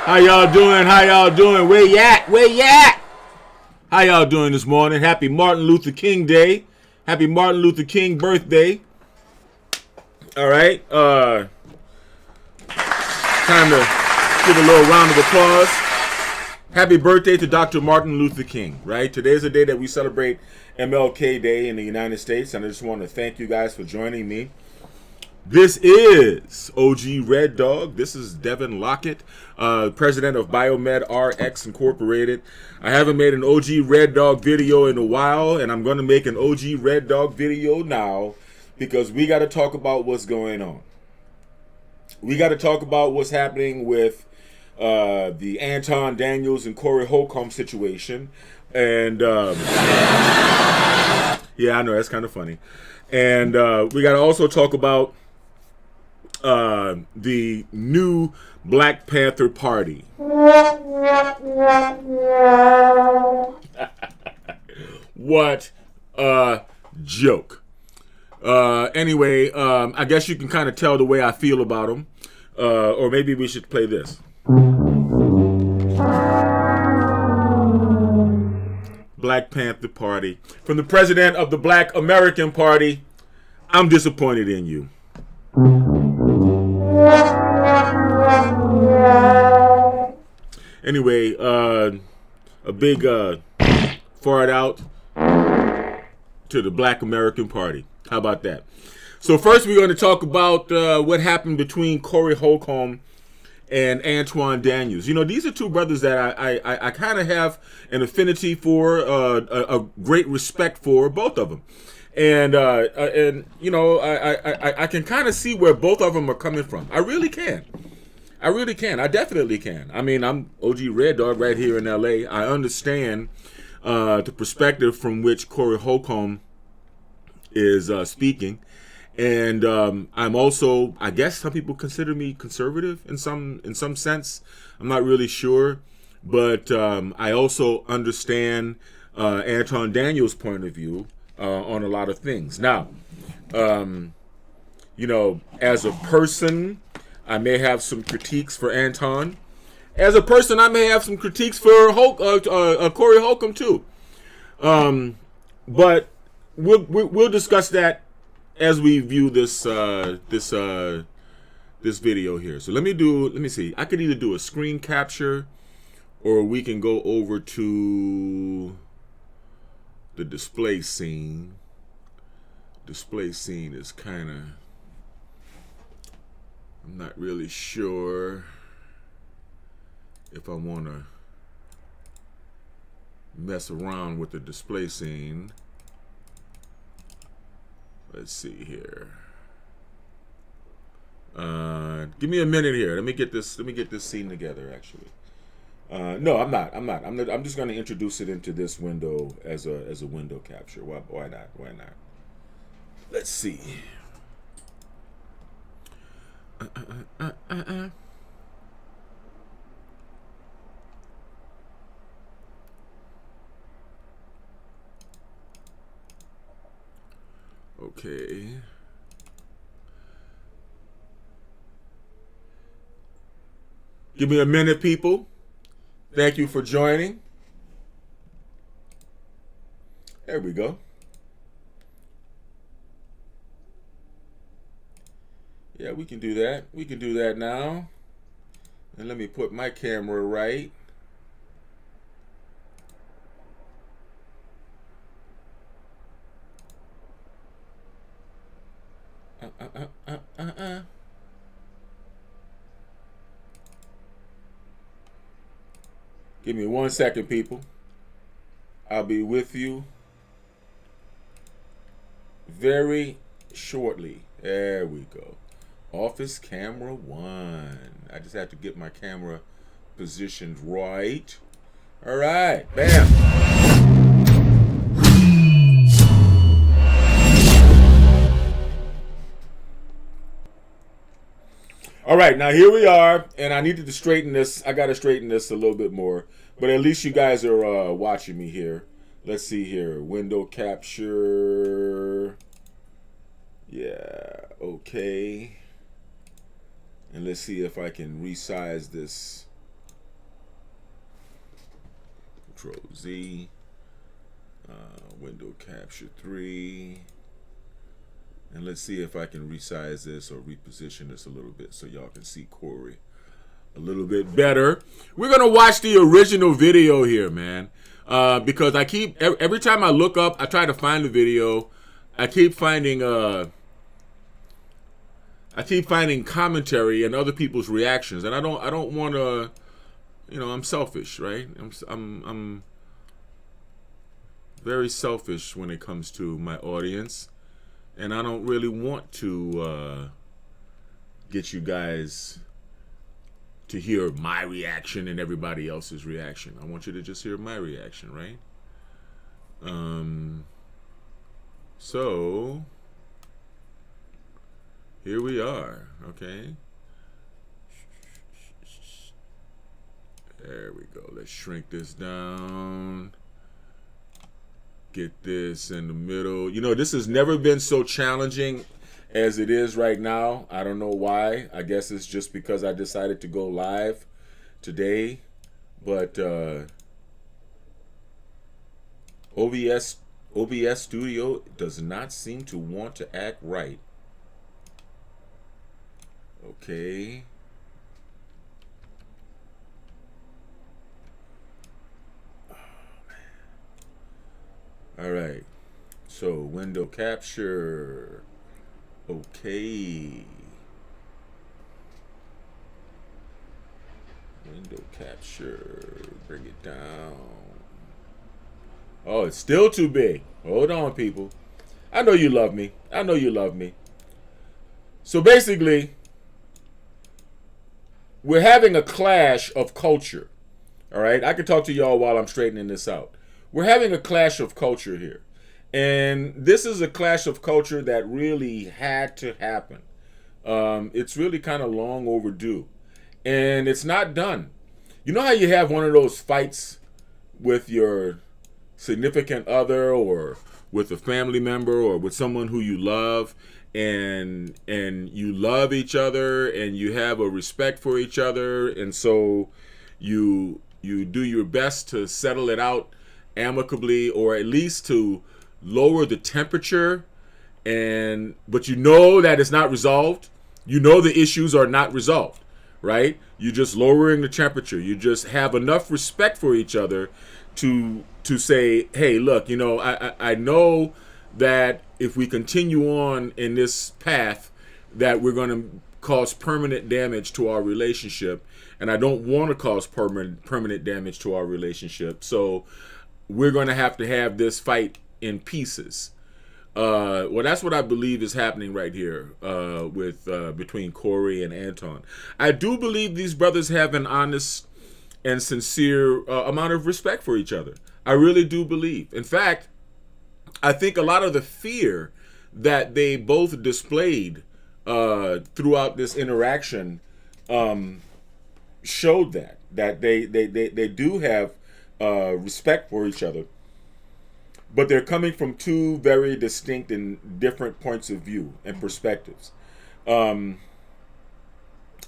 How y'all doing? How y'all doing? Where you at? Where you at? How y'all doing this morning? Happy Martin Luther King Day. Happy Martin Luther King birthday. All right. Time to give a little round of applause. Happy birthday to Dr. Martin Luther King, right? Today's the day that we celebrate MLK Day in the United States, and I just want to thank you guys for joining me. This is OG Red Dog. This is Devin Lockett, president of Biomed RX Incorporated. I haven't made an OG Red Dog video in a while, and I'm going to make an OG Red Dog video now because we got to talk about what's going on. We got to talk about what's happening with the Anton Daniels and Corey Holcomb situation. And yeah, I know, that's kind of funny. And we got to also talk about the new Black Panther Party. What a joke. Anyway, I guess you can kind of tell the way I feel about them. Or maybe we should play this. Black Panther Party. From the president of the Black American Party, I'm disappointed in you. Anyway, a big fart out to the Black American Party. How about that? So first we're going to talk about what happened between Corey Holcomb and Anton Daniels. You know, these are two brothers that I kind of have an affinity for, a great respect for, both of them. And you know, I can kind of see where both of them are coming from. I really can. I really can. I definitely can. I mean, I'm OG Red Dog right here in LA. I understand the perspective from which Corey Holcomb is speaking. And I'm also, I guess some people consider me conservative in some sense. I'm not really sure. But I also understand Anton Daniels' point of view on a lot of things. Now, you know, as a person, I may have some critiques for Anton. As a person, I may have some critiques for Corey Holcomb too. But we'll discuss that as we view this this video here. So let me see. I could either do a screen capture, or we can go over to the display scene. Display scene is kind of, I'm not really sure if I want to mess around with the display scene. Let's see here. Give me a minute here. Let me get this scene together. Actually, no, I'm not. I'm just going to introduce it into this window as a window capture. Why not? Why not? Let's see. Okay. Give me a minute, people. Thank you for joining. There we go. Yeah, we can do that. We can do that now. And let me put my camera right. Give me 1 second, people. I'll be with you very shortly. There we go. Office camera 1. I just have to get my camera positioned right. All right, bam. All right, now here we are, and I needed to straighten this. I got to straighten this a little bit more, but at least you guys are watching me here. Let's see here. Window capture. Yeah, okay. And let's see if I can resize this Control Z. Window capture 3. And let's see if I can resize this or reposition this a little bit so y'all can see Corey a little bit better. We're going to watch the original video here, man. Because I keep, every time I look up, I try to find the video. I keep finding commentary and other people's reactions. And I don't want to, you know, I'm selfish, right? I'm very selfish when it comes to my audience. And I don't really want to get you guys to hear my reaction and everybody else's reaction. I want you to just hear my reaction, right? So here we are, okay? There we go. Let's shrink this down. Get this in the middle. You know, this has never been so challenging as it is right now. I don't know why. I guess it's just because I decided to go live today. But OBS Studio does not seem to want to act right. Okay. All right, so window capture, okay. Window capture, bring it down. Oh, it's still too big. Hold on, people. I know you love me. I know you love me. So basically, we're having a clash of culture. All right, I can talk to y'all while I'm straightening this out. We're having a clash of culture here. And this is a clash of culture that really had to happen. It's really kind of long overdue. And it's not done. You know how you have one of those fights with your significant other or with a family member or with someone who you love, and you love each other and you have a respect for each other, and so you do your best to settle it out amicably, or at least to lower the temperature, but you know that it's not resolved. You know the issues are not resolved, right? You're just lowering the temperature. You just have enough respect for each other to say, hey, look, you know, I know that if we continue on in this path that we're going to cause permanent damage to our relationship, and I don't want to cause permanent damage to our relationship. So we're going to have this fight in pieces. Well, that's what I believe is happening right here with between Corey and Anton. I do believe these brothers have an honest and sincere amount of respect for each other. I really do believe. In fact, I think a lot of the fear that they both displayed throughout this interaction showed that they do have respect for each other, but they're coming from two very distinct and different points of view and perspectives.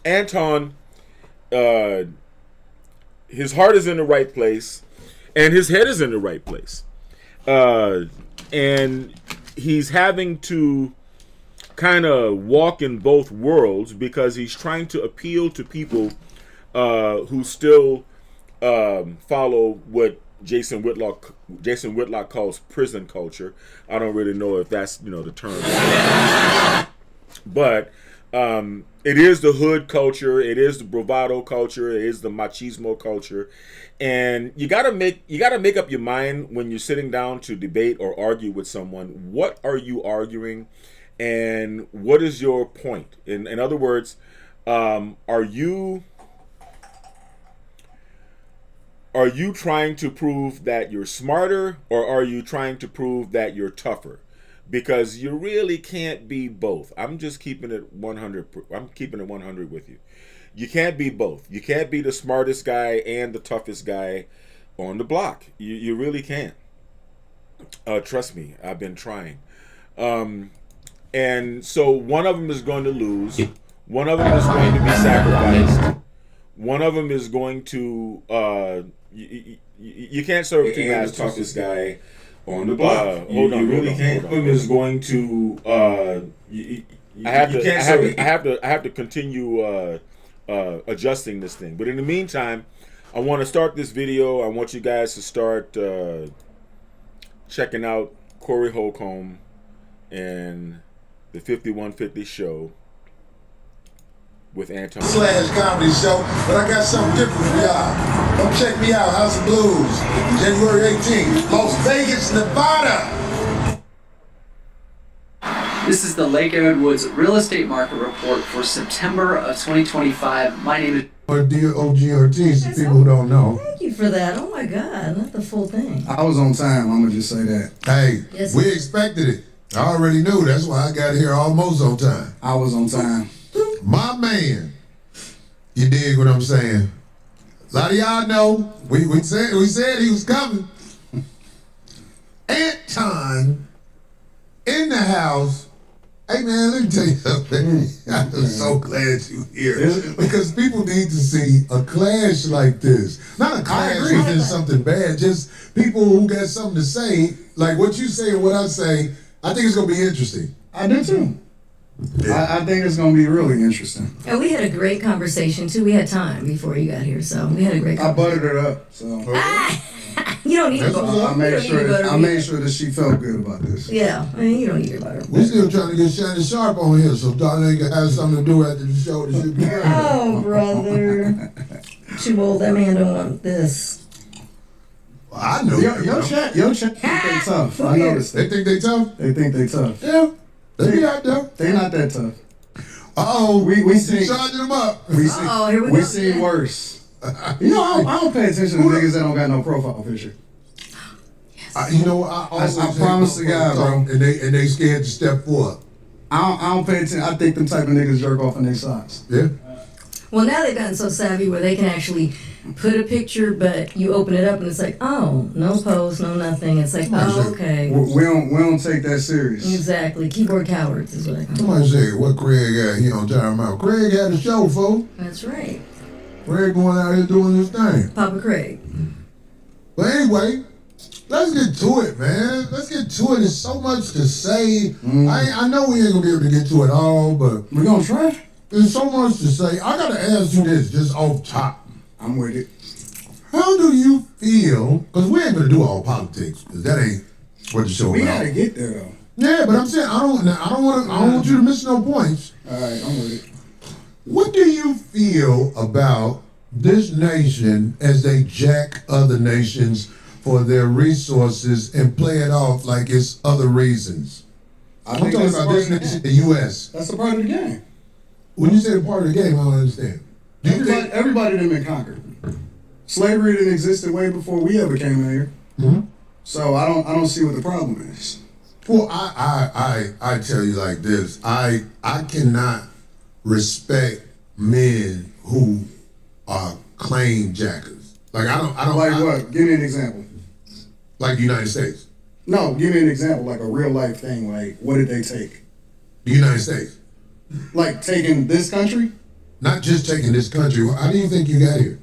Anton, his heart is in the right place, and his head is in the right place, and he's having to kind of walk in both worlds because he's trying to appeal to people who still follow what Jason Whitlock calls prison culture. I don't really know if that's, you know, the term, but it is the hood culture, it is the bravado culture, it is the machismo culture, and you gotta make up your mind when you're sitting down to debate or argue with someone. What are you arguing, and what is your point? In other words, are you trying to prove that you're smarter, or are you trying to prove that you're tougher? Because you really can't be both. I'm just keeping it 100. I'm keeping it 100 with you. You can't be both. You can't be the smartest guy and the toughest guy on the block. You really can't. Trust me, I've been trying. And so one of them is going to lose. One of them is going to be sacrificed. One of them is going to You can't serve two and masters. talk this guy on the block. Hold on, you really can't. Hold on. Is going to. I have to continue adjusting this thing. But in the meantime, I want to start this video. I want you guys to start checking out Corey Holcomb and the 5150 show with Anton. / comedy show, but I got something different for y'all. Come check me out, House of Blues, January 18th, Las Vegas, Nevada. This is the Lake Edwoods real estate market report for September of 2025. My name is Dear OG Ortiz, the people who don't know. Thank you for that. Oh my God, not the full thing. I was on time, I'm gonna just say that. Hey, Yes. we expected it. I already knew. That's why I got here almost on time. I was on time. My man, you dig what I'm saying? A lot of y'all know we said he was coming. Anton in the house. Hey man, let me tell you something. I'm so glad you're here because people need to see a clash like this. Not a clash within something bad, just people who got something to say, like what you say and what I say. I think it's gonna be interesting. I do too. Yeah. I think it's gonna be really interesting. And we had a great conversation too. We had time before you got here, so we had a great I conversation. buttered her up, so You don't need to butter. I made You don't need to butter I me. made sure that she felt good about this. Yeah, I mean, you don't need your butter. We still trying to get Shannon Sharp on here, so Darlene can have something to do after the show. That should be great. Oh, brother. Too old. That man don't want this. Well, I know. Your chat think they tough. I noticed They that. think they tough? They think they tough. Yeah. They be out there. They not that tough. Uh-oh. We see- charging them up. We see Uh-oh, here we we go. seen worse. You know, I don't pay attention to niggas that don't got no profile picture. You know, I always I promise to God, bro. And they scared to step forward. I don't pay attention. I think them type of niggas jerk off in their socks. Yeah. Well, now they've gotten so savvy where they can actually put a picture, but you open it up and it's like, oh, no post, no nothing. It's like, oh, okay. We don't take that serious. Exactly. Keyboard cowards is what I call Somebody say what Craig got here on time out. Craig had a show, folks. That's right. Craig going out here doing his thing. Papa Craig. But anyway, let's get to it, man. Let's get to it. There's so much to say. I know we ain't gonna be able to get to it all, but We gonna try? there's so much to say. I gotta ask you this, just off top. I'm with it. How do you feel? Because we ain't gonna do all politics, because that ain't what the show We about. gotta get there though. Yeah, but I'm saying I don't want you to miss no points. All right, I'm with it. What do you feel about this nation as they jack other nations for their resources and play it off like it's other reasons? I'm talking that's about part this of the nation, game. the U.S. That's a part of the game. When you say part of the game, I don't understand. Do you think? Everybody done been conquered. Slavery didn't exist way before we ever came in here. Mhm. So I don't see what the problem is. Well, I tell you like this. I cannot respect men who are claim jackers. Like I don't Like what? Give me an example. Like the United States. No, give me an example, like a real life thing. Like, what did they take? The United States. Like taking this country? Not just taking this country. How do you think you got here?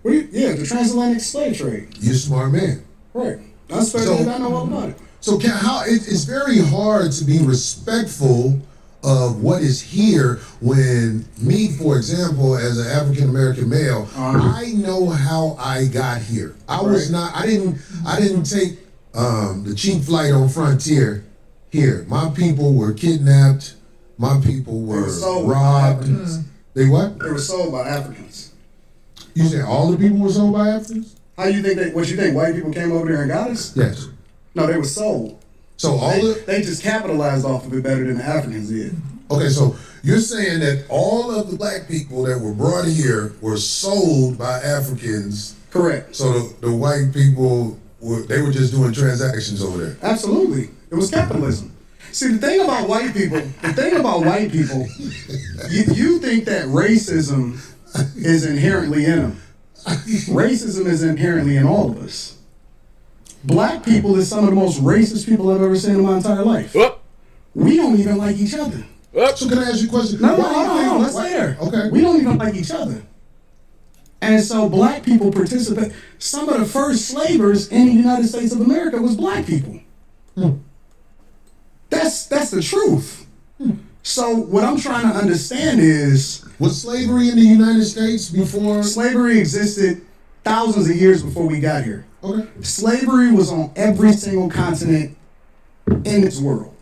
Yeah, the transatlantic slave trade. You're a smart man. Right. That's fair. So- I know all about it. So it's very hard to be respectful of what is here when me, for example, as an African American male, I know how I got here. I didn't take the cheap flight on Frontier here. My people were kidnapped. My people were sold by robbed. Africans. They what? They were sold by Africans. You say all the people were sold by Africans? How you think what you think? White people came over there and got us? Yes. No, they were sold. So all They just capitalized off of it better than the Africans did. Okay, so you're saying that all of the black people that were brought here were sold by Africans. Correct. So the white people they were just doing transactions over there. Absolutely. It was capitalism. See, the thing about white people, you think that racism is inherently in them. Racism is inherently in all of us. Black people is some of the most racist people I've ever seen in my entire life. Up, We don't even like each other. up. So can I ask you a question? No, Why do you think let's stay there. Okay. We don't even like each other. And so black people participate. Some of the first slavers in the United States of America was black people. That's the truth. So what I'm trying to understand is, was slavery in the United States before? Slavery existed thousands of years before we got here. Okay. Slavery was on every single continent in this world.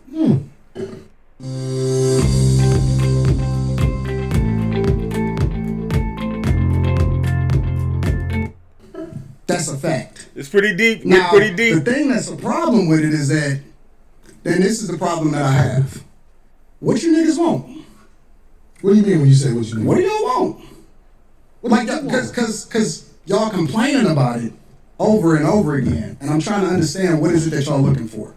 That's a fact. It's pretty deep. Now, pretty deep. The thing that's a problem with it is that, and this is the problem that I have. What you niggas want? What do you mean when you say what you mean? What do y'all want? Like, cause y'all complaining about it over and over again, and I'm trying to understand what is it that y'all looking for.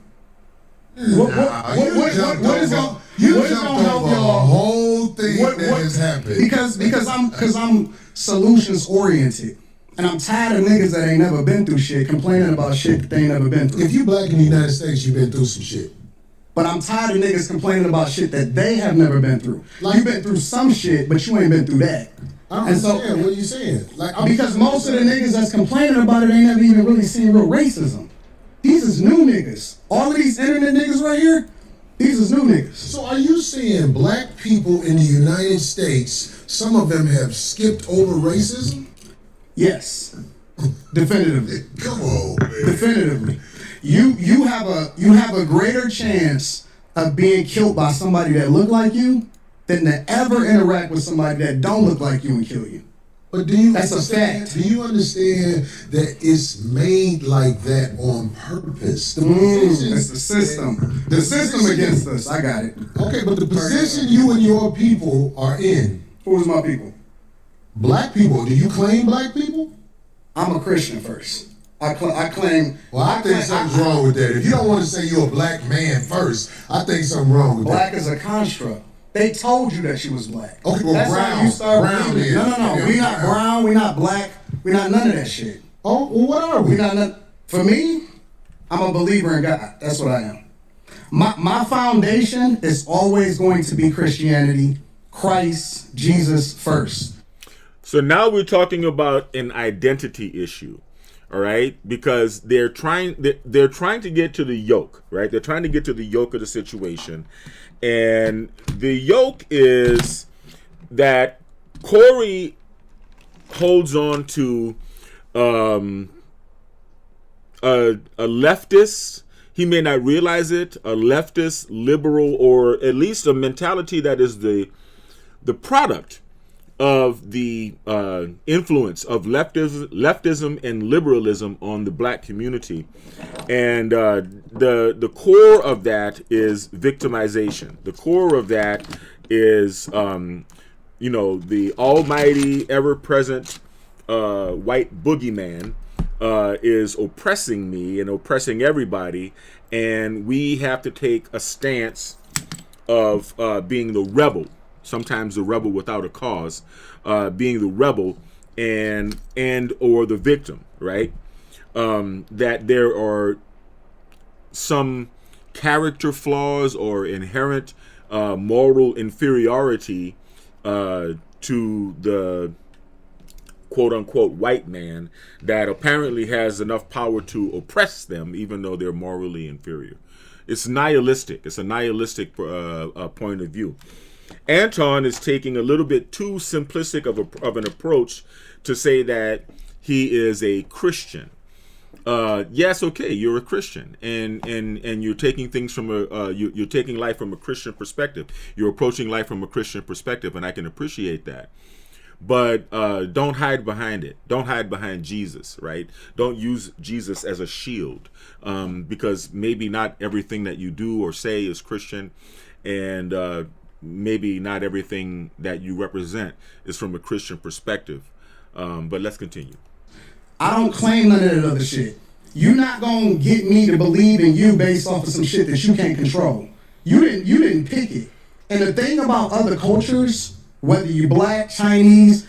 What is gonna help y'all? Whole thing that has happened. Because I'm solutions oriented. And I'm tired of niggas that ain't never been through shit complaining about shit that they ain't never been through. If you black in the United States, you've been through some shit. But I'm tired of niggas complaining about shit that they have never been through. Like, you've been through some shit, but you ain't been through that. I don't understand. What are you saying? Because most of the niggas that's complaining about it ain't never even really seen real racism. These is new niggas. All of these internet niggas right here, these is new niggas. So are you saying black people in the United States, some of them have skipped over racism? Yes. Definitively. Come on, man. Definitively. You have a greater chance of being killed by somebody that look like you than to ever interact with somebody that don't look like you and kill you. But do you That's a fact. Do you understand that it's made like that on purpose? The position, it's the system. The system against us. I got it. Okay, but the position you and your people are in. Who's my people? Black people. Do you claim black people? I'm a Christian first. I claim. Well, I think something's wrong with that. If you don't want to say you're a black man first, I think something's wrong with black that. Black is a construct. They told you that she was black. Okay, well, that's brown. How you start Brown believing. then. No. We not brown. We not black. We not none of that shit. Oh, well, what are we? We not none. For me, I'm a believer in God. That's what I am. My foundation is always going to be Christianity, Christ, Jesus first. So now we're talking about an identity issue, all right? Because they're trying to get to the yoke, right? They're trying to get to the yoke of the situation, and the yoke is that Corey holds on to a leftist. He may not realize it, a leftist, liberal, or at least a mentality that is the product of the influence of leftism and liberalism on the black community. And the core of that is victimization. The core of that is, the almighty, ever-present white boogeyman is oppressing me and oppressing everybody. And we have to take a stance of being the rebel. Sometimes the rebel without a cause, being the rebel and or the victim, right? That there are some character flaws or inherent moral inferiority to the quote-unquote white man that apparently has enough power to oppress them even though they're morally inferior. It's nihilistic. It's a nihilistic point of view. Anton is taking a little bit too simplistic of an approach to say that he is a Christian. Yes, okay, you're a Christian, and you're taking things from you're taking life from a Christian perspective. You're approaching life from a Christian perspective, and I can appreciate that. But don't hide behind it. Don't hide behind Jesus, right? Don't use Jesus as a shield, because maybe not everything that you do or say is Christian, and maybe not everything that you represent is from a Christian perspective. But let's continue. I don't claim none of that other shit. You're not gonna get me to believe in you based off of some shit that you can't control. You didn't pick it. And the thing about other cultures, whether you black, Chinese,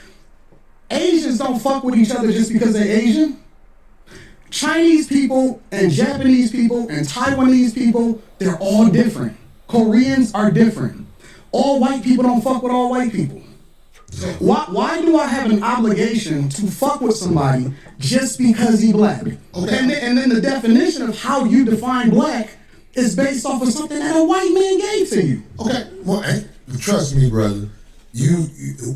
Asians don't fuck with each other just because they're Asian. Chinese people and Japanese people and Taiwanese people, they're all different. Koreans are different. All white people don't fuck with all white people. Why do I have an obligation to fuck with somebody just because he black? Okay. And then the definition of how you define black is based off of something that a white man gave to you. Okay, well, hey, trust me, brother. You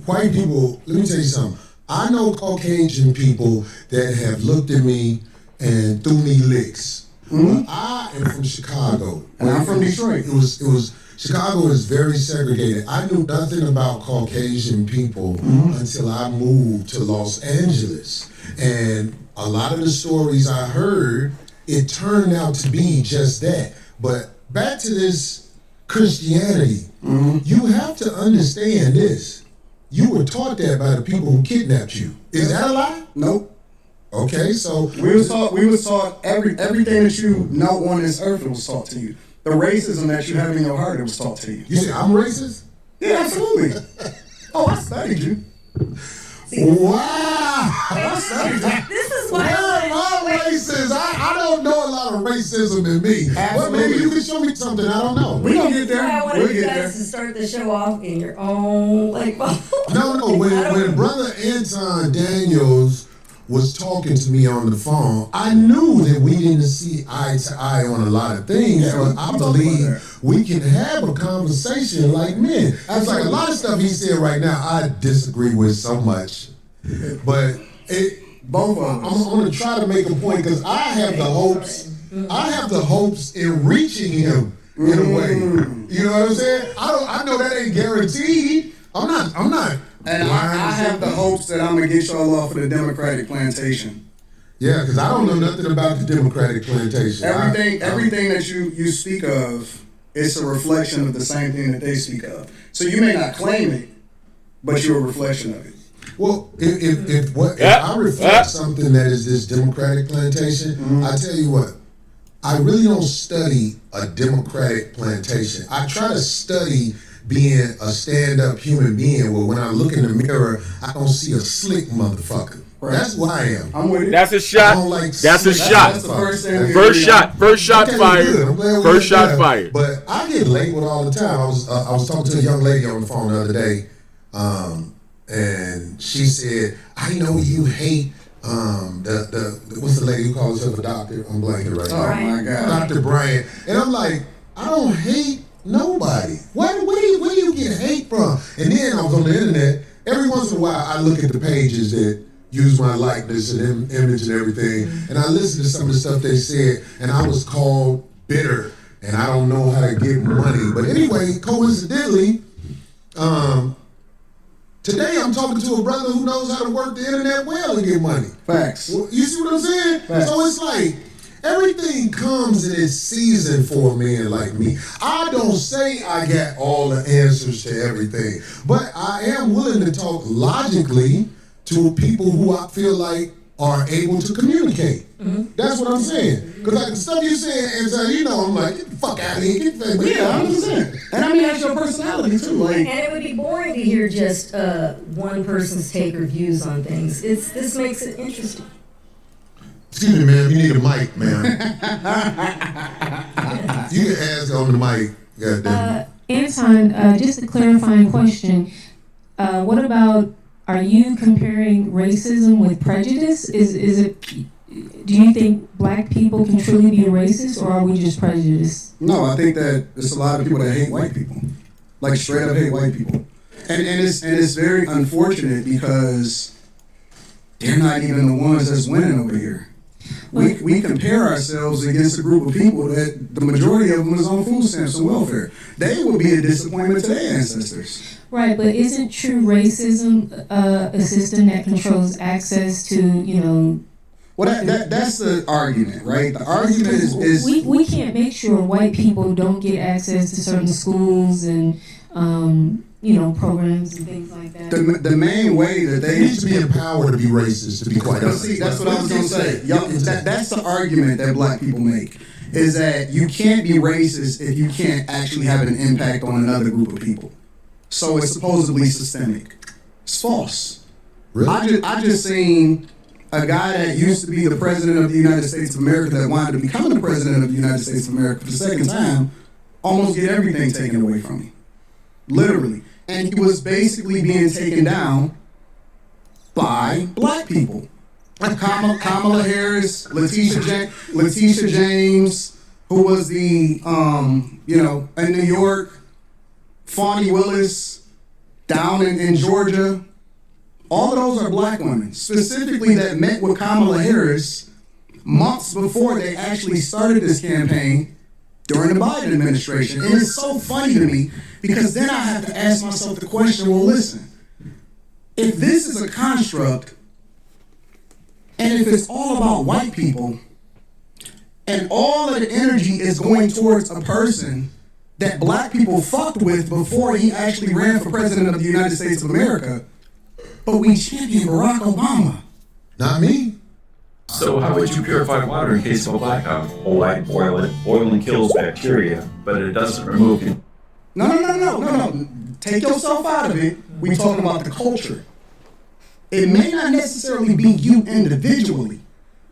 white people, let me tell you something. I know Caucasian people that have looked at me and threw me licks. Mm-hmm. I am from Chicago. And I'm from Detroit. It was Chicago is very segregated. I knew nothing about Caucasian people until I moved to Los Angeles. And a lot of the stories I heard, it turned out to be just that. But back to this Christianity, you have to understand this. You were taught that by the people who kidnapped you. Is that a lie? Nope. Okay, so we was taught everything that you know on this earth, it was taught to you. The racism that you have in your heart, it was taught to you. You say I'm racist? Yeah, absolutely. Oh, I studied you. Wow. This is why I'm racist. I don't know a lot of racism in me. But maybe you can show me something I don't know. We gonna get there. I wanted We'll you get guys there. to start the show off in your own No. When Brother Anton Daniels was talking to me on the phone, I knew that we didn't see eye to eye on a lot of things, but I believe we can have a conversation like men. It's like a lot of stuff he said right now I disagree with so much. But both of them. I'm going to try to make a point because I have the hopes in reaching him in a way. You know what I'm saying? I know that ain't guaranteed. I'm not. And I have the hopes that I'm gonna get y'all off of the Democratic plantation. Yeah, because I don't know nothing about the Democratic plantation. Everything that you speak of is a reflection of the same thing that they speak of. So you may not claim it, but you're a reflection of it. Well, if I reflect something that is this Democratic plantation, I tell you what, I really don't study a Democratic plantation. I try to study being a stand-up human being where when I look in the mirror, I don't see a slick motherfucker. Right. That's who I am. I'm with you. That's a shot. That's a shot. That's the first thing. First shot fired. First shot fired. But I get labeled all the time. I was talking to a young lady on the phone the other day, and she said, "I know you hate what's the lady who calls herself a doctor? I'm blanking right now. Oh my God, Dr. Bryant." And I'm like, I don't hate nobody. Where do you get hate from? And then I was on the internet. Every once in a while, I look at the pages that use my likeness and image and everything, and I listen to some of the stuff they said, and I was called bitter, and I don't know how to get money. But anyway, coincidentally, today I'm talking to a brother who knows how to work the internet well and get money. Facts. You see what I'm saying? Facts. So it's like, everything comes in its season for a man like me. I don't say I got all the answers to everything, but I am willing to talk logically to people who I feel like are able to communicate. That's what I'm saying. Because like the stuff you saying, and I'm like, get the fuck out of here. Get the fuck Yeah, 100%. And I mean, that's your personality too. Like, And it would be boring to hear just one person's take or views on things. This makes it interesting. Excuse me, man. You need a mic, man. You can ask on the mic. Goddamn. Anton, just a clarifying question. What about, are you comparing racism with prejudice? Is it? Do you think black people can truly be racist, or are we just prejudiced? no, I think that there's a lot of people that hate white people, like straight up hate white people, and it's very unfortunate because they're not even the ones that's winning over here. We compare ourselves against a group of people that the majority of them is on food stamps and welfare. They will be a disappointment to their ancestors. Right, but isn't true racism a system that controls access to, Well, that's the argument, right? The argument is we can't make sure white people don't get access to certain schools and programs and things like that. the main way that they You need to be empowered to be racist, to be quite honest. See, that's what I was going to say. That's the argument that black people make, is that you can't be racist if you can't actually have an impact on another group of people. So it's supposedly systemic. It's false. Really? I just seen a guy that used to be the president of the United States of America that wanted to become the president of the United States of America for the second time almost get everything taken away from him. Literally. and he was basically being taken down by black people. Kamala Harris, Letitia James, who was the, in New York, Fani Willis, down in Georgia. All of those are black women, specifically that met with Kamala Harris months before they actually started this campaign during the Biden administration. And it's so funny to me because then I have to ask myself the question, well, listen, if this is a construct, and if it's all about white people, and all of the energy is going towards a person that black people fucked with before he actually ran for president of the United States of America, but we champion Barack Obama. Not me. So how would you purify water in case of a blackout? Well, why boil it? Boiling kills bacteria, but it doesn't remove it. No. Take yourself out of it. We're talking about the culture. It may not necessarily be you individually,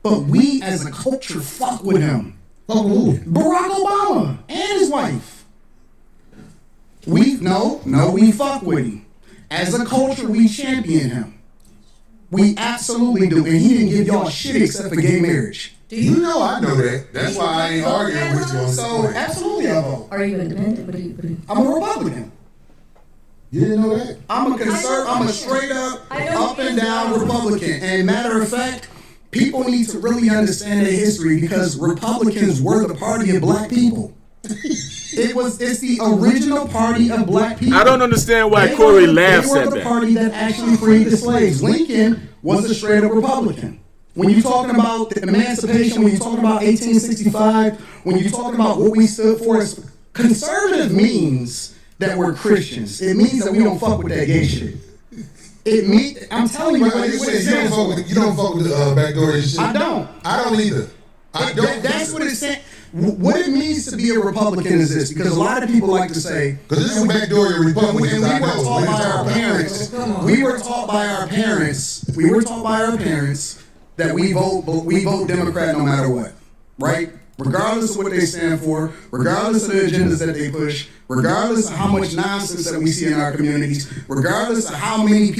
but we as a culture fuck with him. Fuck who? Barack Obama and his wife. We fuck with him. As a culture, we champion him. We absolutely do. And he didn't give y'all shit except for gay marriage. You know I know that. That's why I ain't arguing with you on this So point. absolutely I vote. Are you independent? What do you? I'm a Republican. You didn't know that? I'm a straight up and down Republican. And matter of fact, people need to really understand their history because Republicans were the party of black people. It's the original party of black people. I don't understand why Corey laughs at that. They were the party that actually freed the slaves. Lincoln was a straight up Republican. When you're talking about the emancipation, when you're talking about 1865, when you're talking about what we stood for, as conservative means that we're Christians. It means that we don't fuck with that gay shit. I'm telling you, you don't fuck with the backdoor shit. I don't either. That's what it's saying. What it means to be a Republican is this, because a lot of people like to say, because this is backdoor Republicans. And we were taught by our parents. We were taught by our parents that we vote Democrat no matter what, right? Regardless of what they stand for, regardless of the agendas that they push, regardless of how much nonsense that we see in our communities, regardless of how many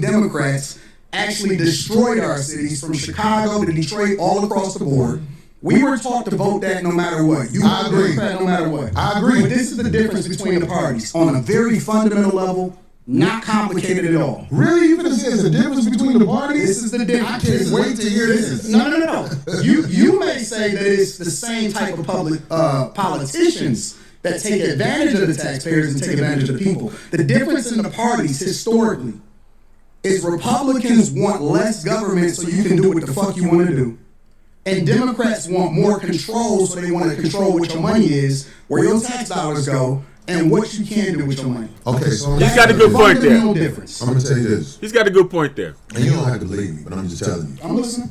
Democrats actually destroyed our cities from Chicago to Detroit all across the board. We were taught to vote that no matter what. You I agree. Democrat no matter what. I agree. But this is the difference between the parties on a very fundamental level, not complicated at all. Really? You gonna say there's a difference between the parties? This is the difference. I can't wait to hear this. No. You may say that it's the same type of public politicians that take advantage of the taxpayers and take advantage of the people. The difference in the parties historically is Republicans want less government so you can do what the fuck you want to do. And Democrats want more control, so they want to control what your money is, where your tax dollars go, and what you can do with your money. Okay, so he's got a good point there. I'm going to tell you this. He's got a good point there. And you don't have to believe me, but I'm just telling you. I'm listening.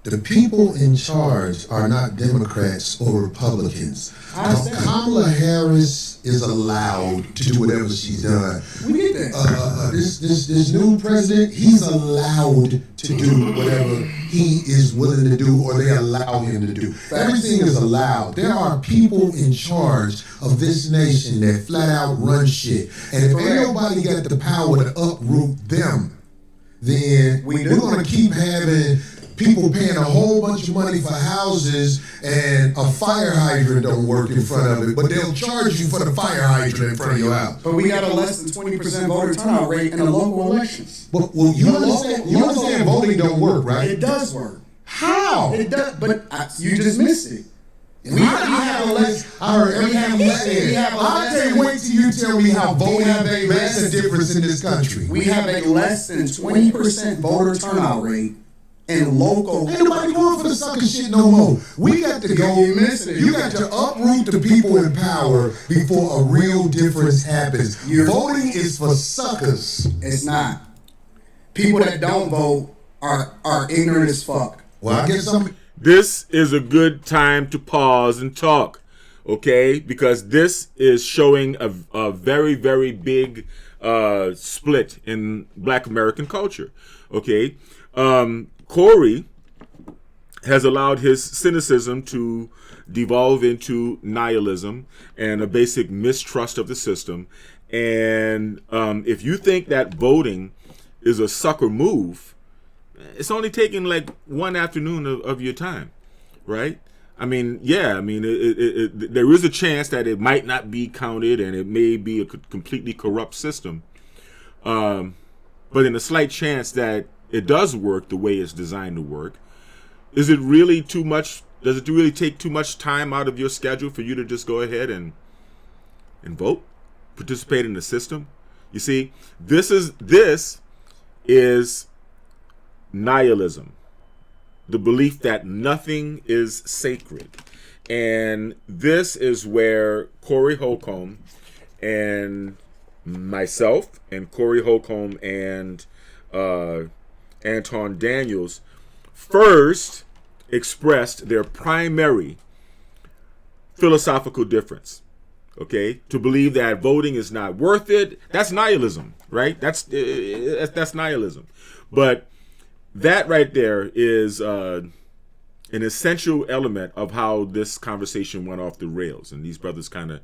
The people in charge are not Democrats or Republicans. Kamala Harris is allowed to do whatever she's done. We get that. This new president, he's allowed to do whatever he is willing to do or they allow him to do. Everything is allowed. There are people in charge of this nation that flat out run shit. And if ain't nobody got the power to uproot them, then we're going to keep having people paying a whole bunch of money for houses and a fire hydrant don't work in front of it, but they'll charge you for the fire hydrant in front of your house. But we got a less than 20% voter turnout rate in the local elections. But well, you understand voting don't work, right? It does work. How? It does, but you just missed it. We have less. I heard everything you said. I can't wait till you tell me how voting makes a difference in this country. We have a less than 20% voter turnout rate. And local. Ain't nobody going for the sucker shit no more. We got to go. You got to uproot the people in power before a real difference happens. Voting is for suckers. It's not. People that don't vote are ignorant as fuck. Well, I guess some. This is a good time to pause and talk, okay? Because this is showing a very, very big split in Black American culture, okay? Corey has allowed his cynicism to devolve into nihilism and a basic mistrust of the system. And if you think that voting is a sucker move, it's only taking like one afternoon of your time, right? I mean, yeah, I mean, there is a chance that it might not be counted and it may be a completely corrupt system. But in a slight chance that it does work the way it's designed to work, is it really too much? Does it really take too much time out of your schedule for you to just go ahead and vote, participate in the system? You see, this is nihilism, the belief that nothing is sacred. And this is where Corey Holcomb and myself and Corey Holcomb and Anton Daniels first expressed their primary philosophical difference. Okay, to believe that voting is not worth it, that's nihilism, right? That's nihilism. But that right there is an essential element of how this conversation went off the rails, and these brothers kind of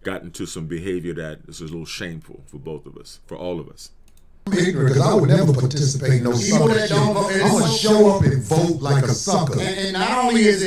got into some behavior that is a little shameful for both of us, for all of us. I'm ignorant because I would never participate in no sucker shit. I'm gonna show up and vote like a sucker. And not only is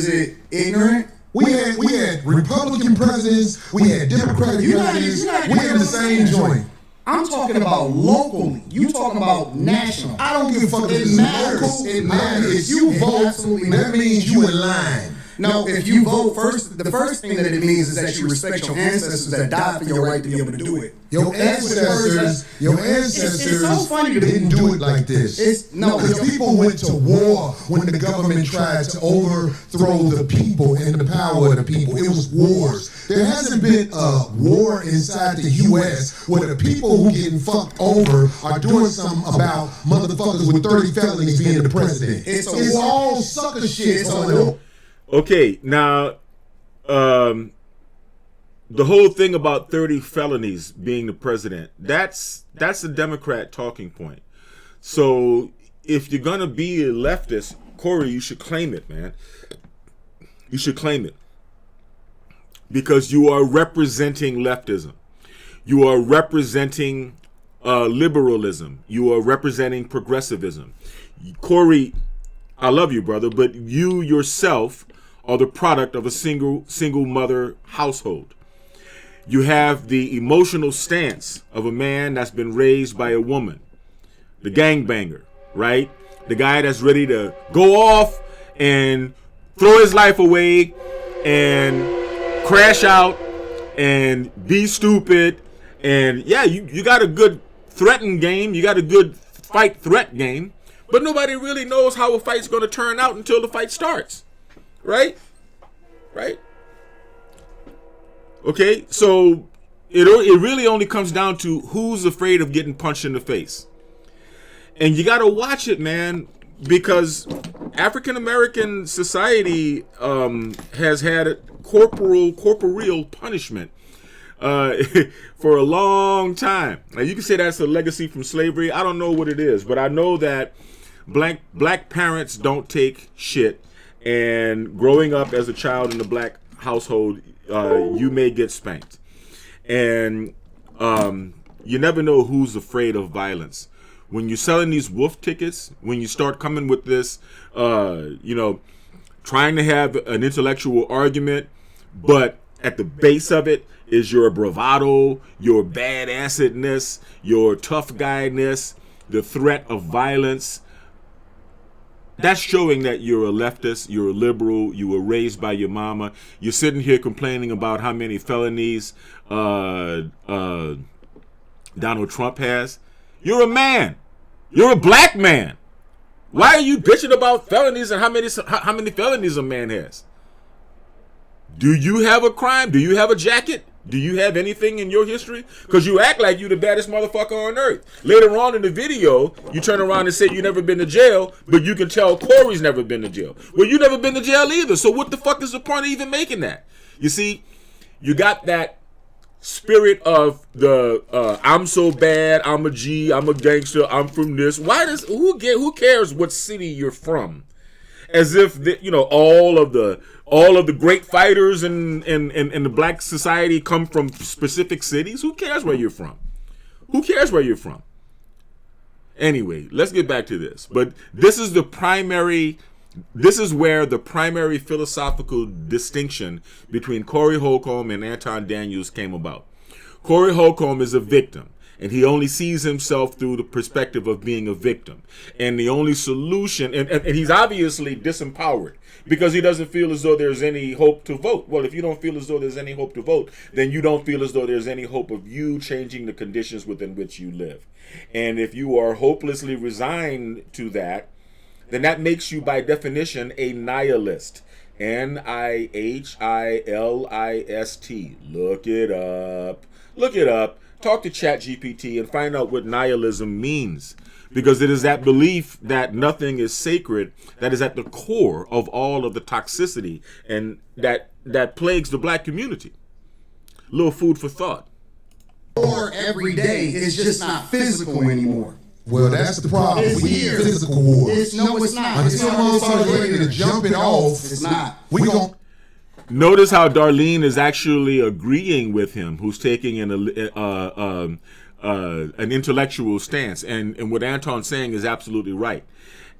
it ignorant. We had Republican presidents, we had Democratic presidents, we in the same joint. I'm talking about locally. You talking about national. I don't give a fuck if it's local. It matters. If you vote, that means you in line. No, if you vote first, the first thing that it means is that you respect your ancestors that died for your right to be able to do it. Your ancestors it's so funny didn't do it like this. Because people went to war when the government tried to overthrow the people and the power of the people. It was wars. There hasn't been a war inside the U.S. where the people who getting fucked over are doing something about motherfuckers with 30 felonies being the president. It's all sucker shit. Okay, now, the whole thing about 30 felonies being the president, that's a Democrat talking point. So if you're going to be a leftist, Corey, you should claim it, man. You should claim it. Because you are representing leftism. You are representing liberalism. You are representing progressivism. Corey, I love you, brother, but you yourself are the product of a single mother household. You have the emotional stance of a man that's been raised by a woman, the gangbanger, right? The guy that's ready to go off and throw his life away and crash out and be stupid. And yeah, you got a good threaten game. You got a good fight threat game, but nobody really knows how a fight's going to turn out until the fight starts. Right? Okay, so it really only comes down to who's afraid of getting punched in the face. And you got to watch it, man, because African American society has had corporeal punishment for a long time. Now, you can say that's a legacy from slavery. I don't know what it is, but I know that black parents don't take shit. And growing up as a child in a black household, you may get spanked. And you never know who's afraid of violence. When you're selling these wolf tickets, when you start coming with this, trying to have an intellectual argument, but at the base of it is your bravado, your badassedness, your tough guy-ness, the threat of violence. That's showing that you're a leftist, you're a liberal, you were raised by your mama. You're sitting here complaining about how many felonies Donald Trump has. You're a man. You're a black man. Why are you bitching about felonies and how many felonies a man has? Do you have a crime? Do you have a jacket? Do you have anything in your history? Because you act like you the baddest motherfucker on earth. Later on in the video, you turn around and say you never been to jail, but you can tell Corey's never been to jail. Well, you never been to jail either, so what the fuck is the point of even making that? You see, you got that spirit of the I'm so bad, I'm a G, I'm a gangster, I'm from this. Who cares what city you're from? as if all of the great fighters in the black society come from specific cities. Who cares where you're from? Who cares where you're from? Anyway, let's get back to this. But this is where the primary philosophical distinction between Corey Holcomb and Anton Daniels came about. Corey Holcomb is a victim, and he only sees himself through the perspective of being a victim. And the only solution, and he's obviously disempowered because he doesn't feel as though there's any hope to vote. Well, if you don't feel as though there's any hope to vote, then you don't feel as though there's any hope of you changing the conditions within which you live. And if you are hopelessly resigned to that, then that makes you, by definition, a nihilist. Nihilist. Look it up. Look it up. Talk to ChatGPT and find out what nihilism means. Because it is that belief that nothing is sacred that is at the core of all of the toxicity and that plagues the black community. Little food for thought. War every day is just not physical anymore. Well, that's the problem. It's We need here. physical war. It's not. Until motherfuckers ready to jump it off, It's not. we gon' Notice how Darlene is actually agreeing with him, who's taking an intellectual stance, and what Anton's saying is absolutely right.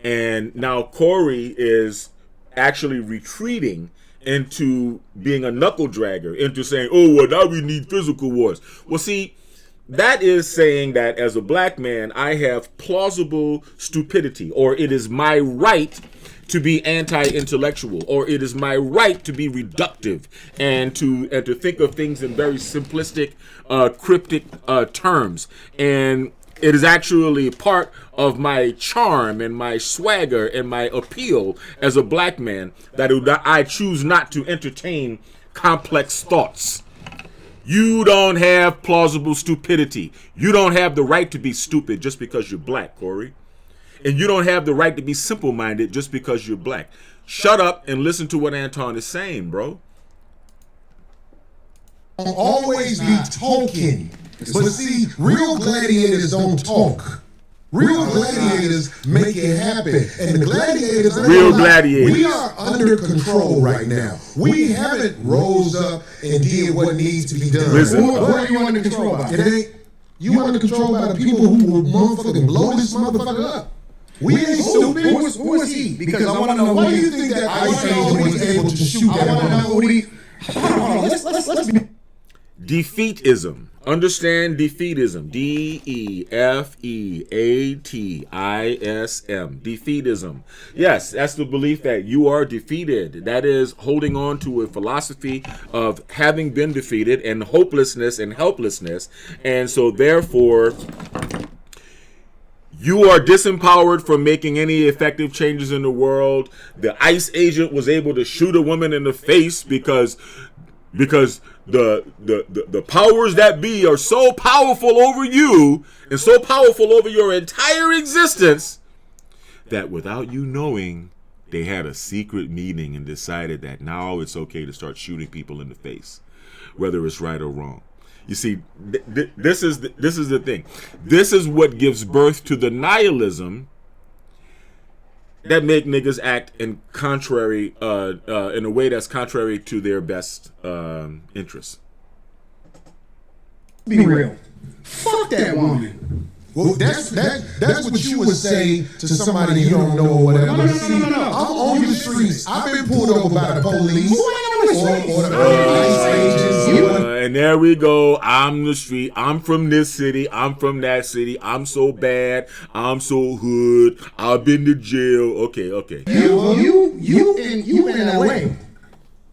And now Corey is actually retreating into being a knuckle dragger, into saying, "Oh, well, now we need physical wars." Well, see, that is saying that as a black man, I have plausible stupidity, or it is my right to be anti-intellectual, or it is my right to be reductive and to think of things in very simplistic, cryptic terms. And it is actually part of my charm and my swagger and my appeal as a black man that I choose not to entertain complex thoughts. You don't have plausible stupidity. You don't have the right to be stupid just because you're black, Corey. And you don't have the right to be simple-minded just because you're black. Shut up and listen to what Anton is saying, bro. always be talking. But see, real gladiators don't talk. Real gladiators make it happen. And the gladiators, we are under control right now. We haven't rose up and did what needs to be done. Listen. What are you under control by? It ain't, you under control by the people who will motherfucking blow this motherfucker up. We ain't stupid. Who is he? Because I want to know. Why do you think that Ice Angel was able to shoot I want to know that? who he. Hold on, let's be. Defeatism. Understand defeatism. DEFEATISM. Defeatism. Yes, that's the belief that you are defeated. That is holding on to a philosophy of having been defeated and hopelessness and helplessness. And so therefore, you are disempowered from making any effective changes in the world. The ICE agent was able to shoot a woman in the face because the powers that be are so powerful over you and so powerful over your entire existence that without you knowing, they had a secret meeting and decided that now it's okay to start shooting people in the face, whether it's right or wrong. You see, this is the thing. This is what gives birth to the nihilism that make niggas act in contrary, in a way that's contrary to their best interests. Be real. Fuck that woman. Well, that's what you would say to somebody you don't know or whatever. No. I'm on the streets. I've been pulled over by the police or the ICE agents. And there we go. I'm the street. I'm from this city. I'm from that city. I'm so bad. I'm so hood. I've been to jail. Okay. You in LA.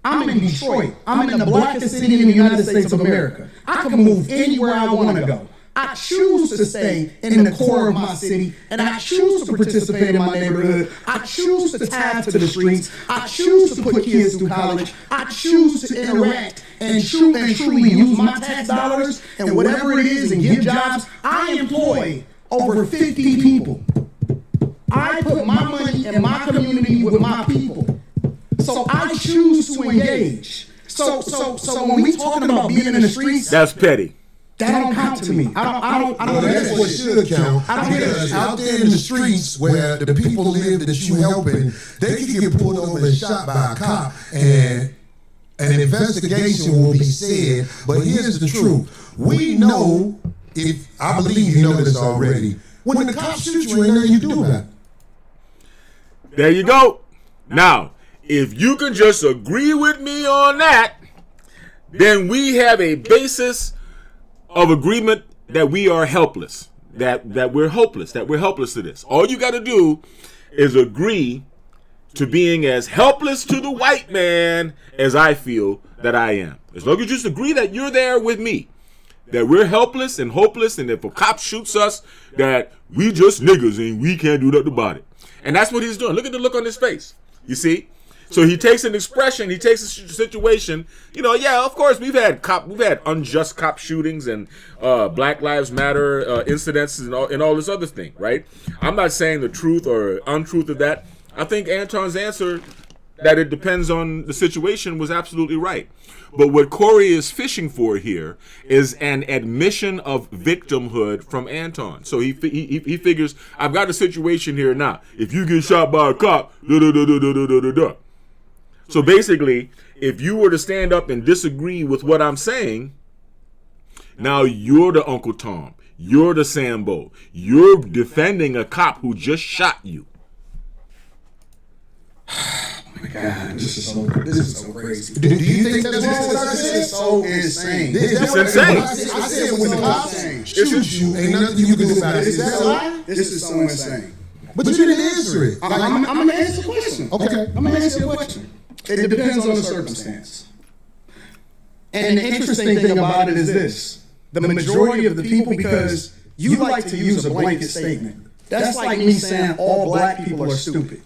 I'm in Detroit. I'm in the blackest city in the United States of America. I can move anywhere I want to go. I choose to stay in the core of my city, and I choose to participate in my neighborhood. I choose to tap to the streets. I choose to put kids through college. I choose to interact and truly use my tax dollars and whatever it is and give jobs. I employ over 50 people. I put my money in my community with my people. So I choose to engage. So when we talking about being in the streets, That's petty. That don't count to me. I don't. That's what should count. Because out there in the streets where the people live that you helping, they can get pulled over and shot by a cop, and an investigation will be said. But here's the truth: we know, if I believe you know this already, when the cops shoot you, ain't nothing you do about it. There you go. Now, if you can just agree with me on that, then we have a basis of agreement that we are helpless, that we're hopeless, that we're helpless to this. All you got to do is agree to being as helpless to the white man as I feel that I am. As long as you just agree that you're there with me, that we're helpless and hopeless, and if a cop shoots us, that we just niggas and we can't do nothing about it. And that's what he's doing. Look at the look on his face. You see? So he takes an expression, he takes a situation. You know, yeah, of course, we've had unjust cop shootings and Black Lives Matter incidents and all this other thing, right? I'm not saying the truth or untruth of that. I think Anton's answer that it depends on the situation was absolutely right. But what Corey is fishing for here is an admission of victimhood from Anton. So he figures, I've got a situation here now. If you get shot by a cop, da-da-da-da-da-da-da-da. So basically, if you were to stand up and disagree with what I'm saying, now you're the Uncle Tom. You're the Sambo. You're defending a cop who just shot you. Oh my God, this is so crazy. Do you think that's what I said? This is so insane. It's insane. I said when the cops shoot you, ain't nothing you can do about it. Is that a lie? This is so insane. But you didn't answer it. I'm going to answer the question. Okay. I'm going to answer the question. It depends on the circumstance. And the interesting thing about it is this. The majority of the people, because you like to use a blanket statement. That's like me saying all black people are stupid.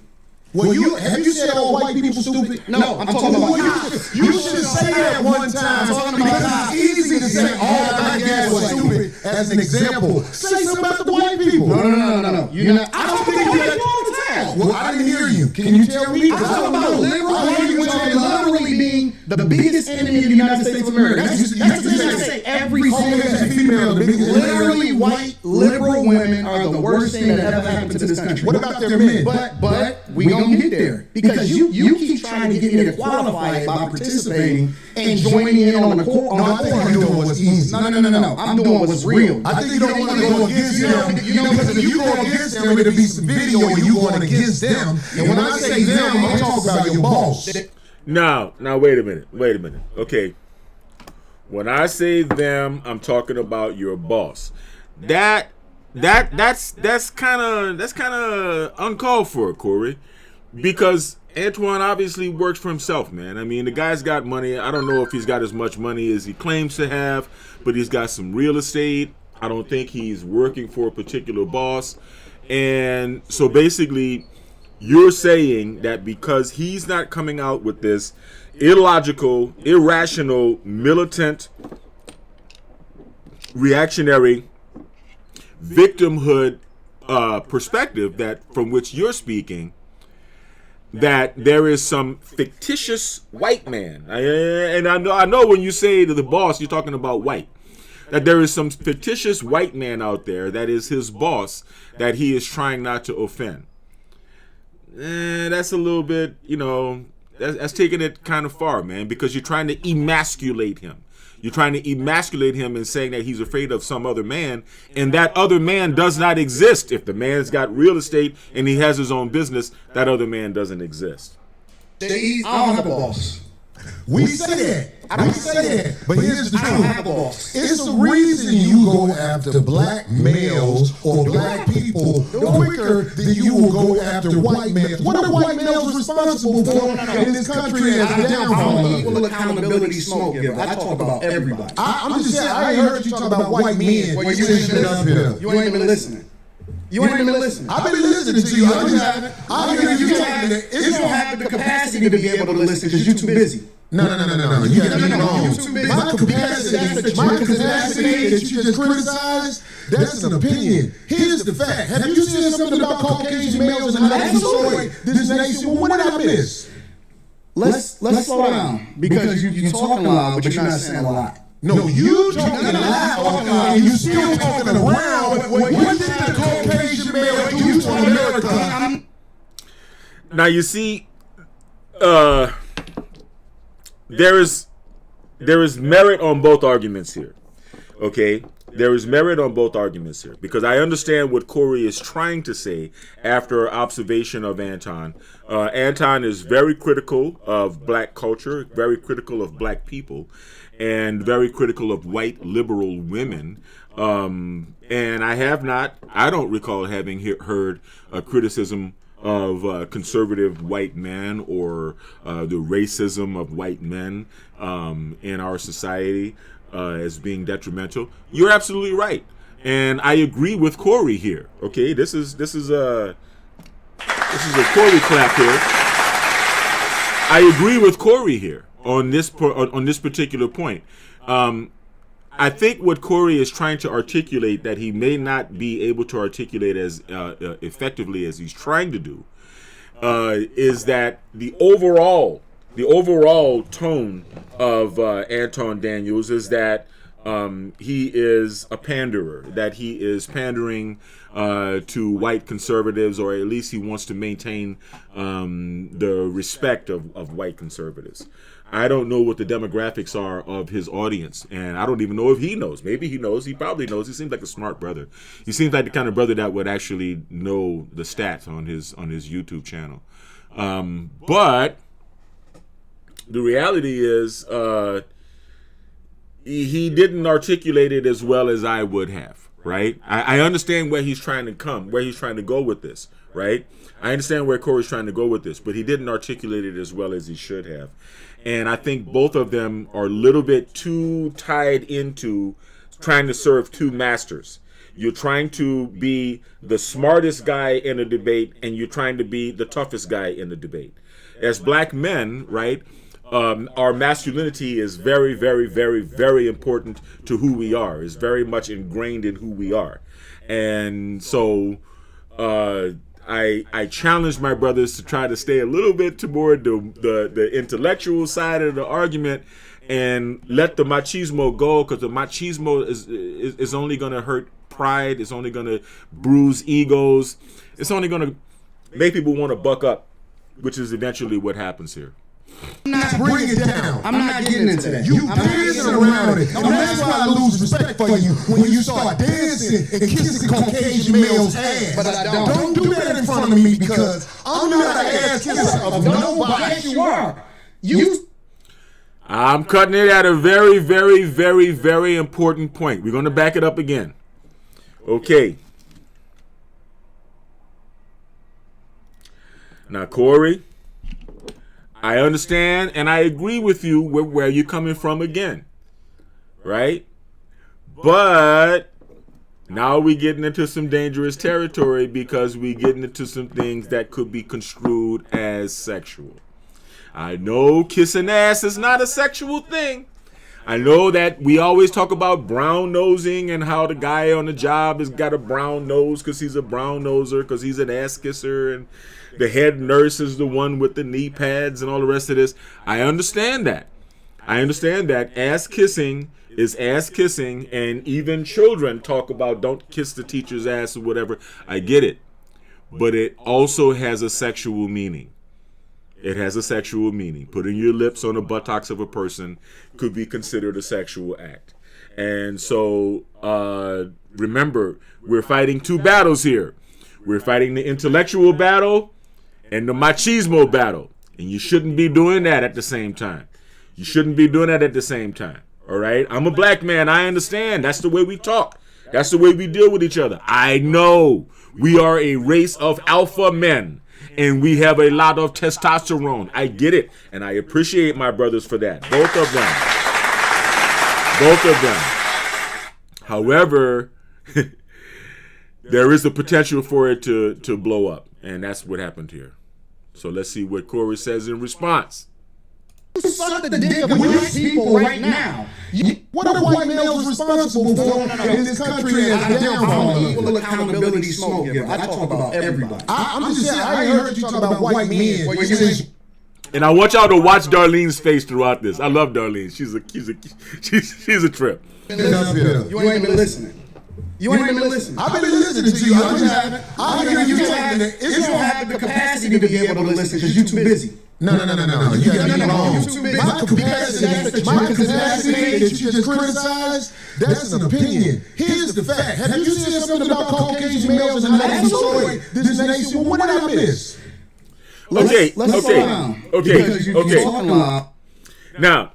Well, have you said all white people stupid? No, I'm talking about cops. You should say that one time because it's easy to say all black guys are stupid as an example. Say something about the white people. No. You're not. I don't think you do that all the time. Well, I didn't hear you. Can you tell me? I'm talking about literally being the biggest enemy of the United States of America. That's the thing I say every female. Literally, white liberal women are the worst thing that ever happened to this country. What about their men? But we gonna get there because you keep trying to get me to qualify it by participating and joining in on the court. No, I think you're doing what's easy. No. I'm doing what's real. I think you don't want to go against them. Because if you go against them, it'll be some video where you going against them. And when I say them, I'm talking about your boss. Now, wait a minute. Okay. When I say them, I'm talking about your boss. That's kind of uncalled for, Corey, because Antoine obviously works for himself, man. I mean, the guy's got money. I don't know if he's got as much money as he claims to have, but he's got some real estate. I don't think he's working for a particular boss. And so basically, you're saying that because he's not coming out with this illogical, irrational, militant, reactionary victimhood perspective that from which you're speaking, that there is some fictitious white man, and I know when you say to the boss, you're talking about white, that there is some fictitious white man out there that is his boss that he is trying not to offend. That's a little bit, that's taking it kind of far, man, because you're trying to emasculate him. You're trying to emasculate him and saying that he's afraid of some other man, and that other man does not exist. If the man's got real estate and he has his own business, that other man doesn't exist. I don't have a boss. We say that. But here's the truth. It's the reason you go after black males or black people quicker than you will go after white males. What are white males responsible for in this country as a downfall? I'm an equal accountability smoke giver. I talk about everybody. I'm just saying, I heard you talk about white men. Well, you ain't been up here. You ain't been listening. I've been listening to you. I'm hearing you talking. You don't have the capacity to be able to listen because you're too busy. No. You got me wrong. My capacity that you just criticized, that's an opinion. Here's the fact. Have you seen something about Caucasian males and how they destroy this nation? Well, what did I miss? Let's slow down because you're talking loud, but you're not saying a lot. No, you talking loud and you still talking around. What did the Caucasian male do to America? Now you see, there is merit on both arguments here. Okay, there is merit on both arguments here because I understand what Corey is trying to say after observation of Anton. Anton is very critical of black culture, very critical of black people, and very critical of white liberal women. And I don't recall having heard a criticism of conservative white men or the racism of white men in our society as being detrimental. You're absolutely right, and I agree with Corey here. Okay, this is a Corey clap here. I agree with Corey here on this particular point. I think what Corey is trying to articulate that he may not be able to articulate as effectively as he's trying to do is that the overall tone of Anton Daniels is that he is a panderer, that he is pandering to white conservatives, or at least he wants to maintain the respect of white conservatives. I don't know what the demographics are of his audience, and I don't even know if he knows. Maybe he knows. He probably knows. He seems like a smart brother. He seems like the kind of brother that would actually know the stats on his YouTube channel. But the reality is he didn't articulate it as well as I would have, right? I understand where he's trying to go with this, right? I understand where Corey's trying to go with this, but he didn't articulate it as well as he should have. And I think both of them are a little bit too tied into trying to serve two masters. You're trying to be the smartest guy in a debate, and you're trying to be the toughest guy in the debate. As black men, right, our masculinity is very, very, very, very important to who we are. It's very much ingrained in who we are. And so I challenge my brothers to try to stay a little bit toward the intellectual side of the argument and let the machismo go, because the machismo is only going to hurt pride. It's only going to bruise egos. It's only going to make people want to buck up, which is eventually what happens here. Bring it down. I'm not getting into that. You dancing around it. And that's why I lose respect for you when you start dancing and kissing Caucasian males' ass. But I don't do that in front of me, because I'm not an ass kisser of nobody. Yes, you are. I'm cutting it at a very, very, very, very important point. We're going to back it up again. Okay. Now, Corey, I understand and I agree with you where you're coming from again, right? But now we're getting into some dangerous territory, because we're getting into some things that could be construed as sexual. I know kissing ass is not a sexual thing. I know that we always talk about brown nosing and how the guy on the job has got a brown nose because he's a brown noser, because he's an ass kisser, and the head nurse is the one with the knee pads and all the rest of this. I understand that. Ass kissing is ass kissing, and even children talk about don't kiss the teacher's ass or whatever. I get it. But it also has a sexual meaning. It has a sexual meaning. Putting your lips on the buttocks of a person could be considered a sexual act. And so remember, we're fighting two battles here. We're fighting the intellectual battle and the machismo battle. And you shouldn't be doing that at the same time. All right? I'm a black man. I understand. That's the way we talk. That's the way we deal with each other. I know we are a race of alpha men, and we have a lot of testosterone. I get it. And I appreciate my brothers for that. Both of them. However, there is the potential for it to blow up. And that's what happened here. So let's see what Corey says in response. You suck the dick of white people right now. What are white males responsible for in this country as a downfall? I'm an equal accountability smoke giver. I talk about everybody. I'm just saying, I ain't heard you talk about white men. And I want y'all to watch Darlene's face throughout this. I love Darlene. She's a trip. You ain't been listening. You ain't been listening. I've been listening to you. I hear you talking. You don't have the capacity to be able to listen because you're too busy. No. You got me wrong. My capacity that you just criticized, that's an opinion. Here's the fact. Have you said something about Caucasian males and how you destroyed this nation? Well, what did I miss? Okay. Now,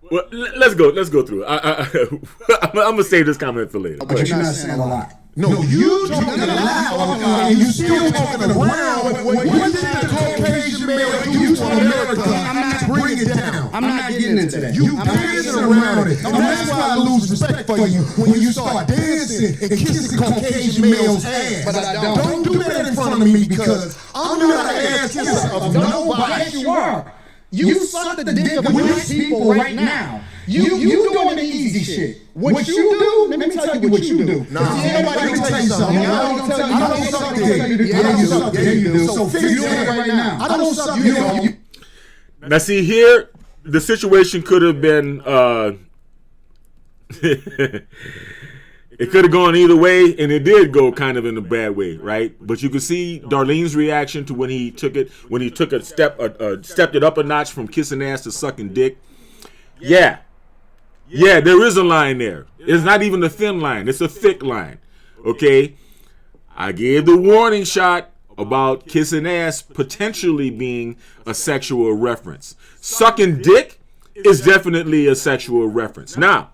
well, let's go through it. I'm gonna save this comment for later. But you're not saying a lot. No, you talking loud and you still talking around. What did the Caucasian male do to America? I'm not bringing it down. I'm not getting into that. You dancing around it. And that's why I lose respect for you when you start dancing and kissing Caucasian males' ass. But I don't. Don't do that in front of me because I'm not an ass kisser of nobody. Yes, you are. You suck the dick of white people right now. You doing the easy shit. What you do, let me tell you what you do. Nah, let me tell you something. I don't suck dick. Yeah, you do. So fix it right now. I don't suck dick. Now see here, the situation could have been it could have gone either way, and it did go kind of in a bad way, right? But you could see Darlene's reaction to when he took a stepped it up a notch from kissing ass to sucking dick. Yeah, there is a line there. It's not even a thin line; it's a thick line. Okay, I gave the warning shot about kissing ass potentially being a sexual reference. Sucking dick is definitely a sexual reference. Now,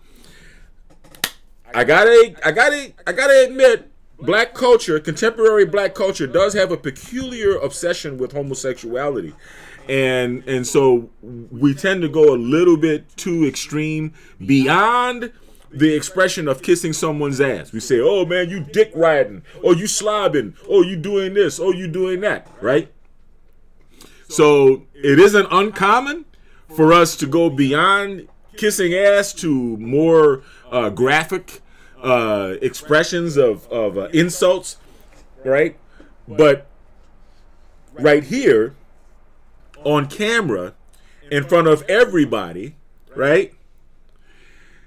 I gotta admit, black culture, contemporary black culture, does have a peculiar obsession with homosexuality, and so we tend to go a little bit too extreme beyond the expression of kissing someone's ass. We say, "Oh man, you dick riding," "Oh you slobbing," "Oh you doing this," "Oh you doing that," right? So it isn't uncommon for us to go beyond kissing ass to more graphic expressions of insults, right? But right here on camera in front of everybody, right?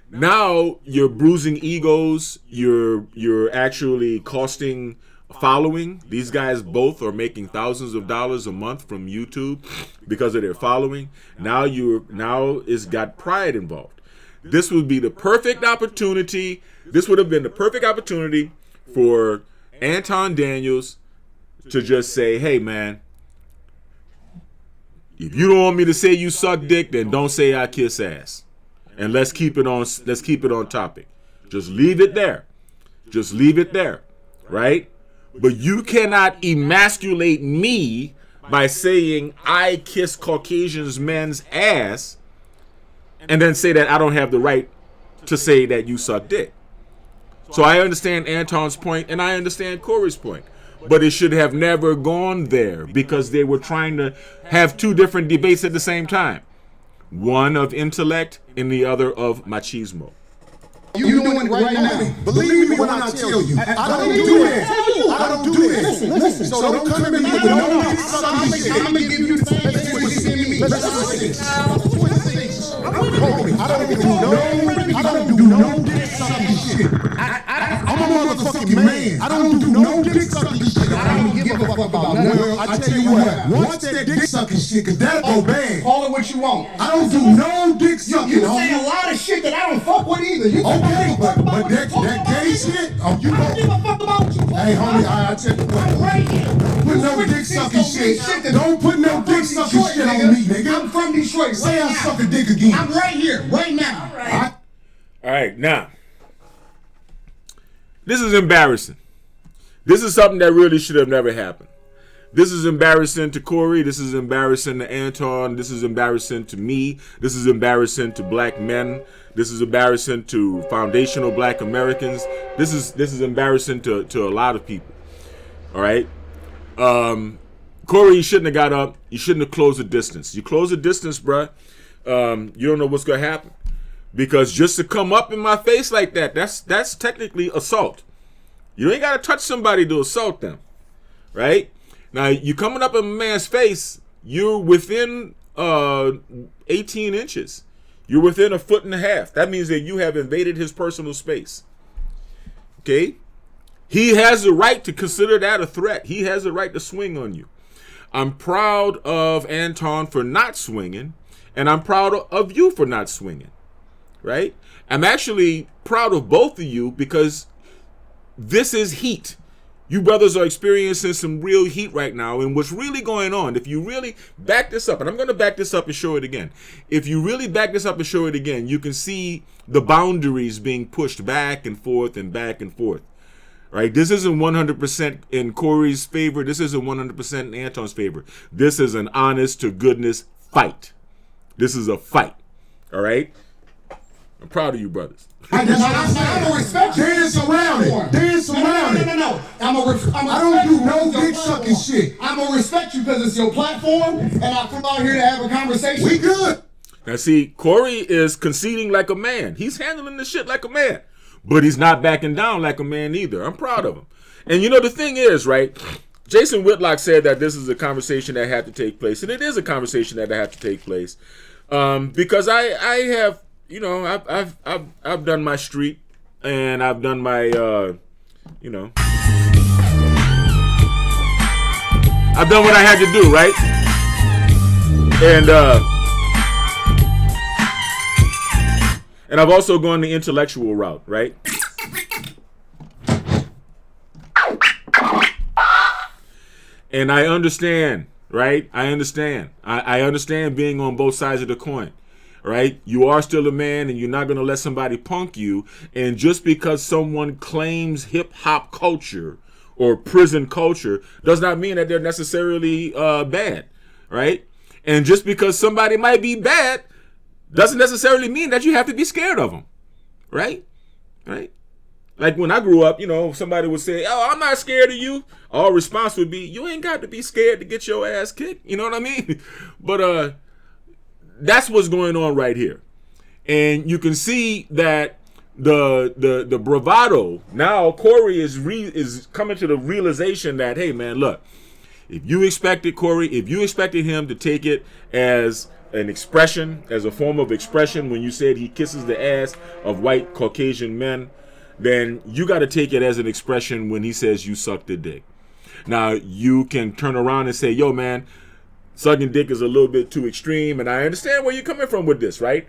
Now you're bruising egos, you're actually costing following. These guys both are making thousands of dollars a month from YouTube because of their following. Now it's got pride involved. This would be the perfect opportunity. This would have been the perfect opportunity for Anton Daniels to just say, "Hey man, if you don't want me to say you suck dick, then don't say I kiss ass. And let's keep it on topic. Just leave it there. Just leave it there." Right? But you cannot emasculate me by saying I kiss Caucasian men's ass and then say that I don't have the right to say that you suck dick. So I understand Anton's point and I understand Corey's point. But it should have never gone there because they were trying to have two different debates at the same time. One of intellect and the other of machismo. You doing it right now. Believe me when I tell you. I don't do that. I don't do that. Listen. So don't come at me with no dick sucking shit. I'm gonna give you the same thing what you send me. I don't do no dick sucking shit. I'm a motherfucking man. I don't do no dick sucking shit. I don't give a fuck about nothing. Well, I tell you what. Once that dick sucking shit, cause that'll go bad. Call it what you want. I don't do no dick sucking. You say a lot of shit that I don't fuck with either. Okay, but that gay shit, you I don't give a fuck about you. Hey, homie, I tell you what. Right here. Put no dick sucking shit. Don't put no dick sucking shit on me, nigga. I'm from Detroit. Say I suck a dick again. I'm right here, right now. All right, now. This is embarrassing. This is something that really should have never happened. This is embarrassing to Corey. This is embarrassing to Anton. This is embarrassing to me. This is embarrassing to black men. This is embarrassing to foundational black Americans. This is embarrassing to a lot of people. All right? Corey, you shouldn't have got up. You shouldn't have closed the distance. You close the distance, bruh. You don't know what's going to happen. Because just to come up in my face like that, that's technically assault. You ain't got to touch somebody to assault them, right? Now, you coming up in a man's face, you're within 18 inches. You're within 1.5 feet. That means that you have invaded his personal space. Okay? He has the right to consider that a threat. He has the right to swing on you. I'm proud of Anton for not swinging, and I'm proud of you for not swinging, right? I'm actually proud of both of you because this is heat. You brothers are experiencing some real heat right now, and what's really going on, if you really back this up, and I'm going to back this up and show it again. If you really back this up and show it again, you can see the boundaries being pushed back and forth and back and forth, right? This isn't 100% in Corey's favor. This isn't 100% in Anton's favor. This is an honest to goodness fight. This is a fight, all right? I'm proud of you brothers. I'm gonna respect you. Dance around it. Dance around it. No. I don't do no dick sucking shit. I'm gonna respect you because it's your platform, and I come out here to have a conversation. We good. Now see, Corey is conceding like a man. He's handling the shit like a man. But he's not backing down like a man either. I'm proud of him. And you know, the thing is, right, Jason Whitlock said that this is a conversation that had to take place. And it is a conversation that had to take place. Because I have, you know, I've done my street and I've done my, you know, I've done what I had to do, right? And I've also gone the intellectual route, right? And I understand, right? I understand. I understand being on both sides of the coin, right? You are still a man and you're not going to let somebody punk you. And just because someone claims hip-hop culture or prison culture does not mean that they're necessarily bad, right? And just because somebody might be bad doesn't necessarily mean that you have to be scared of them, right? Right? Like when I grew up, you know, somebody would say, "Oh, I'm not scared of you." Our response would be, "You ain't got to be scared to get your ass kicked." You know what I mean? But that's what's going on right here, and you can see that the bravado now. Corey is coming to the realization that, hey, man, look, if you expected Corey, if you expected him to take it as an expression, as a form of expression when you said he kisses the ass of white Caucasian men, then you got to take it as an expression when he says you suck the dick. Now, you can turn around and say, yo, man, sucking dick is a little bit too extreme, and I understand where you're coming from with this, right?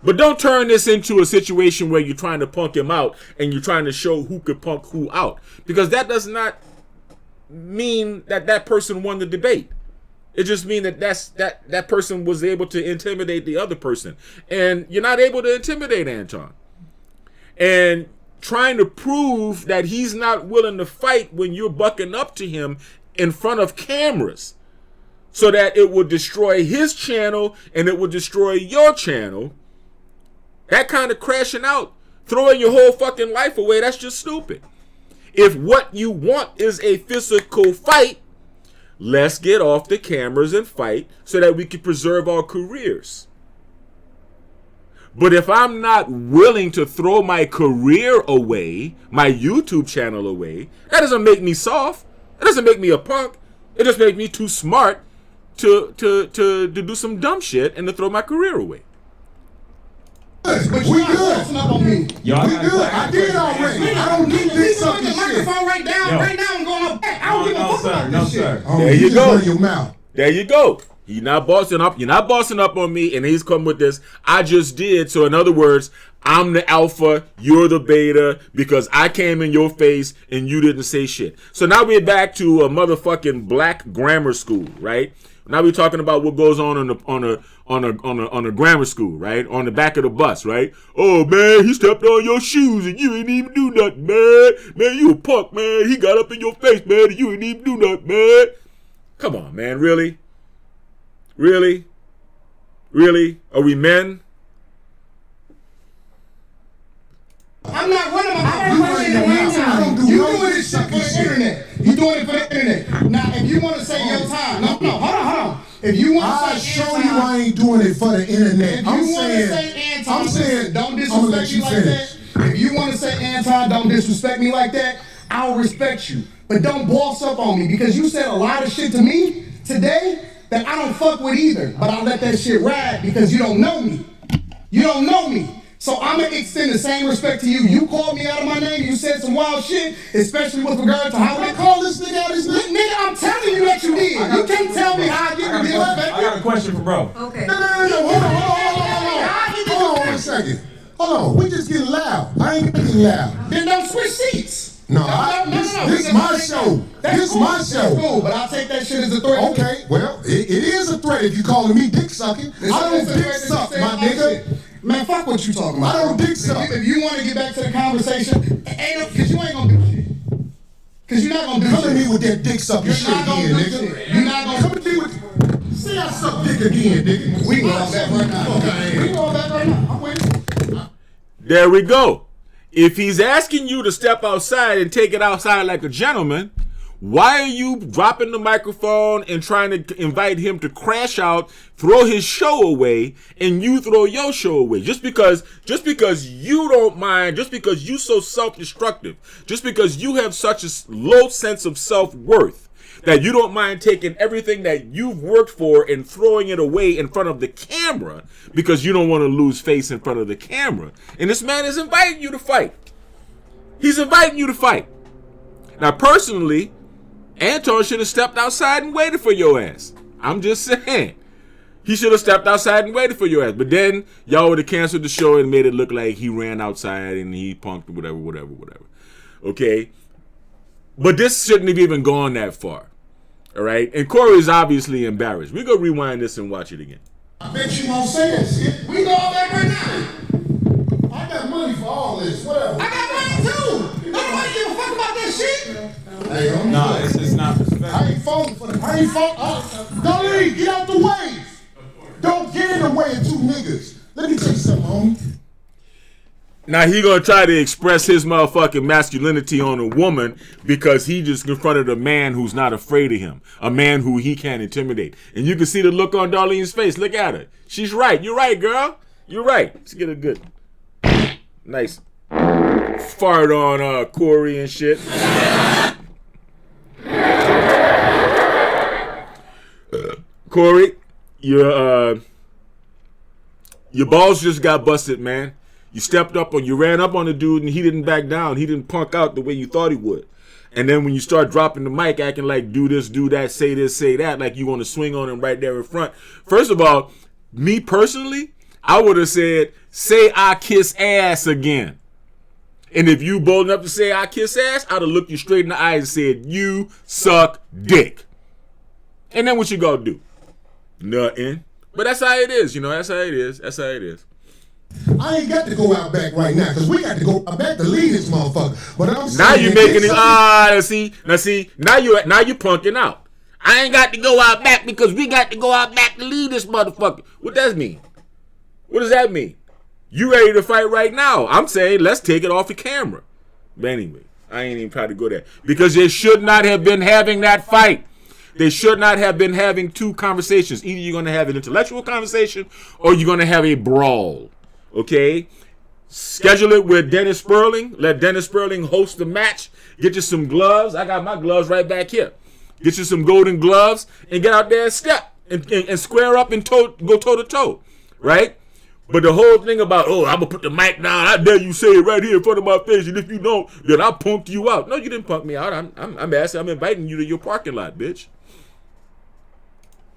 But don't turn this into a situation where you're trying to punk him out and you're trying to show who could punk who out, because that does not mean that that person won the debate. It just means that that person was able to intimidate the other person. And you're not able to intimidate Anton. And trying to prove that he's not willing to fight when you're bucking up to him in front of cameras so that it will destroy his channel and it will destroy your channel. That kind of crashing out, throwing your whole fucking life away, that's just stupid. If what you want is a physical fight, let's get off the cameras and fight so that we can preserve our careers. But if I'm not willing to throw my career away, my YouTube channel away, that doesn't make me soft. That doesn't make me a punk. It just makes me too smart to do some dumb shit and to throw my career away. But We good. on me. Y'all We good. I did already. I don't need this sucking the shit. microphone right down. Yo. Right now, I'm going up back. I don't give a fuck about No, this sir. shit. Oh, There you just go. run your mouth. There you go. You're not bossing up. You're not bossing up on me, and he's come with this. I just did. So in other words, I'm the alpha, you're the beta, because I came in your face and you didn't say shit. So now we're back to a motherfucking black grammar school, right? Now we're talking about what goes on a grammar school, right? On the back of the bus, right? Oh man, he stepped on your shoes and you ain't even do nothing, man. Man, you a punk, man. He got up in your face, man, and you ain't even do nothing, man. Come on, man, really? Really? Really? Are we men? I'm not running my You run your mouth. I don't do You no doing this shit for sucking the shit. internet. You doing it for the internet. Now, if you want to say your time, no, hold on. If you want I to say show Anton, you I ain't doing it for the internet. if you I'm want to say saying, Anton, I'm saying, don't I'm gonna let disrespect me you like finish. that. If you want to say Anton, don't disrespect me like that. I'll respect you. But don't boss up on me because you said a lot of shit to me today that I don't fuck with either. But I'll let that shit ride because you don't know me. You don't know me. So I'm going to extend the same respect to you. You called me out of my name. You said some wild shit, especially with regard to how they call this nigga out his name. Nigga, I'm telling you that you did. You can't tell me how I get disrespected. I got a question for bro. Okay. No, hold on 1 second. Hold on, we just getting loud. I ain't getting loud. Then don't switch seats. No, this my show. This my show. That's cool, but I'll take that shit as a threat. Okay, well, it is a threat if you calling me dick sucking. I don't dick suck, my nigga. Man, fuck what you talking about. I don't dick suck. If you want to get back to the conversation, because you ain't gonna do shit. Because you're not gonna do shit. Come at me with that dick sucking shit again, nigga. You're not gonna come at me with. See, I suck dick again, nigga. We go back right now. We go back right now. I'm waiting. There we go. If he's asking you to step outside and take it outside like a gentleman, why are you dropping the microphone and trying to invite him to crash out, throw his show away, and you throw your show away? Just because you don't mind, just because you so self-destructive, just because you have such a low sense of self-worth, that you don't mind taking everything that you've worked for and throwing it away in front of the camera because you don't want to lose face in front of the camera. And this man is inviting you to fight. He's inviting you to fight. Now, personally, Anton should have stepped outside and waited for your ass. I'm just saying. He should have stepped outside and waited for your ass. But then y'all would have canceled the show and made it look like he ran outside and he punked whatever. Okay? But this shouldn't have even gone that far. All right? And Corey's obviously embarrassed. We're going to rewind this and watch it again. I bet you won't say that shit. We go back right now. I got money for all this. Whatever. I got money too. Nobody give a fuck about that shit. Hey, No, it's not respect. I ain't falling for that. I ain't falling. Don't leave. Get out the way. Don't get in the way of two niggas. Let me tell you something, homie. Now he gonna try to express his motherfucking masculinity on a woman because he just confronted a man who's not afraid of him, a man who he can't intimidate. And you can see the look on Darlene's face. Look at her. She's right. You're right, girl. You're right. Let's get a good, nice fart on Corey and shit. Corey, your balls just got busted, man. You ran up on the dude and he didn't back down. He didn't punk out the way you thought he would. And then when you start dropping the mic, acting like do this, do that, say this, say that, like you want to swing on him right there in front. First of all, me personally, I would have said, say I kiss ass again. And if you bold enough to say I kiss ass, I'd have looked you straight in the eyes and said, you suck dick. And then what you gonna do? Nothing. But that's how it is, That's how it is. I ain't got to go out back right now because we got to go back to lead this motherfucker. But I'm saying now you making it. Now you punking out. I ain't got to go out back because we got to go out back to lead this motherfucker. What does that mean? What does that mean? You ready to fight right now? I'm saying let's take it off the camera. But anyway, I ain't even trying to go there because they should not have been having that fight. They should not have been having two conversations. Either you're going to have an intellectual conversation or you're going to have a brawl. Okay? Schedule it with Dennis Sperling. Let Dennis Sperling host the match. Get you some gloves. I got my gloves right back here. Get you some golden gloves and get out there and step and square up and go toe to toe. Right? But the whole thing about, I'm going to put the mic down. I dare you say it right here in front of my face. And if you don't, then I'll punk you out. No, you didn't punk me out. I'm asking. I'm inviting you to your parking lot, bitch.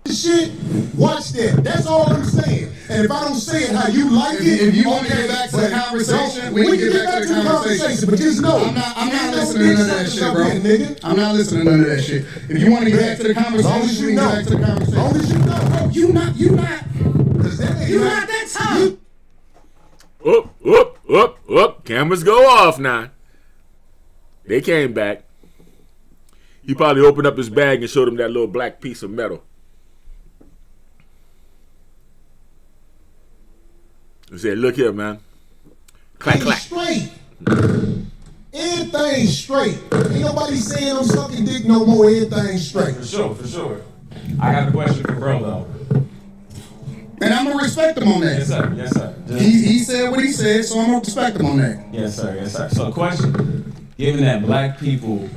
Shit, watch that. That's all I'm saying. And if I don't say it how you like it, if you want to get back to the conversation, we can get back to the conversation. But just know, I'm not listening to none of that shit, bro. I'm not listening to none of that shit. If you want to get back to the conversation, we can get back to the conversation. As long as you know, you not that tough. Up. Cameras go off now. They came back. He probably opened up his bag and showed him that little black piece of metal. He said, look here, man. Clack, clack. Straight. Everything straight. Ain't nobody saying I'm sucking dick no more. Everything straight. For sure. I got a question for bro, though. And I'm going to respect him on that. Yes, sir. He said what he said, so I'm going to respect him on that. Yes, sir. So question. given that black people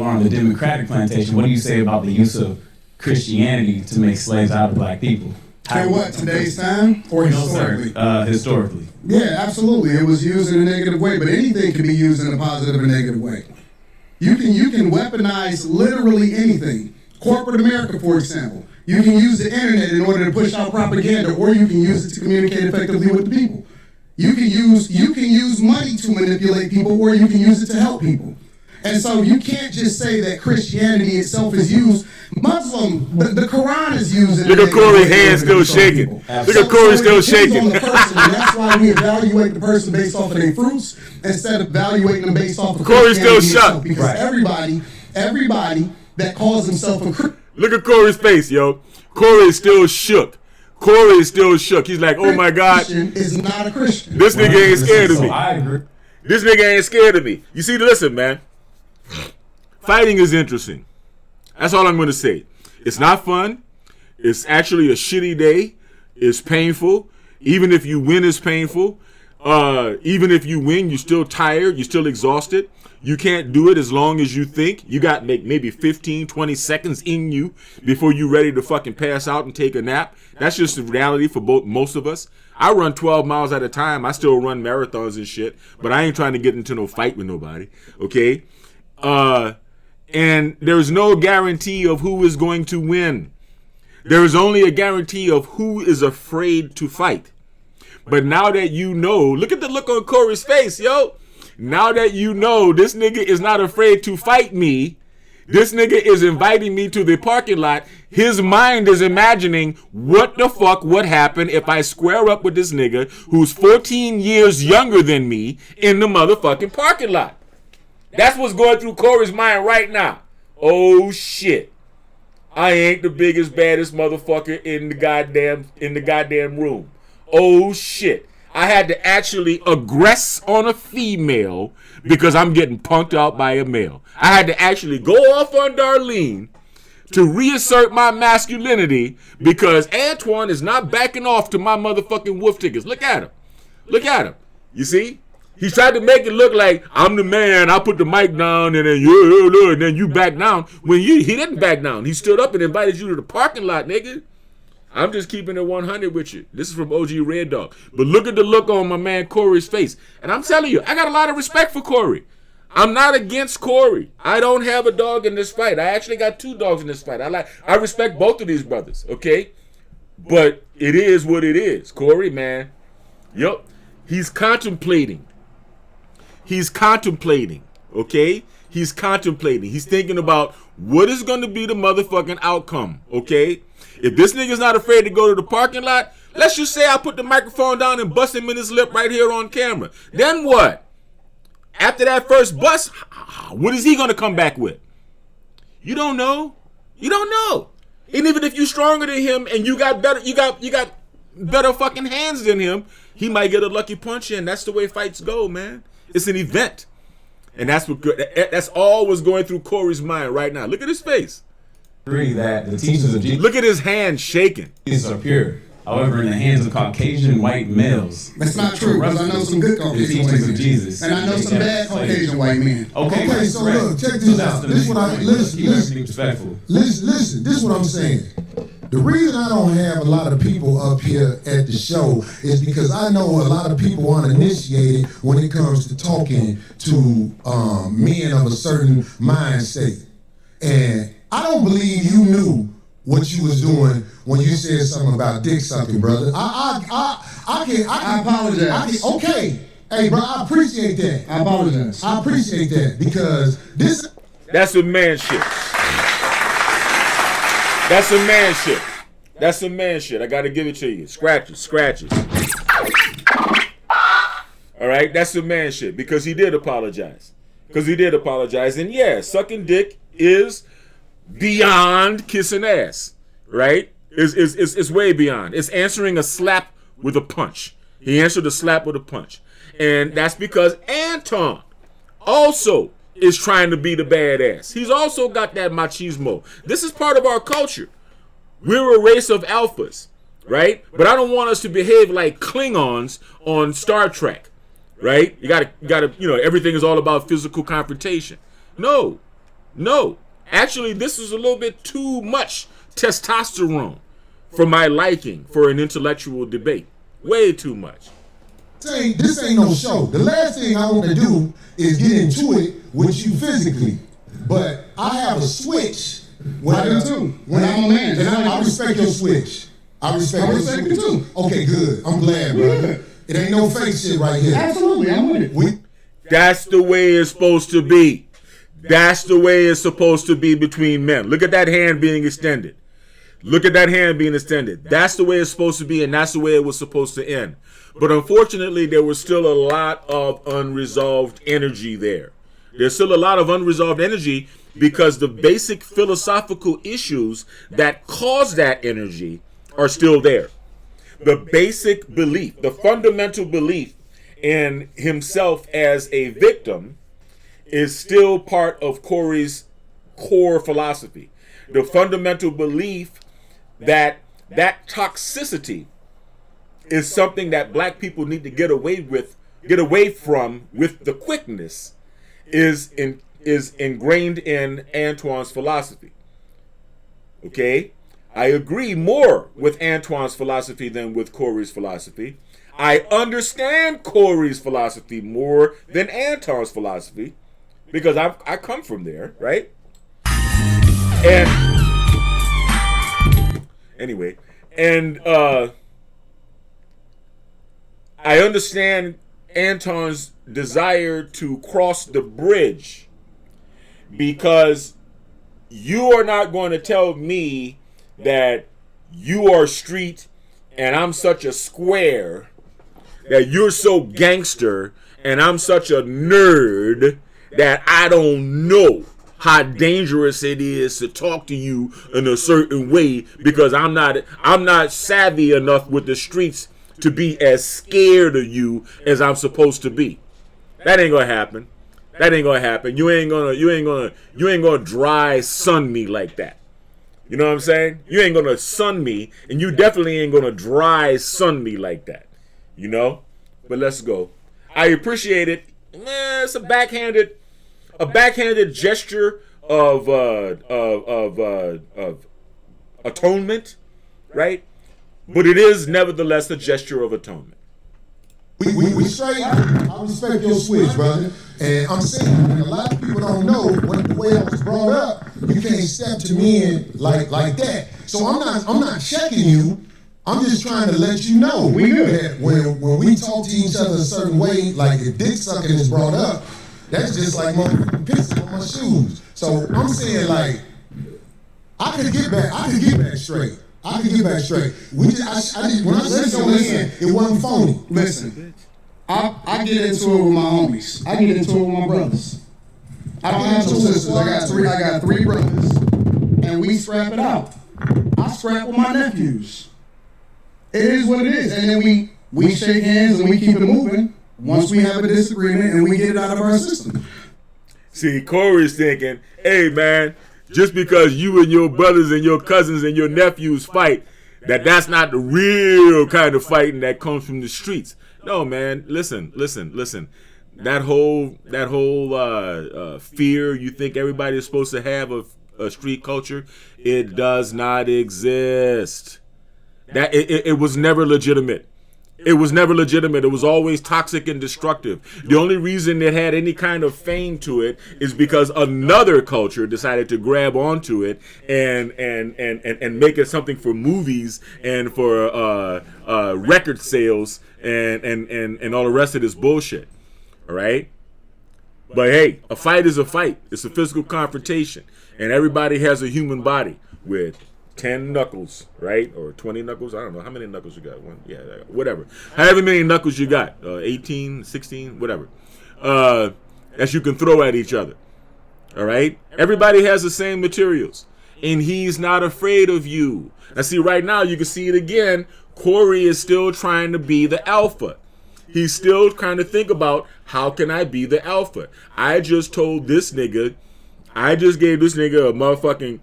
are on the Democratic plantation, what do you say about the use of Christianity to make slaves out of black people? In what, today's time or historically? Historically. Yeah, absolutely. It was used in a negative way, but anything can be used in a positive or negative way. You can weaponize literally anything. Corporate America, for example. You can use the internet in order to push out propaganda, or you can use it to communicate effectively with the people. You can use money to manipulate people, or you can use it to help people. And so you can't just say that Christianity itself is used. Muslim, the Quran is used. Look at Corey's hand still shaking. Look at Corey still shaking. On the person, and that's why we evaluate the person based off of their fruits instead of evaluating them based off of Corey's still itself. shook. Because everybody that calls himself a Christian. Look at Corey's face, yo. Corey is still shook. Corey is still shook. He's like, oh my God. Is not a Christian. This nigga ain't scared of me. I agree. This nigga ain't scared of me. You see, listen, man. Fighting is interesting. That's all I'm going to say. It's not fun. It's actually a shitty day. It's painful. Even if you win, it's painful. Even if you win, you're still tired. You're still exhausted. You can't do it as long as you think. You got maybe 15, 20 seconds in you before you're ready to fucking pass out and take a nap. That's just the reality for most of us. I run 12 miles at a time. I still run marathons and shit, but I ain't trying to get into no fight with nobody. Okay? And there's no guarantee of who is going to win. There is only a guarantee of who is afraid to fight. But now that you know, look at the look on Corey's face, yo. Now that you know this nigga is not afraid to fight me, this nigga is inviting me to the parking lot. His mind is imagining what the fuck would happen if I square up with this nigga who's 14 years younger than me in the motherfucking parking lot. That's what's going through Corey's mind right now. Oh shit. I ain't the biggest, baddest motherfucker in the goddamn room. Oh shit. I had to actually aggress on a female because I'm getting punked out by a male. I had to actually go off on Darlene to reassert my masculinity because Antoine is not backing off to my motherfucking wolf tickets. Look at him. Look at him. You see? He tried to make it look like I'm the man. I put the mic down and then you back down. When he didn't back down. He stood up and invited you to the parking lot, nigga. I'm just keeping it 100 with you. This is from OG Red Dog. But look at the look on my man Corey's face. And I'm telling you, I got a lot of respect for Corey. I'm not against Corey. I don't have a dog in this fight. I actually got 2 dogs in this fight. I respect both of these brothers, okay? But it is what it is. Corey, man. Yup. He's contemplating. He's contemplating, okay? He's contemplating. He's thinking about what is going to be the motherfucking outcome, okay? If this nigga's not afraid to go to the parking lot, let's just say I put the microphone down and bust him in his lip right here on camera. Then what? After that first bust, what is he going to come back with? You don't know. You don't know. And even if you're stronger than him and you got better fucking hands than him, he might get a lucky punch in. That's the way fights go, man. It's an event. And that's all what's going through Corey's mind right now. Look at his face. Agree that the teachings of Jesus. Look at his hand shaking. Are pure. However, in the hands of Caucasian white males. That's not true, because I know some good Caucasian white men. Jesus. And I know some bad Caucasian white men. Okay, so look, check this out. This is what respectful. Listen, this is what I'm saying. The reason I don't have a lot of people up here at the show is because I know a lot of people aren't initiated when it comes to talking to men of a certain mindset. And I don't believe you knew what you was doing when you said something about dick sucking, brother. I apologize. Okay. Hey, bro, I appreciate that. I apologize. I appreciate that because that's some man shit. That's some man shit. That's some man shit. I gotta give it to you. Scratches. All right, that's some man shit because he did apologize. And yeah, sucking dick is beyond kissing ass, right? It's way beyond. It's answering a slap with a punch. He answered a slap with a punch. And that's because Anton also is trying to be the badass. He's also got that machismo. This is part of our culture. We're a race of alphas, right? But I don't want us to behave like Klingons on Star Trek. right? You gotta, everything is all about physical confrontation. No. Actually, this is a little bit too much testosterone for my liking for an intellectual debate. Way too much. This ain't no show. The last thing I want to do is get into it with you physically. But I have a switch. I do too. When I'm a man. And I respect your switch. I respect it too. Okay, good. I'm glad, brother. It ain't no fake shit right here. Absolutely, I'm with it. That's the way it's supposed to be. That's the way it's supposed to be between men. Look at that hand being extended. Look at that hand being extended. That's the way it's supposed to be, and that's the way it was supposed to end. But unfortunately, there was still a lot of unresolved energy there. There's still a lot of unresolved energy because the basic philosophical issues that cause that energy are still there. The basic belief, the fundamental belief in himself as a victim is still part of Corey's core philosophy. The fundamental belief that toxicity is something that black people need to get away from with the quickness is ingrained in Antoine's philosophy. Okay? I agree more with Antoine's philosophy than with Corey's philosophy. I understand Corey's philosophy more than Anton's philosophy because I come from there, right? And anyway, I understand Anton's desire to cross the bridge because you are not going to tell me that you are street and I'm such a square, that you're so gangster and I'm such a nerd that I don't know how dangerous it is to talk to you in a certain way because I'm not savvy enough with the streets to be as scared of you as I'm supposed to be. That ain't gonna happen. That ain't gonna happen. You ain't gonna dry sun me like that. You know what I'm saying? You ain't gonna sun me, and you definitely ain't gonna dry sun me like that. You know? But let's go. I appreciate it. It's a backhanded gesture of atonement, right? But it is nevertheless a gesture of atonement. We straight. I respect your switch, brother. And I'm saying, a lot of people don't know the way I was brought up. You can't step to me in like that. So I'm not checking you. I'm just trying to let you know that when we talk to each other a certain way, like if dick sucking is brought up, that's just like motherfucking pissing on my shoes. So I'm saying like I could get back straight. When I said your man, it wasn't phony. Listen, I get into it with my homies. I get into it with my brothers. I don't have two sisters. I got three brothers, and we scrap it out. I scrap with my nephews. It is what it is, and then we shake hands and we keep it moving. Once we have a disagreement and we get it out of our system. See, Corey's thinking, hey man, just because you and your brothers and your cousins and your nephews fight, that's not the real kind of fighting that comes from the streets. No, man. Listen. That whole fear you think everybody is supposed to have of a street culture, it does not exist. That it was never legitimate. It was never legitimate. It was always toxic and destructive. The only reason it had any kind of fame to it is because another culture decided to grab onto it and make it something for movies and for record sales and all the rest of this bullshit. All right? But hey, a fight is a fight. It's a physical confrontation. And everybody has a human body with 10 knuckles, right? Or 20 knuckles. I don't know. How many knuckles you got? Whatever. However many knuckles you got. 18, 16, whatever. That you can throw at each other. All right? Everybody has the same materials. And he's not afraid of you. Now, see, right now, you can see it again. Corey is still trying to be the alpha. He's still trying to think about, how can I be the alpha? I just gave this nigga a motherfucking,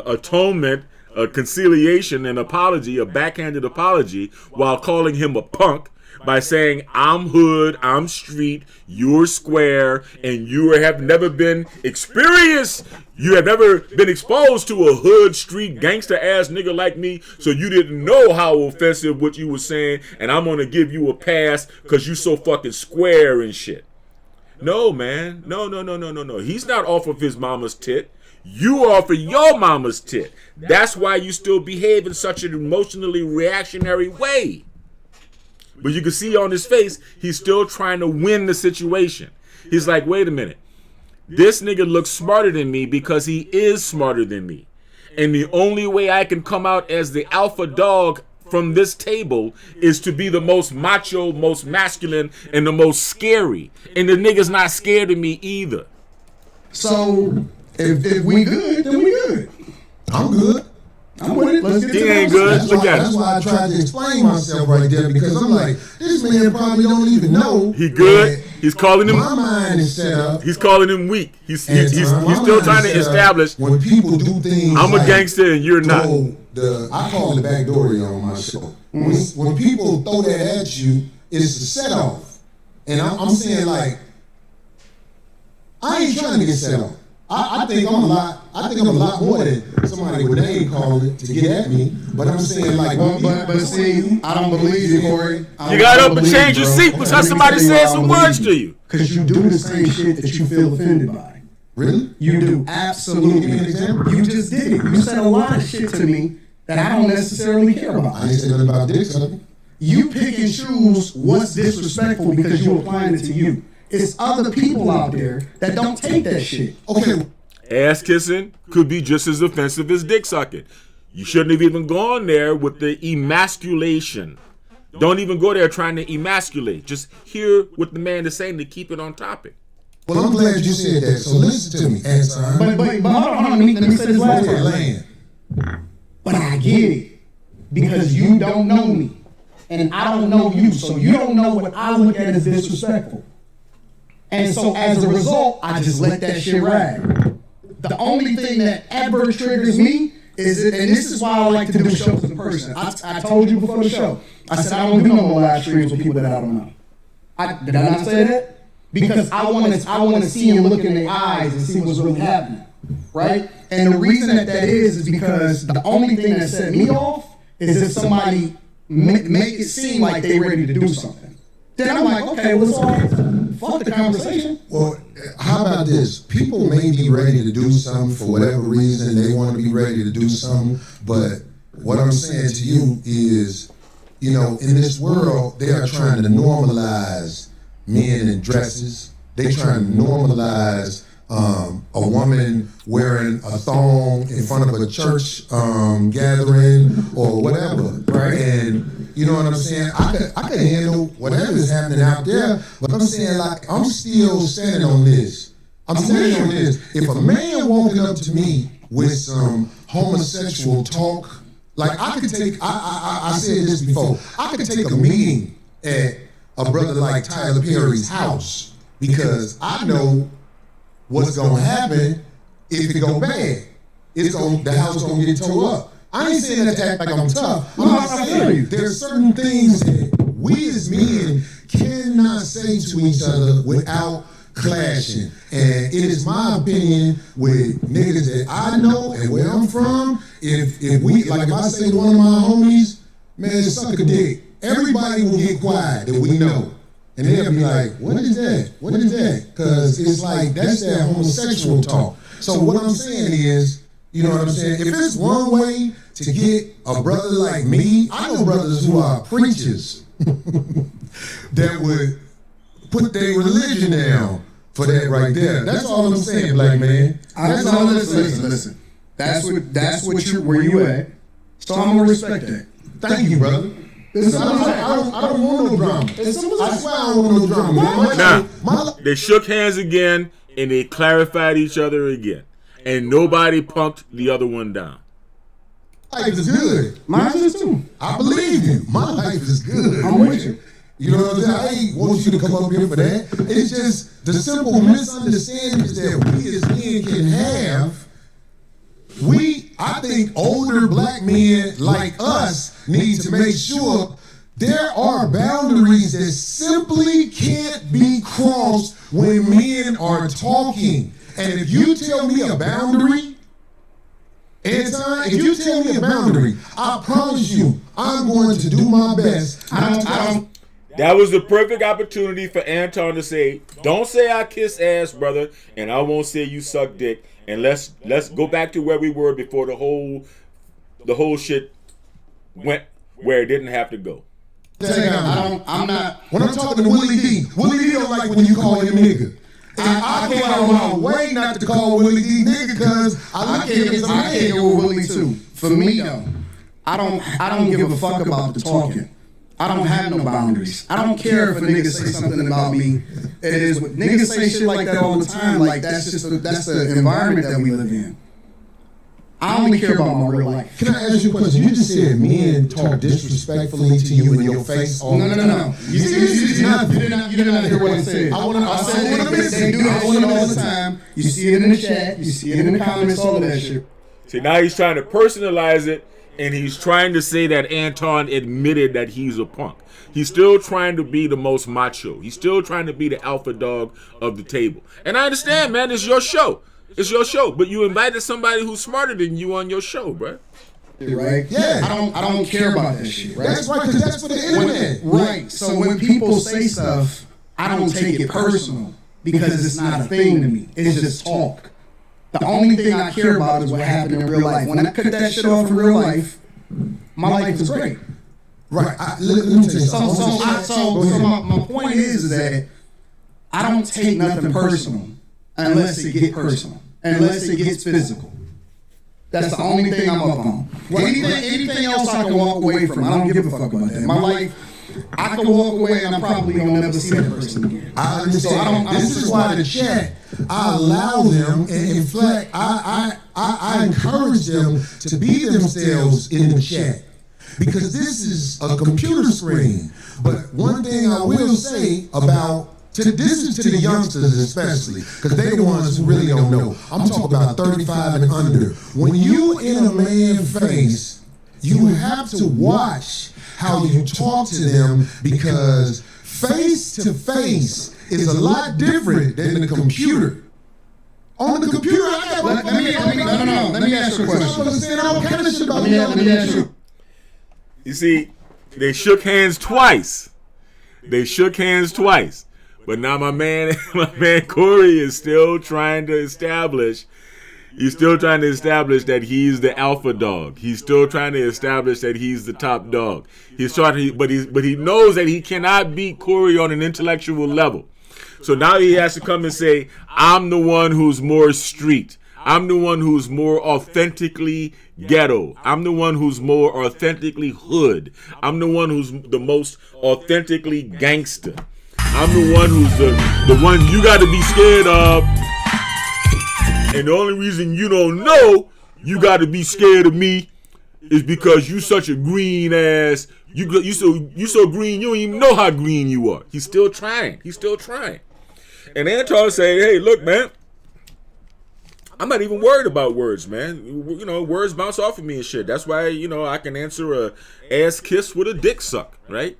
atonement, a conciliation, an apology, a backhanded apology, while calling him a punk, by saying I'm hood, I'm street, you're square, and you have never been experienced. You have never been exposed to a hood, street, gangster ass nigga like me, so you didn't know how offensive what you were saying, and I'm gonna give you a pass because you so fucking square and shit. No, man. No. He's not off of his mama's tit. You are off of your mama's tit. That's why you still behave in such an emotionally reactionary way. But you can see on his face, he's still trying to win the situation. He's like, wait a minute. This nigga looks smarter than me because he is smarter than me. And the only way I can come out as the alpha dog from this table is to be the most macho, most masculine, and the most scary. And the nigga's not scared of me either. So, if we good, then we good. I'm good. I'm with it. Let's get He to ain't the good. Look at That's him. why I tried to explain myself right there, because I'm like, this man probably don't even know. He good. He's calling him. My mind is set up. He's calling him weak. He's And still my trying mind to is set up establish when people do things. I'm a like gangster and you're not. I call it backdooring on my show. When people throw that at you, it's a set off. And I'm saying, like, I ain't trying to get set off. I think I'm a lot more than somebody with name calling to get at me. But I'm saying, like, but see, I don't believe you, Corey. You got up and change your seat because somebody said some words to you. Because you do the same shit that you feel offended by. Really? You do. Absolutely. Give me an example. You just did it. You said a lot of shit to me that I don't necessarily care about. I ain't say nothing about dick sucking. You pick and choose what's disrespectful because you're applying it to you. It's other people out there that don't take that shit. Okay. Ass kissing could be just as offensive as dick sucking. You shouldn't have even gone there with the emasculation. Don't even go there trying to emasculate. Just hear what the man is saying to keep it on topic. Well, I'm glad you said that. So listen to me, Anton. But hold on. Let me say this last part. Land. But I get it. Because you don't know me. And I don't know you. So you don't know what I look at as disrespectful. And so as a result, I just let that shit ride. The only thing that ever triggers me is, and this is why I like to do shows in person. I told you before the show. I said I don't do no more live streams with people that I don't know. Did I not say that? Because I want to see them look in their eyes and see what's really happening, right? And the reason that is because the only thing that set me off is if somebody make it seem like they ready to do something. Then I'm like, okay, well, it's all right. Fuck the conversation. Well, how about this? People may be ready to do something for whatever reason. They want to be ready to do something. But what I'm saying to you is, you know, in this world, they are trying to normalize men in dresses. They're trying to normalize a woman wearing a thong in front of a church gathering or whatever. Right. And you know what I'm saying? I could handle whatever is happening out there, but I'm saying, like, I'm still standing on this. I'm standing on this. If a man walking up to me with some homosexual talk, like, I could take, I said this before, I could take a meeting at a brother like Tyler Perry's house because I know what's gonna happen if it go bad. The house gonna get tore up. I ain't saying that to act like I'm tough. I'm not saying there's certain things that we as men cannot say to each other without clashing. And it is my opinion with niggas that I know and where I'm from, if I say to one of my homies, man, suck a dick, everybody will get quiet that we know. And they'll be like, what is that? What is that? Because it's like, that's that homosexual talk. So what I'm saying is, you know what I'm saying? If it's one way to get a brother like me, I know brothers who are preachers that would put their religion down for that right there. That's all I'm saying, black man. Listen. That's where you at. So I'm gonna respect that. Thank you, brother. I don't want no drama. I swear I don't want no drama. Nah, they shook hands again and they clarified each other again. And nobody punked the other one down. Life is good. Mine is too. I believe you. My life is good. I'm with you. You know what I'm saying? I ain't want you to come up here for that. It's just the simple misunderstandings that we as men can have. I think older black men like us need to make sure There are boundaries that simply can't be crossed when men are talking. And if you tell me a boundary, Anton, if you tell me a boundary, I promise you, I'm going to do my best. That was the perfect opportunity for Anton to say, "Don't say I kiss ass, brother, and I won't say you suck dick." And let's go back to where we were before the whole shit went where it didn't have to go. I'm not. When I'm talking to Willie D don't like when you call him nigga. And I came out of my way not to call Willie D nigga because I look at him as a I can't man. go with Willie too. For me though, I don't give a fuck about the talking. I don't have no boundaries. I don't care if a nigga say something about me. It is what niggas say shit like that all the time. Like that's the environment that we live in. I only care about my real life. Can I ask you a question? You just said men talk disrespectfully to you in your face all the time. No. You did not hear what I said. I said they do that shit all the time. You see it in the chat. You see it in the comments. All of that shit. See, now he's trying to personalize it, and he's trying to say that Anton admitted that he's a punk. He's still trying to be the most macho. He's still trying to be the alpha dog of the table. And I understand, man. It's your show. It's your show, but you invited somebody who's smarter than you on your show, bro. Right? Yeah. I don't care about that shit, right? That's right, because that's for the internet. Right. So when people say stuff, I don't take it personal because it's not a thing to me. It's just talk. The only thing I care about is what happened in real life. When I cut that shit off in real life, my life is great. Right. Let me tell you something. So my point is that I don't take nothing personal unless it gets personal, unless it gets physical. That's the only thing I'm up on. Anything else I can walk away from. I don't give a fuck about that. My life, I can walk away and I'm probably gonna never see that person again. I understand. This is why the chat, I allow them, and in fact, I encourage them to be themselves in the chat. Because this is a computer screen. But one thing I will say about, this is to the youngsters especially, because they're the ones who really don't know. I'm talking about 35 and under. When you in a man's face, you have to watch how you talk to them, because face to face is a lot different than the computer. On the computer, I got Let me ask you a question. Let me ask you. You see, they shook hands twice. But now my man Corey is still trying to establish. He's still trying to establish that he's the alpha dog. He's still trying to establish that he's the top dog. He's trying, but he knows that he cannot beat Corey on an intellectual level. So now he has to come and say, "I'm the one who's more street. I'm the one who's more authentically ghetto. I'm the one who's more authentically hood. I'm the one who's the most authentically gangster. I'm the one who's the one you got to be scared of. And the only reason you don't know you got to be scared of me is because you such a green ass. You so green you don't even know how green you are." He's still trying. And Anton say, "Hey, look, man. I'm not even worried about words, man. You know, words bounce off of me and shit. That's why, I can answer a ass kiss with a dick suck, right?"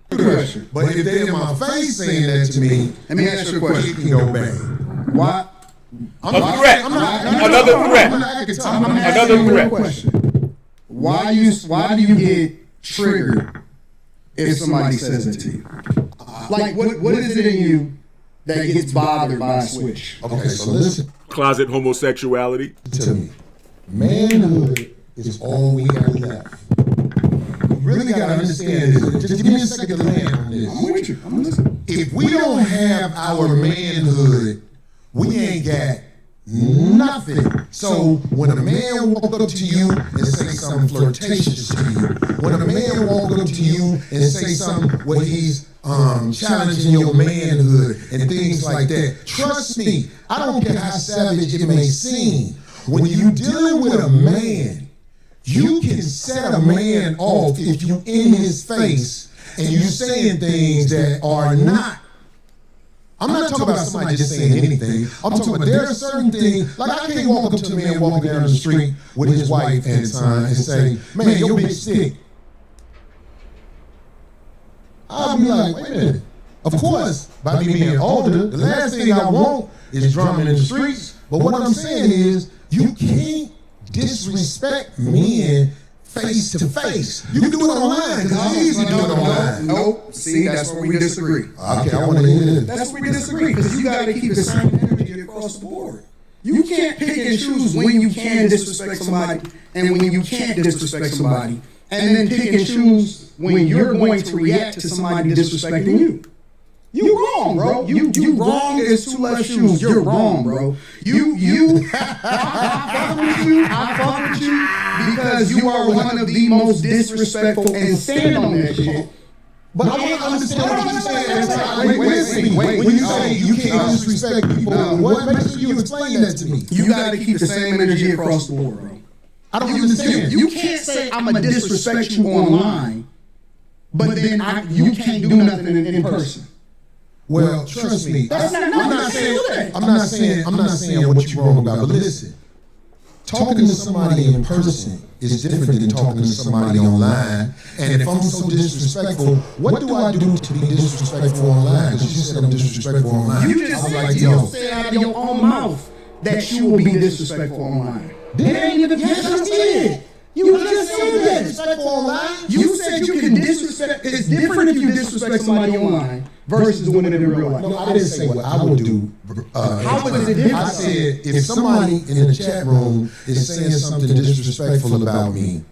But if they're in my face saying that to me, let me ask you a question. It can go bad. Why? Another threat. Question. Why do you get triggered if somebody says that to you? Like, what is it in you that gets bothered by a switch? Okay, so listen. Closet homosexuality. To me, manhood is all we got left. You really got to understand this. Just give me a second to land on this. I'm with you. I'm listening. If we don't have our manhood, we ain't got nothing. So when a man walk up to you and say something flirtatious to you, when a man walk up to you and say something where he's challenging your manhood and things like that, trust me, I don't care how savage it may seem. When you're dealing with a man, you can set a man off if you in his face and you saying things that are not. I'm not talking about somebody just saying anything. I'm talking about there are certain things, like I can't walk up to a man walking down the street with his wife and son and say, "Man, your bitch sick." I'll be like, wait a minute. Of course, by me being older, the last thing I want is drumming in the streets. But what I'm saying is, you can't disrespect men face to face. You can do it online, because it's easy to do it online. Nope. See, that's where we disagree. Okay, I want to hear this. That's where we disagree, because you got to keep the same energy across the board. You can't pick and choose when you can disrespect somebody and when you can't disrespect somebody, and then pick and choose when you're going to react to somebody disrespecting you. You wrong, bro. You wrong is two left shoes. You're wrong, bro. I fuck with you because you are one of the most disrespectful and stand on that shit. But I want to understand what you're saying. Wait. When you say you can't disrespect people, what makes you explain that to me? You got to keep the same energy across the board, bro. I don't understand. You can't say I'm gonna disrespect you online, but then you can't do nothing in person. Well, trust me. I'm not saying what you're wrong about. But listen, talking to somebody in person is different than talking to somebody online. And if I'm so disrespectful, what do I do to be disrespectful online? Because you said I'm disrespectful online. You just said out of your own mouth that you will be disrespectful online. Yes, you did. You just said that. Disrespectful online? You said you can disrespect. It's different if you disrespect somebody online versus doing it in real life. No, I didn't say what I would do. How is it different? I said if somebody in the chat room is saying something disrespectful about me,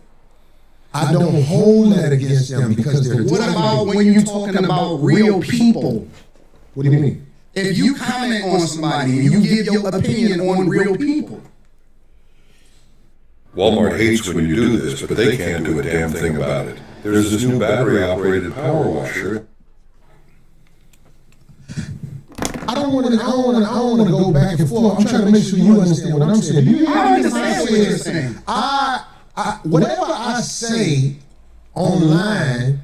I don't hold that against them because they're. What about when you're talking about real people? What do you mean? If you comment on somebody and you give your opinion on real people. Walmart hates when you do this, but they can't do a damn thing about it. There's this new battery-operated power washer. I don't want to go back and forth. I'm trying to make sure you understand what I'm saying. I understand what you're saying. Whatever I say online,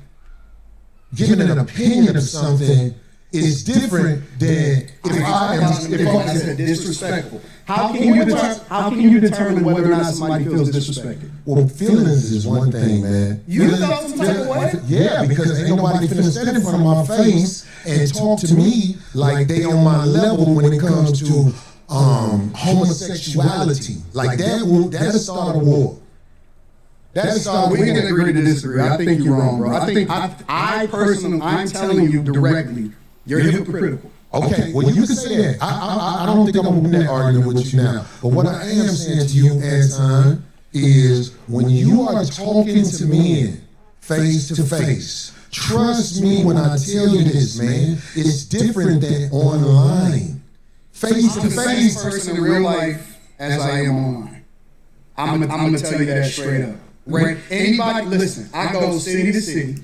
giving an opinion of something is different than if I said disrespectful. How can you determine whether or not somebody feels disrespected? Well, feelings is one thing, man. You felt some type of way? Yeah, because ain't nobody finna stand in front of my face and talk to me like they on my level when it comes to homosexuality. Like that'll start a war. We can agree to disagree. I think you're wrong, bro. I personally, I'm telling you directly, you're hypocritical. Okay, well you can say that. I don't think I'm gonna win that argument with you now. But what I am saying to you, Anton, is when you are talking to men face to face, trust me when I tell you this, man, it's different than online. Face to face. I'm the same person in real life as I am online. I'm gonna tell you that straight up. Anybody, listen, I go city to city.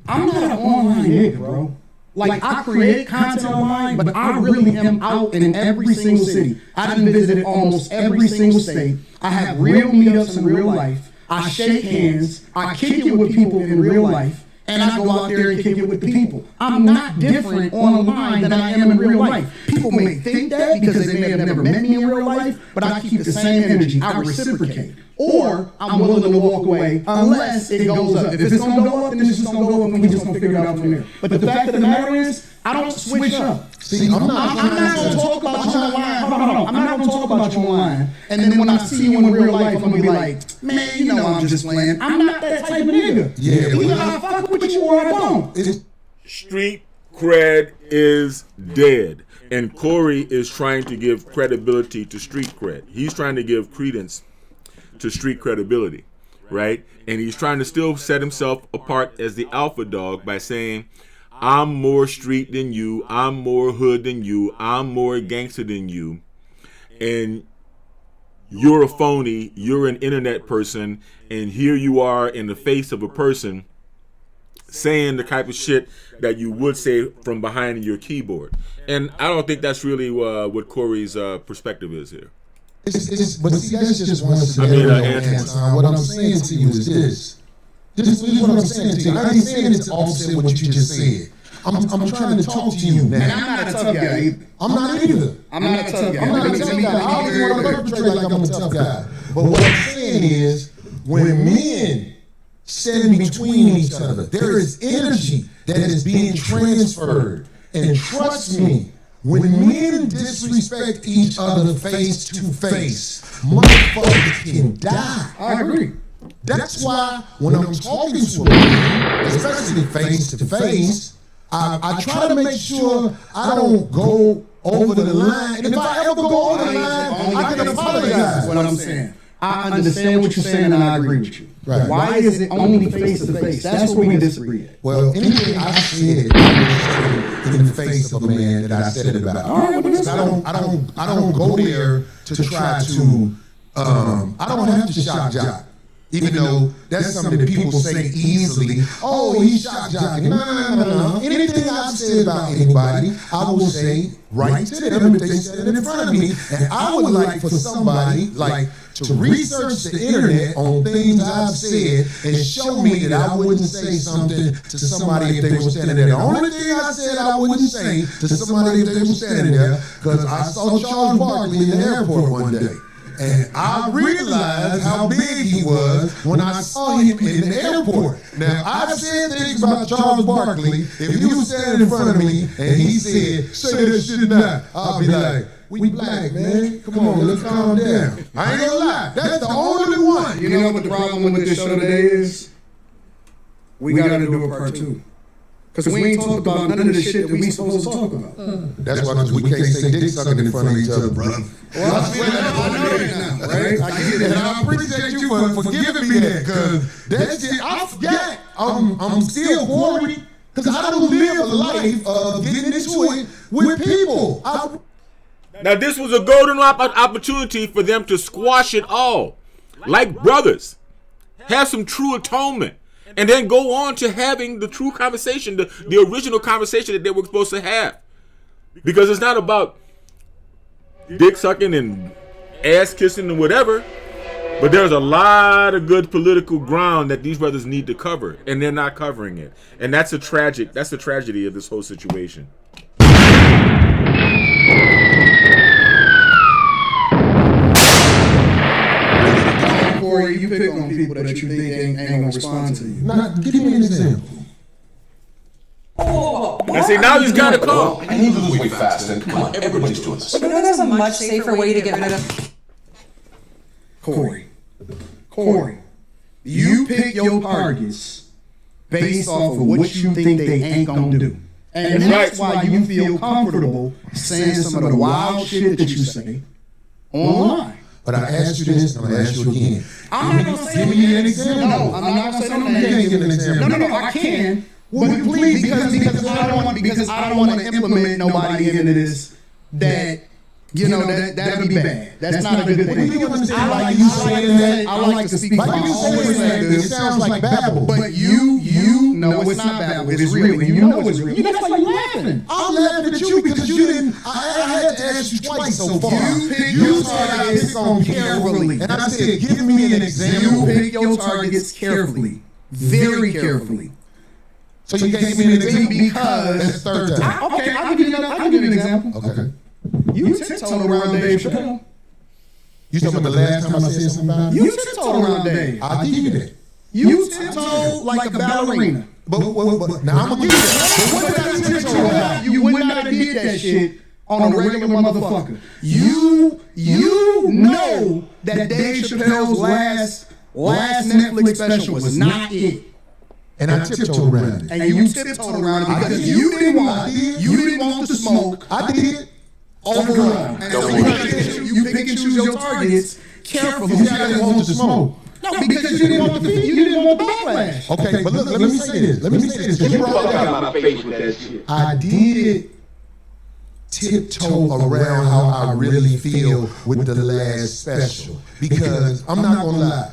I'm not an online nigga, bro. Like, I create content online, but I really am out in every single city. I done visited almost every single state. I have real meetups in real life. I shake hands. I kick it with people in real life. And I go out there and kick it with the people. I'm not different online than I am in real life. People may think that because they may have never met me in real life, but I keep the same energy. I reciprocate. Or I'm willing to walk away unless it goes up. If it's going to go up, then it's just going to go up and we just going to figure it out from there. But the fact of the matter is, I don't switch up. See, I'm not going to talk about you online. Hold on. I'm not going to talk about you online. And then when I see you in real life, I'm going to be like, man, you know I'm just playing. I'm not that type of nigga. Yeah, either I fuck with you or I don't. Street cred is dead. And Corey is trying to give credibility to street cred. He's trying to give credence to street credibility, right? And he's trying to still set himself apart as the alpha dog by saying, I'm more street than you, I'm more hood than you, I'm more gangster than you, and you're a phony, you're an internet person, and here you are in the face of a person saying the type of shit that you would say from behind your keyboard. And I don't think that's really what Corey's perspective is here. But see, that's just one scenario, Anton. What I'm saying to you is this. This is what I'm saying to you. I ain't saying it to offset what you just said. I'm trying to talk to you now. And I'm not a tough guy either. I'm not either. I'm not a tough guy. I'm not a tough guy. I always want to perpetrate like I'm a tough guy. But what I'm saying is, when men stand between each other, there is energy. that is being transferred. And trust me, when men disrespect each other face to face, motherfuckers can die. I agree. That's why when I'm talking to a man, especially face to face, I try to make sure I don't go over the line. And if I ever go over the line, I can apologize. What I'm saying. I understand what you're saying and I agree with you. Right. Why is it only face to face? That's where we disagree at. Well, anything I said, I would say in the face of a man that I said it about. I don't go there to try to. I don't have to shock jock. Even though that's something that people say easily, oh, he's shock jocking. No. Anything I've said about anybody, I will say right to them if they said it in front of me. And I would like for somebody to research the internet on things I've said and show me that I wouldn't say something to somebody if they were standing there. The only thing I said I wouldn't say to somebody if they were standing there, because I saw Charles Barkley in the airport one day. And I realized how big he was when I saw him in the airport. Now, I've said things about Charles Barkley. If he was standing in front of me and he said, say that shit now, I'll be like, we black, man. Come on, let's calm down. I ain't gonna lie. That's the only one. You know what the problem with this show today is? We gotta do a part 2. Because we ain't talked about none of the shit that we supposed to talk about. That's why we can't say dick sucking in front of each other, brother. Well, I know that now, right? I get it. And I appreciate you for giving me that, because that shit, I forgot. I'm still worried, because I don't live a life of getting into it with people. Now, this was a golden opportunity for them to squash it all, like brothers, have some true atonement, and then go on to having the true conversation, the original conversation that they were supposed to have. Because it's not about dick sucking and ass kissing and whatever, but there's a lot of good political ground that these brothers need to cover, and they're not covering it. And that's the tragedy of this whole situation. Corey, you pick on people that you think ain't gonna respond to you. Give me an example. I see, now he's got a call. I need to lose weight fast, and come on, everybody's doing this. You know there's a much safer way to get rid of... Corey, you pick your targets based off of what you think they ain't gonna do. And that's why you feel comfortable saying some of the wild shit that you say online. But I asked you this, and I'm gonna ask you again. I'm not gonna say give me an example. No, I'm not gonna say no names. You can't give an example. No, I can. Well, please, because I don't want to implement nobody into this that, you know, that'd be bad. That's not a good thing. I like to speak. Like you always say, it sounds like babble. But you know it's not babble. It's real. And you know it's real. That's why you're laughing. I'm laughing at you because you didn't. I had to ask you twice so far. You said I pick on carefully, and I said, give me an example. You pick your targets carefully, very carefully. So you gave me an example because that's the third time. Okay, I'll give you an example. Okay. You tiptoed around Dave Chappelle. You talking about the last time I said something about it? You tiptoed around Dave. I'll give you that. You tiptoed like a ballerina. But now I'm gonna give you that. But what did I tiptoe about? You would not have did that shit on a regular motherfucker. You know that Dave Chappelle's last Netflix special was not it. And I tiptoed around it. And you tiptoed around it because you didn't want to smoke. I did. Overall. And you pick and choose your targets carefully. You didn't want to smoke. No, because you didn't want the backlash. Okay, but look, let me say this. You brought it up. I did tiptoe around how I really feel with the last special. Because I'm not gonna lie.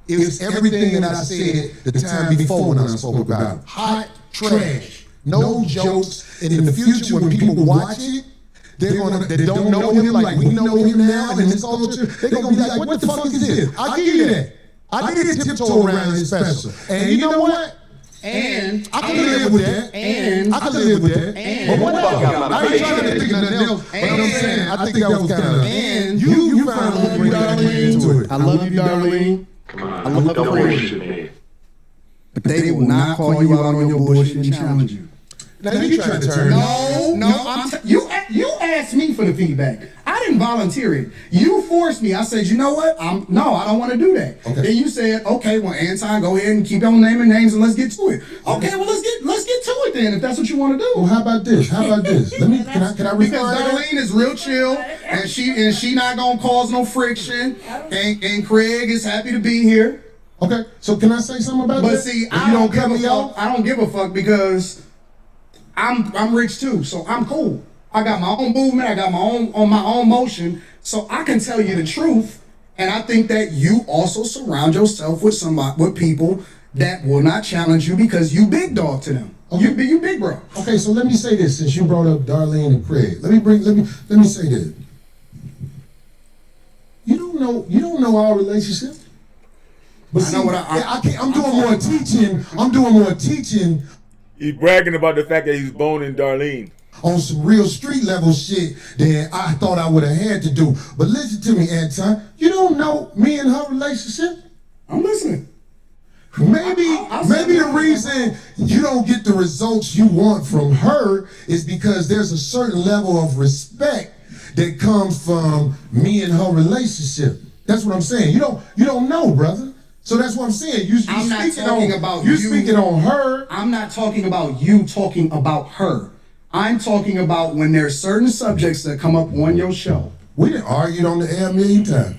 It was everything that I said the time before when I spoke about it. Hot trash. No jokes. And in the future when people watch it, they don't know him like we know him now in this culture, they're gonna be like, what the fuck is this? I'll give you that. I did tiptoe around his special. And you know what? And I can live with that. And I can live with that. But what else? I ain't trying to think of nothing else. But I'm saying, I think that was kind of. And you found a way to bring Darlene into it. I love you, Darlene. Come on, I love the way you should be. But they will not call you out on your bullshit and challenge you. Now you trying to turn. You asked me for the feedback. I didn't volunteer it. You forced me. I said, you know what? I don't want to do that. Okay. Then you said, okay, well, Anton, go ahead and keep on naming names and let's get to it. Okay, well, let's get to it then if that's what you want to do. Well, how about this? Let me. Can I because Darlene is real chill and she not gonna cause no friction and Craig is happy to be here. Okay, so can I say something about that? But see, I don't give a fuck because I'm rich too, so I'm cool. I got my own movement, I got my own motion, so I can tell you the truth. And I think that you also surround yourself with people that will not challenge you because you big dog to them. Okay. You big bro. Okay, so let me say this since you brought up Darlene and Craig. Let me say this. You don't know our relationship. But see, I'm doing more teaching. He's bragging about the fact that he's boning Darlene. On some real street level shit that I thought I would have had to do. But listen to me, Anton. You don't know me and her relationship? I'm listening. Maybe the reason you don't get the results you want from her is because there's a certain level of respect that comes from me and her relationship. That's what I'm saying. You don't know, brother. So that's what I'm saying. I'm not talking about you speaking on her. I'm not talking about you talking about her. I'm talking about when there's certain subjects that come up on your show. We done argued on the air a million times.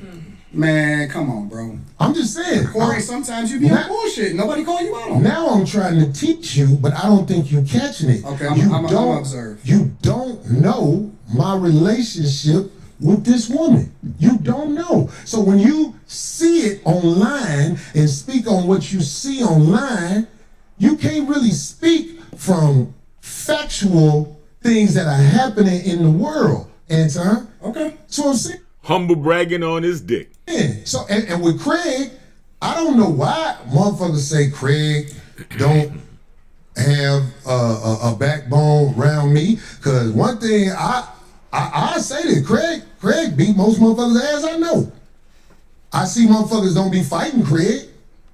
Man, come on, bro. I'm just saying. Corey, sometimes you be on bullshit. Nobody call you out on it. Now I'm trying to teach you, but I don't think you're catching it. Okay, I'm observe. You don't know my relationship with this woman. You don't know. So when you see it online and speak on what you see online, you can't really speak from factual things that are happening in the world, Anton. Okay. So I'm saying. Humble bragging on his dick. Yeah. So and with Craig, I don't know why motherfuckers say Craig don't have a backbone around me. Cause one thing I say that Craig beat most motherfuckers' ass I know. I see motherfuckers don't be fighting Craig.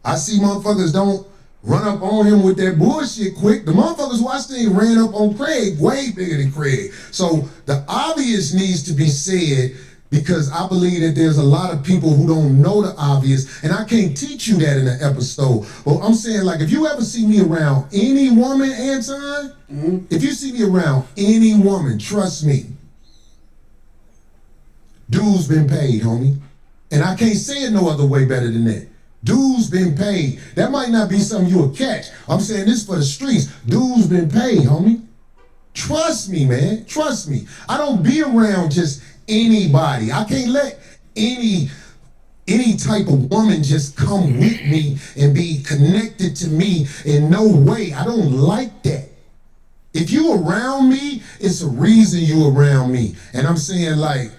I see motherfuckers don't run up on him with that bullshit quick. The motherfuckers who I seen ran up on Craig way bigger than Craig. So the obvious needs to be said because I believe that there's a lot of people who don't know the obvious, and I can't teach you that in an episode. Well, I'm saying, like, if you ever see me around any woman, Anton, if you see me around any woman, trust me, dues been paid, homie. And I can't say it no other way better than that. Dues been paid. That might not be something you'll catch. I'm saying this for the streets. Dues been paid, homie. Trust me, man. Trust me. I don't be around just anybody. I can't let any type of woman just come with me and be connected to me in no way. I don't like that. If you around me, it's a reason you around me. And I'm saying, like,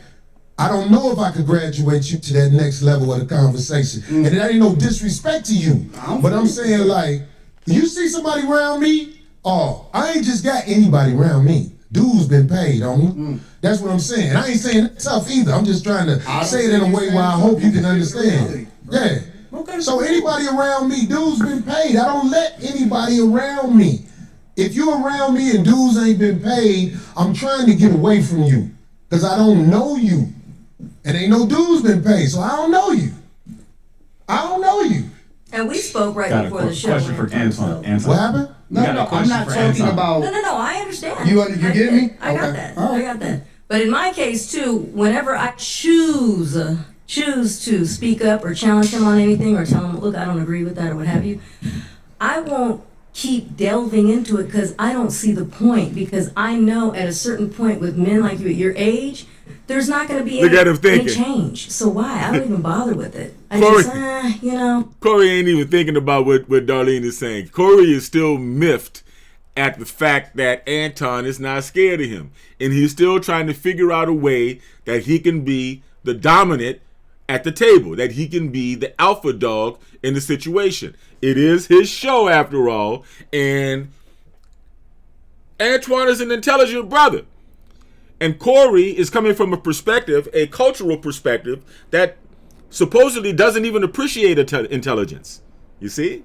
I don't know if I could graduate you to that next level of the conversation. And that ain't no disrespect to you. But I'm saying, like, you see somebody around me, oh, I ain't just got anybody around me. Dues been paid, homie. That's what I'm saying. I ain't saying that tough either. I'm just trying to say it in a way where I hope you can understand. Yeah. Okay. So anybody around me, dues been paid. I don't let anybody around me. If you around me and dues ain't been paid, I'm trying to get away from you. Because I don't know you. And ain't no dues been paid, so I don't know you. I don't know you. And we spoke right before the show. Question for Anton. What happened? No, I'm not talking about. No, I understand. You get me? I got that. I got that. But in my case too, whenever I choose to speak up or challenge him on anything or tell him, look, I don't agree with that or what have you, I won't keep delving into it because I don't see the point. Because I know at a certain point with men like you at your age, there's not going to be any change. So why? I don't even bother with it. Corey ain't even thinking about what Darlene is saying. Corey is still miffed at the fact that Anton is not scared of him. And he's still trying to figure out a way that he can be the dominant at the table, that he can be the alpha dog in the situation. It is his show after all, and Antoine is an intelligent brother. And Corey is coming from a cultural perspective that supposedly doesn't even appreciate intelligence. You see?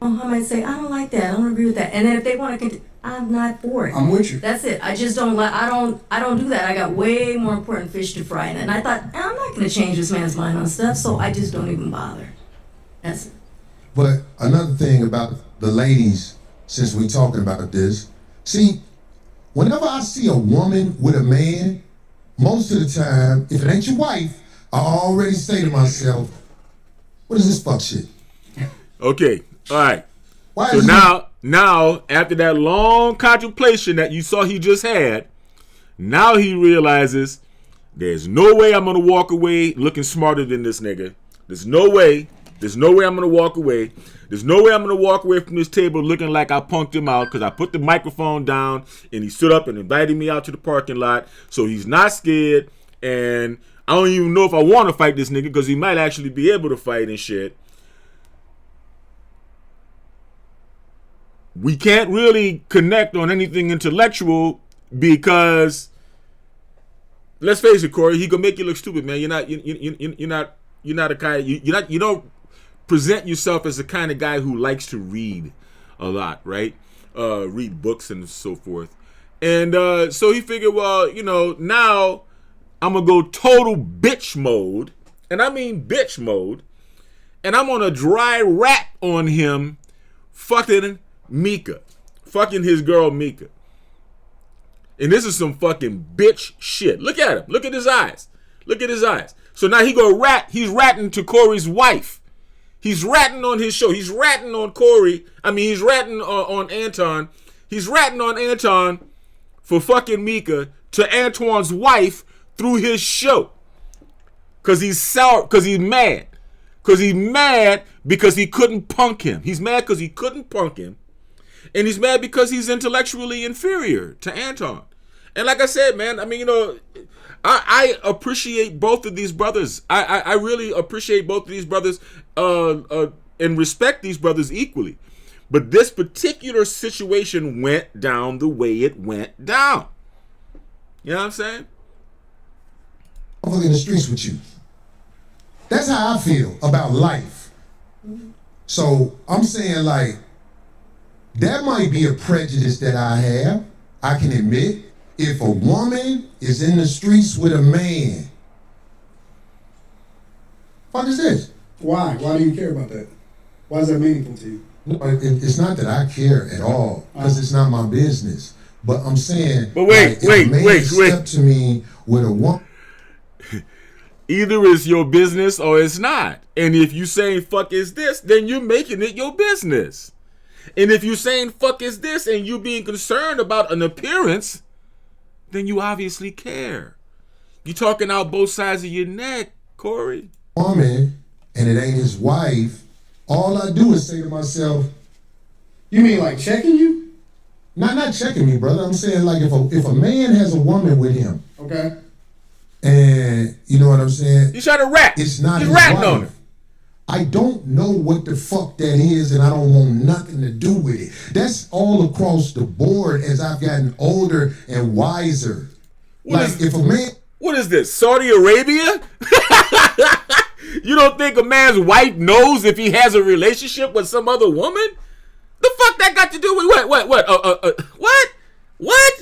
I might say, I don't like that. I don't agree with that. And then if they want to continue, I'm not for it. I'm with you. That's it. I just don't I don't do that. I got way more important fish to fry. And I thought, I'm not going to change this man's mind on stuff, so I just don't even bother. That's it. But another thing about the ladies, since we're talking about this, see, whenever I see a woman with a man, most of the time, if it ain't your wife, I already say to myself, what is this fuck shit? Okay, all right. Why So is now, after that long contemplation that you saw he just had, now he realizes there's no way I'm gonna walk away looking smarter than this nigga. There's no way I'm gonna walk away. There's no way I'm gonna walk away from this table looking like I punked him out because I put the microphone down and he stood up and invited me out to the parking lot. So he's not scared, and I don't even know if I want to fight this nigga because he might actually be able to fight and shit. We can't really connect on anything intellectual because, let's face it, Corey, he gonna make you look stupid, man. You're not a guy. You don't present yourself as the kind of guy who likes to read a lot, right? Read books and so forth. And so he figured, well, now I'm gonna go total bitch mode, and I mean bitch mode, and I'm gonna dry rap on him, fucking Mika, fucking his girl Mika. And this is some fucking bitch shit. Look at him. Look at his eyes. Look at his eyes. So now he go rat. He's ratting to Corey's wife. He's ratting on his show. He's ratting on Corey. I mean, he's ratting on Anton. He's ratting on Anton for fucking Mika to Antoine's wife through his show. Cause he's sour. Cause he's mad. Cause he's mad because he couldn't punk him. He's mad because he couldn't punk him. And he's mad because he's intellectually inferior to Anton. And like I said, man, I mean, I appreciate both of these brothers. I really appreciate both of these brothers and respect these brothers equally. But this particular situation went down the way it went down. You know what I'm saying? I'm in the streets with you. That's how I feel about life. So I'm saying, like, that might be a prejudice that I have. I can admit, if a woman is in the streets with a man, what is this? Why? Why do you care about that? Why is that meaningful to you? No, it's not that I care at all, because it's not my business. But I'm saying, but wait. Step to me with a woman. Either it's your business or it's not. And if you saying fuck is this, then you're making it your business. And if you're saying fuck is this and you being concerned about an appearance, then you obviously care. You're talking out both sides of your neck, Corey. Woman, and it ain't his wife, all I do is say to myself, you mean like checking you? Not checking me, brother. I'm saying, like, if a man has a woman with him, okay, and you know what I'm saying? He's trying to rap. It's not He's his ratting wife. on her. I don't know what the fuck that is, and I don't want nothing to do with it. That's all across the board as I've gotten older and wiser. If a man... What is this, Saudi Arabia? You don't think a man's wife knows if he has a relationship with some other woman? The fuck that got to do with what? What?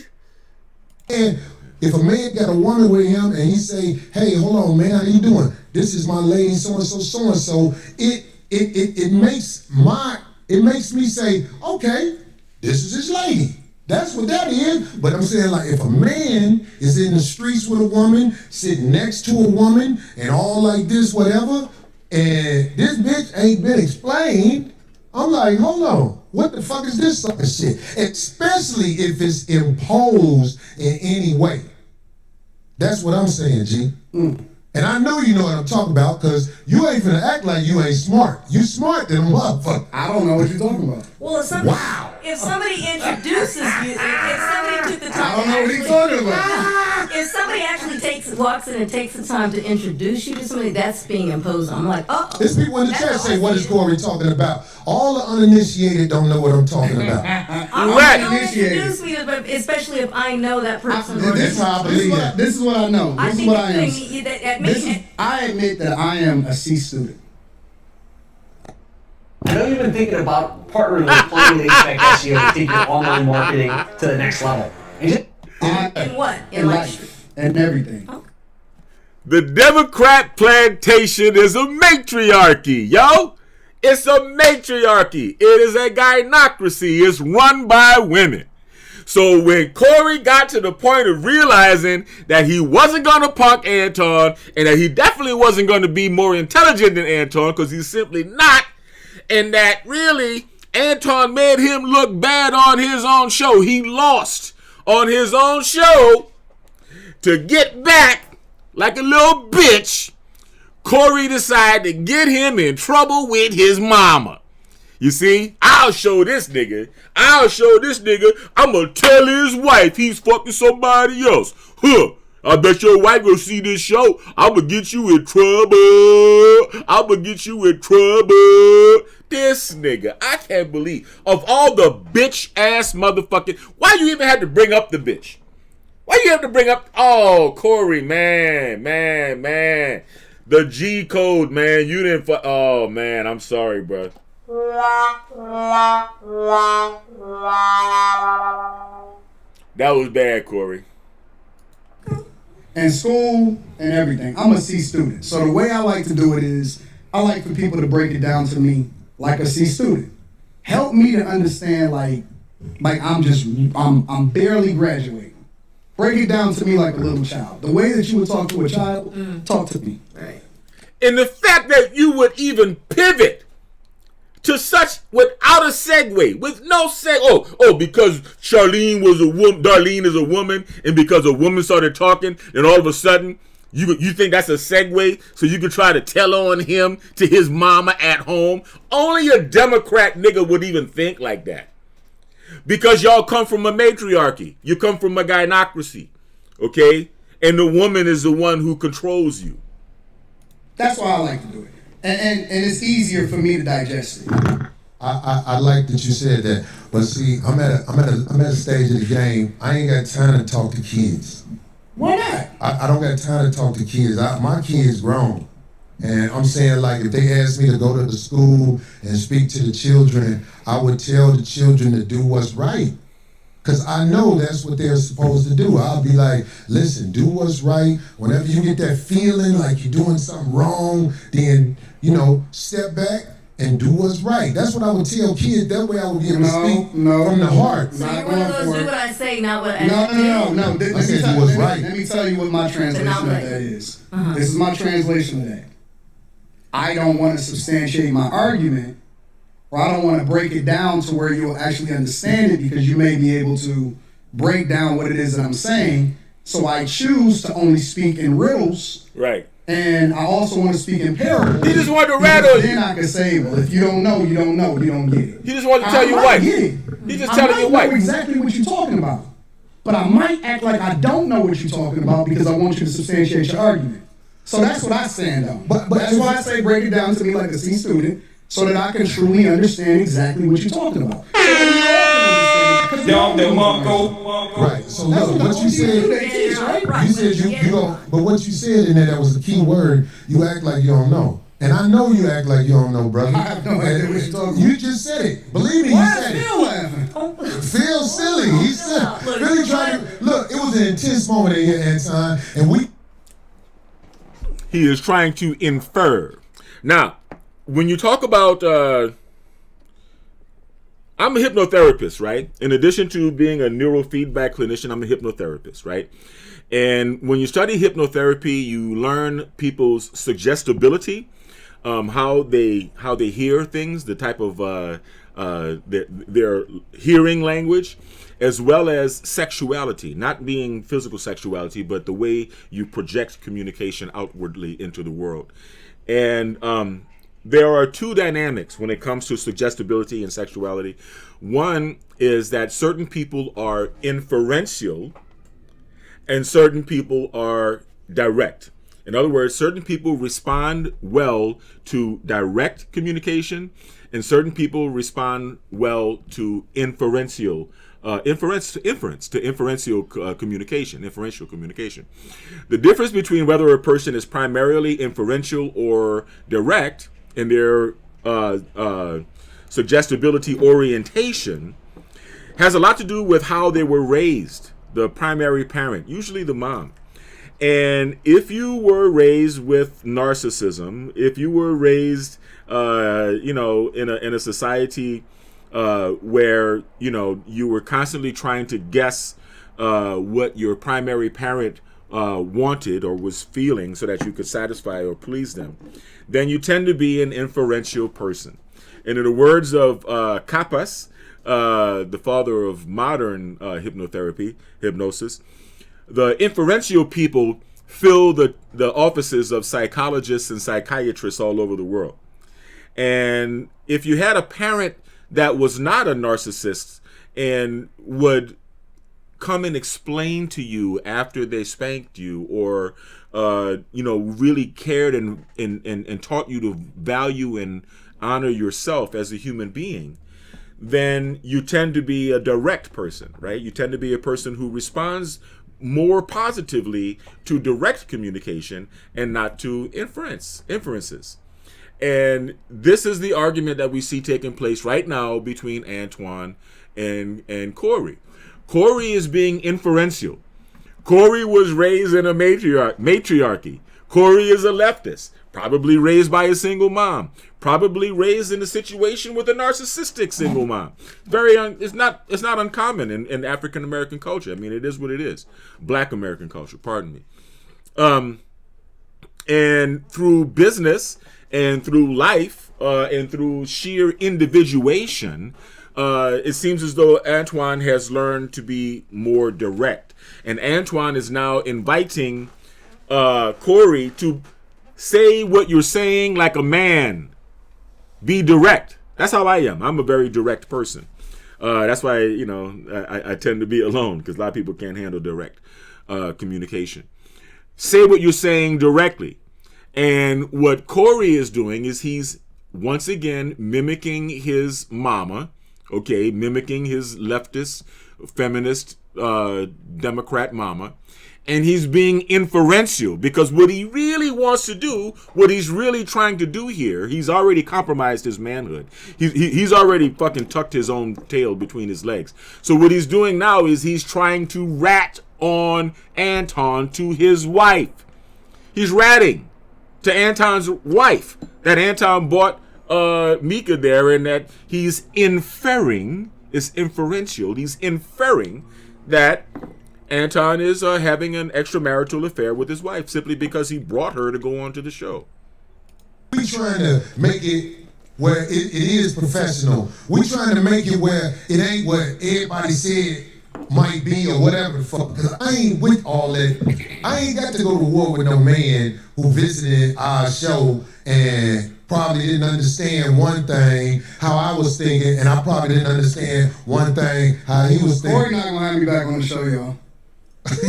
And if a man got a woman with him and he say, hey, hold on, man, how you doing? This is my lady, so-and-so, so-and-so. It makes me say, okay, this is his lady. That's what that is. But I'm saying, like, if a man is in the streets with a woman, sitting next to a woman, and all like this, whatever, and this bitch ain't been explained, I'm like, hold on, what the fuck is this sucker shit? Especially if it's imposed in any way. That's what I'm saying, G. And I know you know what I'm talking about, because you ain't finna act like you ain't smart. You smart than a motherfucker. I don't know what you're talking about. Well, if somebody introduces you, if somebody took the time, I don't know what he's talking about. If somebody actually walks in and takes the time to introduce you to somebody, that's being imposed on. I'm like, There's people in the chat say, what is Corey talking about? All the uninitiated don't know what I'm talking about. Don't introduce me, especially if I know that person. This is what I know. This is what I am. I admit that I am a C student. I know you've been thinking about partnering with Plumbing and HVAC SEO to take your online marketing to the next level. In what? In life. And everything. Okay. The Democrat plantation is a matriarchy, yo. It's a matriarchy. It is a gynocracy. It's run by women. So when Corey got to the point of realizing that he wasn't going to punk Anton and that he definitely wasn't going to be more intelligent than Anton because he's simply not, and that really Anton made him look bad on his own show. He lost on his own show. To get back like a little bitch, Corey decided to get him in trouble with his mama. You see, I'll show this nigga. I'm going to tell his wife he's fucking somebody else. Huh. I bet your wife will see this show. I'm going to get you in trouble. This nigga, I can't believe. Of all the bitch-ass motherfucking... Why you even had to bring up the bitch? Why you have to bring up... Oh, Corey, man. The G code, man. You didn't... Oh, man, I'm sorry, bro. That was bad, Corey. And school and everything. I'm a C student. So the way I like to do it is I like for people to break it down to me like a C student. Help me to understand like I'm barely graduating. Break it down to me like a little child. The way that you would talk to a child, talk to me. Right. And the fact that you would even pivot to such without a segue, with no because Darlene is a woman, and because a woman started talking, and all of a sudden you think that's a segue, so you could try to tell on him to his mama at home. Only a Democrat nigga would even think like that. Because y'all come from a matriarchy. You come from a gynocracy. Okay? And the woman is the one who controls you. That's why I like to do it. And it's easier for me to digest it. I like that you said that, but see, I'm at a stage of the game. I ain't got time to talk to kids. Why not? I don't got time to talk to kids. My kids grown, and I'm saying like if they asked me to go to the school and speak to the children, I would tell the children to do what's right. Because I know that's what they're supposed to do. I'll be like, listen, do what's right. Whenever you get that feeling like you're doing something wrong, then, step back and do what's right. That's what I would tell kids. That way I would be able to speak from the heart. So you're one of those do what I say, not what I do. No. I said do what's right. Let me tell you what my translation of that is. Uh-huh. This is my translation of that. I don't want to substantiate my argument, or I don't want to break it down to where you'll actually understand it because you may be able to break down what it is that I'm saying. So I choose to only speak in riddles. Right. And I also want to speak in parables. He just wanted to rattle you. Then I can say, well, if you don't know, you don't know. You don't get it. He just wanted to tell your wife. He's just telling your wife. I know exactly what you're talking about. But I might act like I don't know what you're talking about because I want you to substantiate your argument. So that's what I stand on. But that's why I say break it down to me like a C student, so that I can truly understand exactly what you're talking about. Right. So look, what you said, you said you don't, but what you said in there, that was the key word. You act like you don't know. And I know you act like you don't know, brother. I have no idea what you're talking about. You just said it. Believe me, you said it. Feel silly. He said, really trying to, look, it was an intense moment in here, Anton, and he is trying to infer. Now, when you talk about, I'm a hypnotherapist, right? In addition to being a neurofeedback clinician, I'm a hypnotherapist, right? And when you study hypnotherapy, you learn people's suggestibility, how they hear things, the type of their hearing language, as well as sexuality, not being physical sexuality, but the way you project communication outwardly into the world. And there are two dynamics when it comes to suggestibility and sexuality. One is that certain people are inferential and certain people are direct. In other words, certain people respond well to direct communication and certain people respond well to inferential communication. The difference between whether a person is primarily inferential or direct in their suggestibility orientation has a lot to do with how they were raised, the primary parent, usually the mom. And if you were raised with narcissism, if you were raised, in a society where, you were constantly trying to guess what your primary parent wanted or was feeling so that you could satisfy or please them, then you tend to be an inferential person. And in the words of Kappas, the father of modern hypnosis, the inferential people fill the offices of psychologists and psychiatrists all over the world. And if you had a parent that was not a narcissist and would come and explain to you after they spanked you, or really cared and taught you to value and honor yourself as a human being, then you tend to be a direct person, right? You tend to be a person who responds more positively to direct communication and not to inferences. And this is the argument that we see taking place right now between Antoine and Corey. Corey is being inferential. Corey was raised in a matriarchy. Corey is a leftist, probably raised by a single mom, probably raised in a situation with a narcissistic single mom. It's not uncommon in African American culture. I mean, it is what it is. Black American culture, pardon me. And through business and through life and through sheer individuation, it seems as though Antoine has learned to be more direct. And Antoine is now inviting Corey to say what you're saying like a man. Be direct. That's how I am. I'm a very direct person. That's why, I tend to be alone, because a lot of people can't handle direct communication. Say what you're saying directly. And what Corey is doing is he's once again mimicking his mama, mimicking his leftist, feminist, Democrat mama. And he's being inferential, because what he really wants to do, what he's really trying to do here, he's already compromised his manhood. He's already fucking tucked his own tail between his legs. So what he's doing now is he's trying to rat on Anton to his wife. He's ratting to Anton's wife that Anton bought Mika there, and that he's inferring, it's inferential, he's inferring that Anton is having an extramarital affair with his wife simply because he brought her to go on to the show. We trying to make it where it is professional. We trying to make it where it ain't what everybody said might be or whatever the fuck. Because I ain't with all that. I ain't got to go to war with no man who visited our show and probably didn't understand one thing, how I was thinking, and I probably didn't understand one thing, how he was thinking. Corey not gonna have me back on the show, y'all.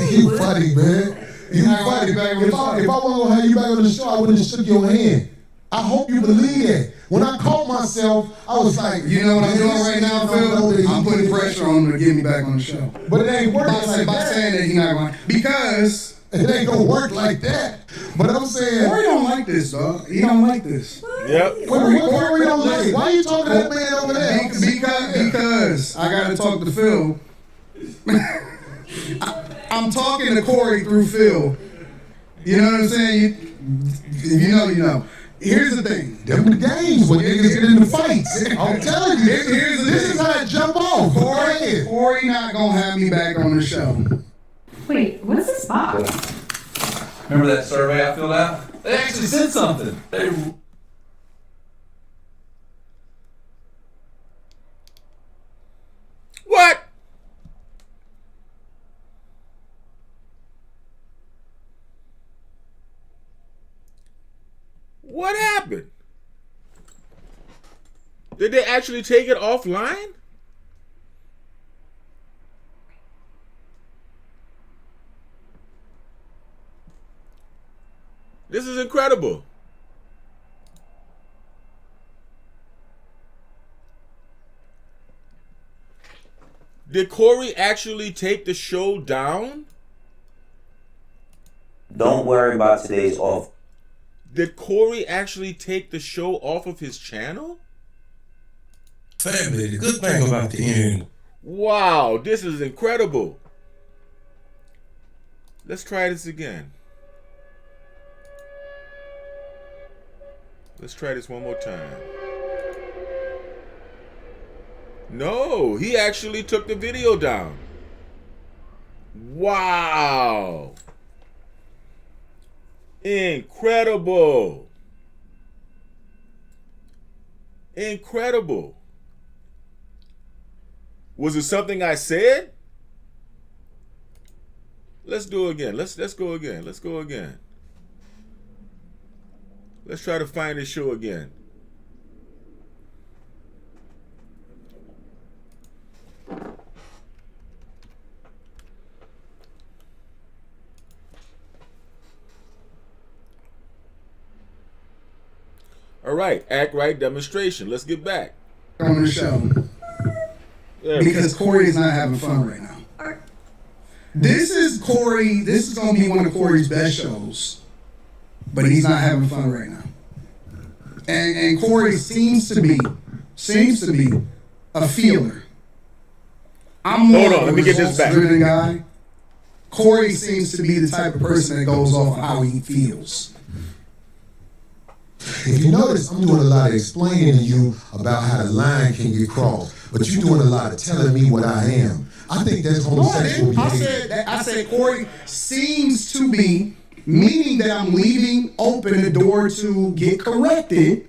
You funny, man. You funny. If I wasn't gonna have you back on the show, I wouldn't have shook your hand. I hope you believe that. When I caught myself, I was like, you know what I'm doing right now, Phil? I'm putting pressure on him to get me back on the show. But it ain't working like by that. saying that he's not going, because it ain't gonna work like that. But I'm saying, Corey don't like this, dog. He don't like this. Yep. Corey don't like it. Why you talking to that man over there? Because I gotta talk to Phil. I'm talking to Corey through Phil. You know what I'm saying? You know. Here's the thing. Them the games when niggas get in the fights. I'm telling you, this is how it jump off. Corey not gonna have me back on the show. Wait, what's this box? Remember that survey I filled out? They actually said something. What? What happened? Did they actually take it offline? This is incredible. Did Corey actually take the show down? Don't worry about today's off. Did Corey actually take the show off of his channel? Family, the good thing about the internet. Wow, this is incredible. Let's try this again. Let's try this one more time. No, he actually took the video down. Wow. Incredible. Incredible. Was it something I said? Let's do it again. Let's go again. Let's go again. Let's try to find this show again. All right, act right demonstration. Let's get back on the show. Because Corey's not having fun right now. This is Corey. This is gonna be one of Corey's best shows, but he's not having fun right now. And Corey seems to be a feeler. I'm more Hold on, let me get this back. Driven guy. Corey seems to be the type of person that goes off how he feels. If you notice, I'm doing a lot of explaining to you about how the line can get crossed, but you're doing a lot of telling me what I am. I think that's homosexual behavior. I said Corey seems to be, meaning that I'm leaving open the door to get corrected.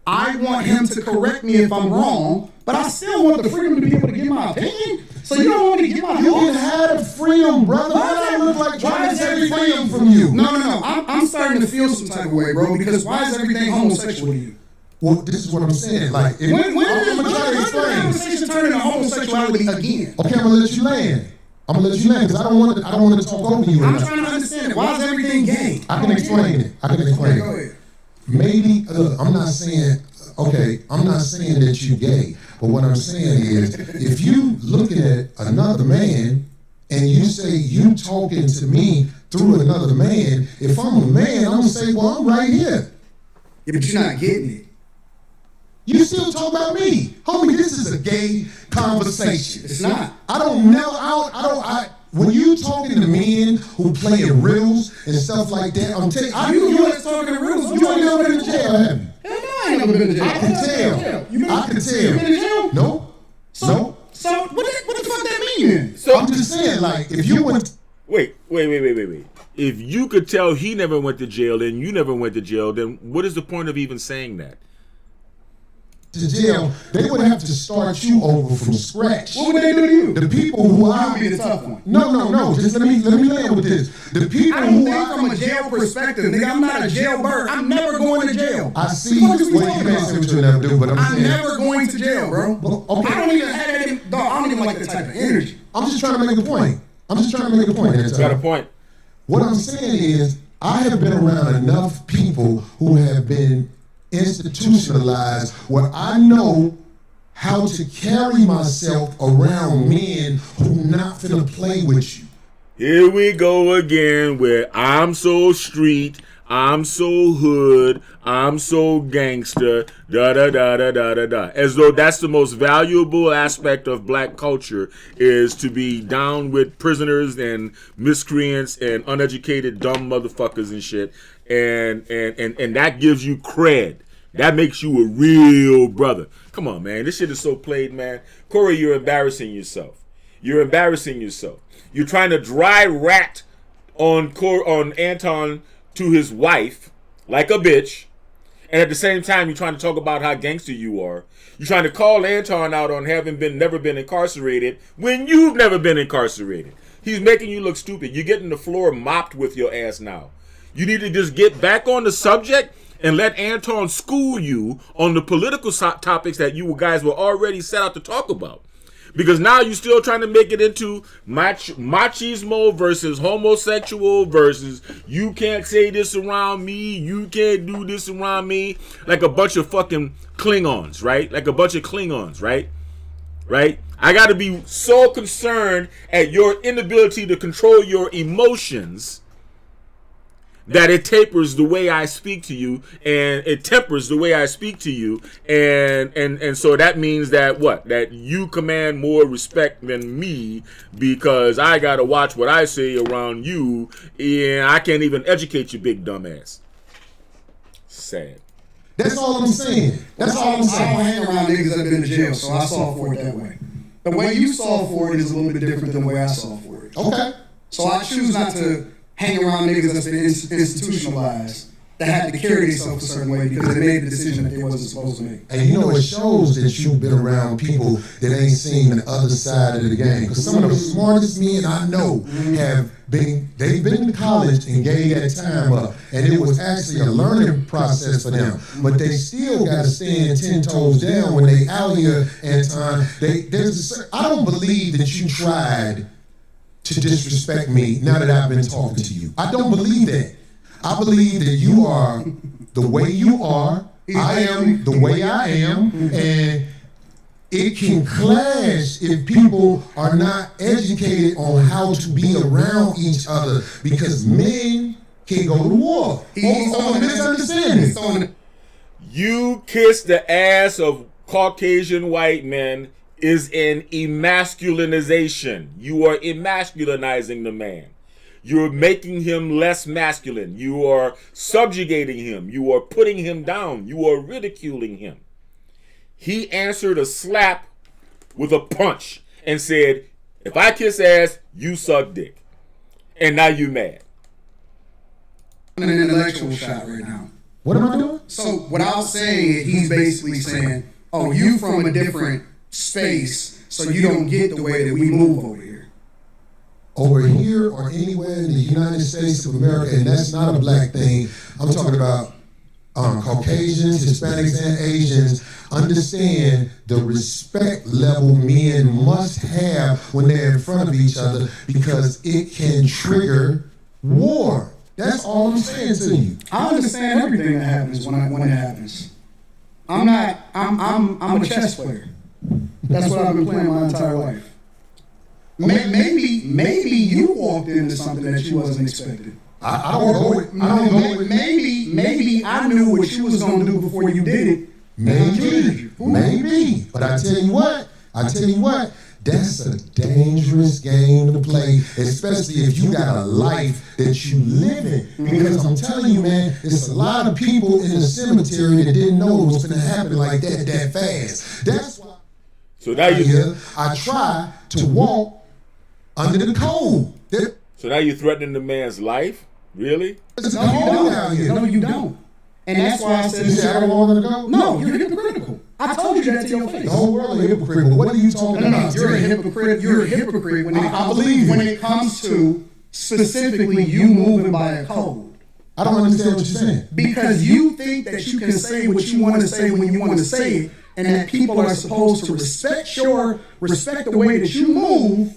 I want him to correct me if I'm wrong, but I still want the freedom to be able to give my opinion. So you don't want me to give my opinion? You can have freedom, brother. Why does that look like trying to take freedom from you? No. I'm starting to feel some type of way, bro, because why is everything homosexual to you? Well, this is what I'm saying. Like, if when did the conversation turn into homosexuality again? Okay, I'm gonna let you land. Because I don't want to talk over you. I'm trying to understand it. Why is everything gay? I can explain it. Go ahead. Maybe, I'm not saying that you're gay, but what I'm saying is, if you looking at another man and you say you talking to me through another man, if I'm a man, I'm gonna say, well, I'm right here. Yeah, but you're not getting it. You still talk about me, homie. This is a gay conversation. It's not. When you talking to men who playing riddles and stuff like that, I'm telling you, you ain't talking to riddles. You ain't never been to jail, have you? Hell no, I ain't never been to jail. I can tell. You been to jail? No. So what the fuck that mean then? So I'm just saying, like, if you went. Wait. If you could tell he never went to jail and you never went to jail, then what is the point of even saying that? To jail, they would have to start you over from scratch. What would they do to you? The people who I would be the tough one. No. Just let me land with this. The people I don't think from a jail perspective, nigga. I'm not a jailbird. I'm never going to jail. I see what you can't say what you never do, but I'm never going to jail, bro. Okay. I don't even have that. Dog, I don't even like that type of energy. I'm just trying to make a point. Got a point. What I'm saying is, I have been around enough people who have been institutionalized where I know how to carry myself around men who not finna play with you. Here we go again where I'm so street, I'm so hood, I'm so gangster, da. As though that's the most valuable aspect of black culture, is to be down with prisoners and miscreants and uneducated dumb motherfuckers and shit. And that gives you cred. That makes you a real brother. Come on, man. This shit is so played, man. Corey, you're embarrassing yourself. You're trying to dry rat on Anton to his wife like a bitch. And at the same time, you're trying to talk about how gangster you are. You're trying to call Anton out on never been incarcerated when you've never been incarcerated. He's making you look stupid. You're getting the floor mopped with your ass now. You need to just get back on the subject and let Anton school you on the political topics that you guys were already set out to talk about. Because now you're still trying to make it into machismo versus homosexual versus you can't say this around me, you can't do this around me. Like a bunch of fucking Klingons, right? Right? I got to be so concerned at your inability to control your emotions that it tapers the way I speak to you, and it tempers the way I speak to you, and so that means that that you command more respect than me because I gotta watch what I say around you, and I can't even educate you, big dumbass. Sad. That's all I'm saying. That's all I'm saying. I don't hang around niggas that have been to jail, so I saw for it that way. The way you saw for it is a little bit different than the way I saw for it. Okay. So I choose not to hang around niggas that's been institutionalized, that had to carry themselves a certain way because they made the decision that they wasn't supposed to make. And you know, it shows that you've been around people that ain't seen the other side of the game. Because some of the smartest men I know they've been to college and gave that time up. And it was actually a learning process for them. But they still got to stand 10 toes down when they out here, Anton. I don't believe that you tried to disrespect me now that I've been talking to you. I don't believe that. I believe that you are the way you are. I am the way I am. And it can clash if people are not educated on how to be around each other because men can go to war. He's on a misunderstanding. You kiss the ass of Caucasian white men is an emasculinization. You are emasculinizing the man. You're making him less masculine. You are subjugating him. You are putting him down. You are ridiculing him. He answered a slap with a punch and said, if I kiss ass, you suck dick. And now you mad. An intellectual shot right now. What am I doing? So without saying it, he's basically saying, oh, you from a different space, so you don't get the way that we move over here. Over here or anywhere in the United States of America, and that's not a black thing. I'm talking about Caucasians, Hispanics, and Asians understand the respect level men must have when they're in front of each other because it can trigger war. That's all I'm saying to you. I understand everything that happens when it happens. I'm a chess player. That's what I've been playing my entire life. Maybe you walked into something that you wasn't expecting. I don't know it. Maybe I knew what you was gonna do before you did it. Maybe. But I tell you what, that's a dangerous game to play, especially if you got a life that you live in. Because I'm telling you, man, there's a lot of people in the cemetery that didn't know it was gonna happen like that fast. That's why I try to walk under the code. So now you're threatening the man's life? Really? No, you don't. And that's why I said, you said I don't want to go? No, you're hypocritical. I told you that to your face. The whole world is hypocritical. What are you talking about? You're a hypocrite. You're a hypocrite when it comes to specifically you moving by a code. I don't understand what you're saying. Because you think that you can say what you want to say when you want to say it, and that people are supposed to respect the way that you move.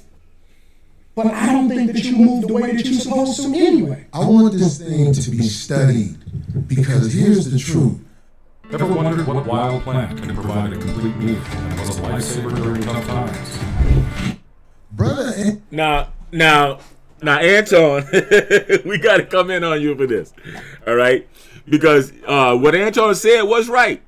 But I don't think that you move the way that you're supposed to anyway. I want this thing to be studied because here's the truth. Ever wondered what wild plant can provide a complete meal and was a lifesaver during tough times? Brother, now, Anton, we got to come in on you for this, all right? Because what Anton said was right,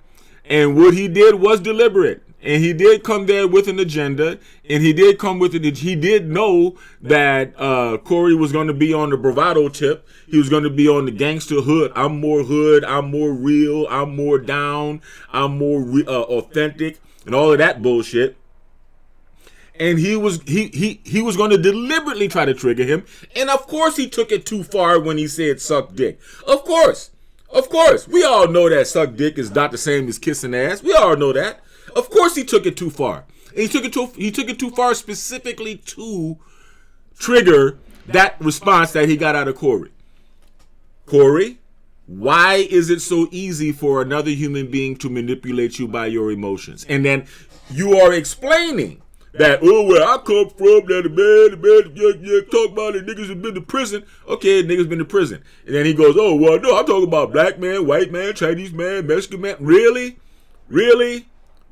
and what he did was deliberate. And he did come there with an agenda, and he did come with it. He did know that Corey was going to be on the bravado tip. He was going to be on the gangster hood. I'm more real, I'm more down, I'm more authentic, and all of that bullshit. And he was going to deliberately try to trigger him. And of course he took it too far when he said suck dick. Of course. We all know that suck dick is not the same as kissing ass. We all know that. Of course he took it too far. And he took it too far specifically to trigger that response that he got out of Corey. Corey, why is it so easy for another human being to manipulate you by your emotions? And then you are explaining that, oh, where I come from, that the man, talk about it, niggas have been to prison. Okay, niggas been to prison. And then he goes, oh, well, no, I'm talking about black man, white man, Chinese man, Mexican man. Really?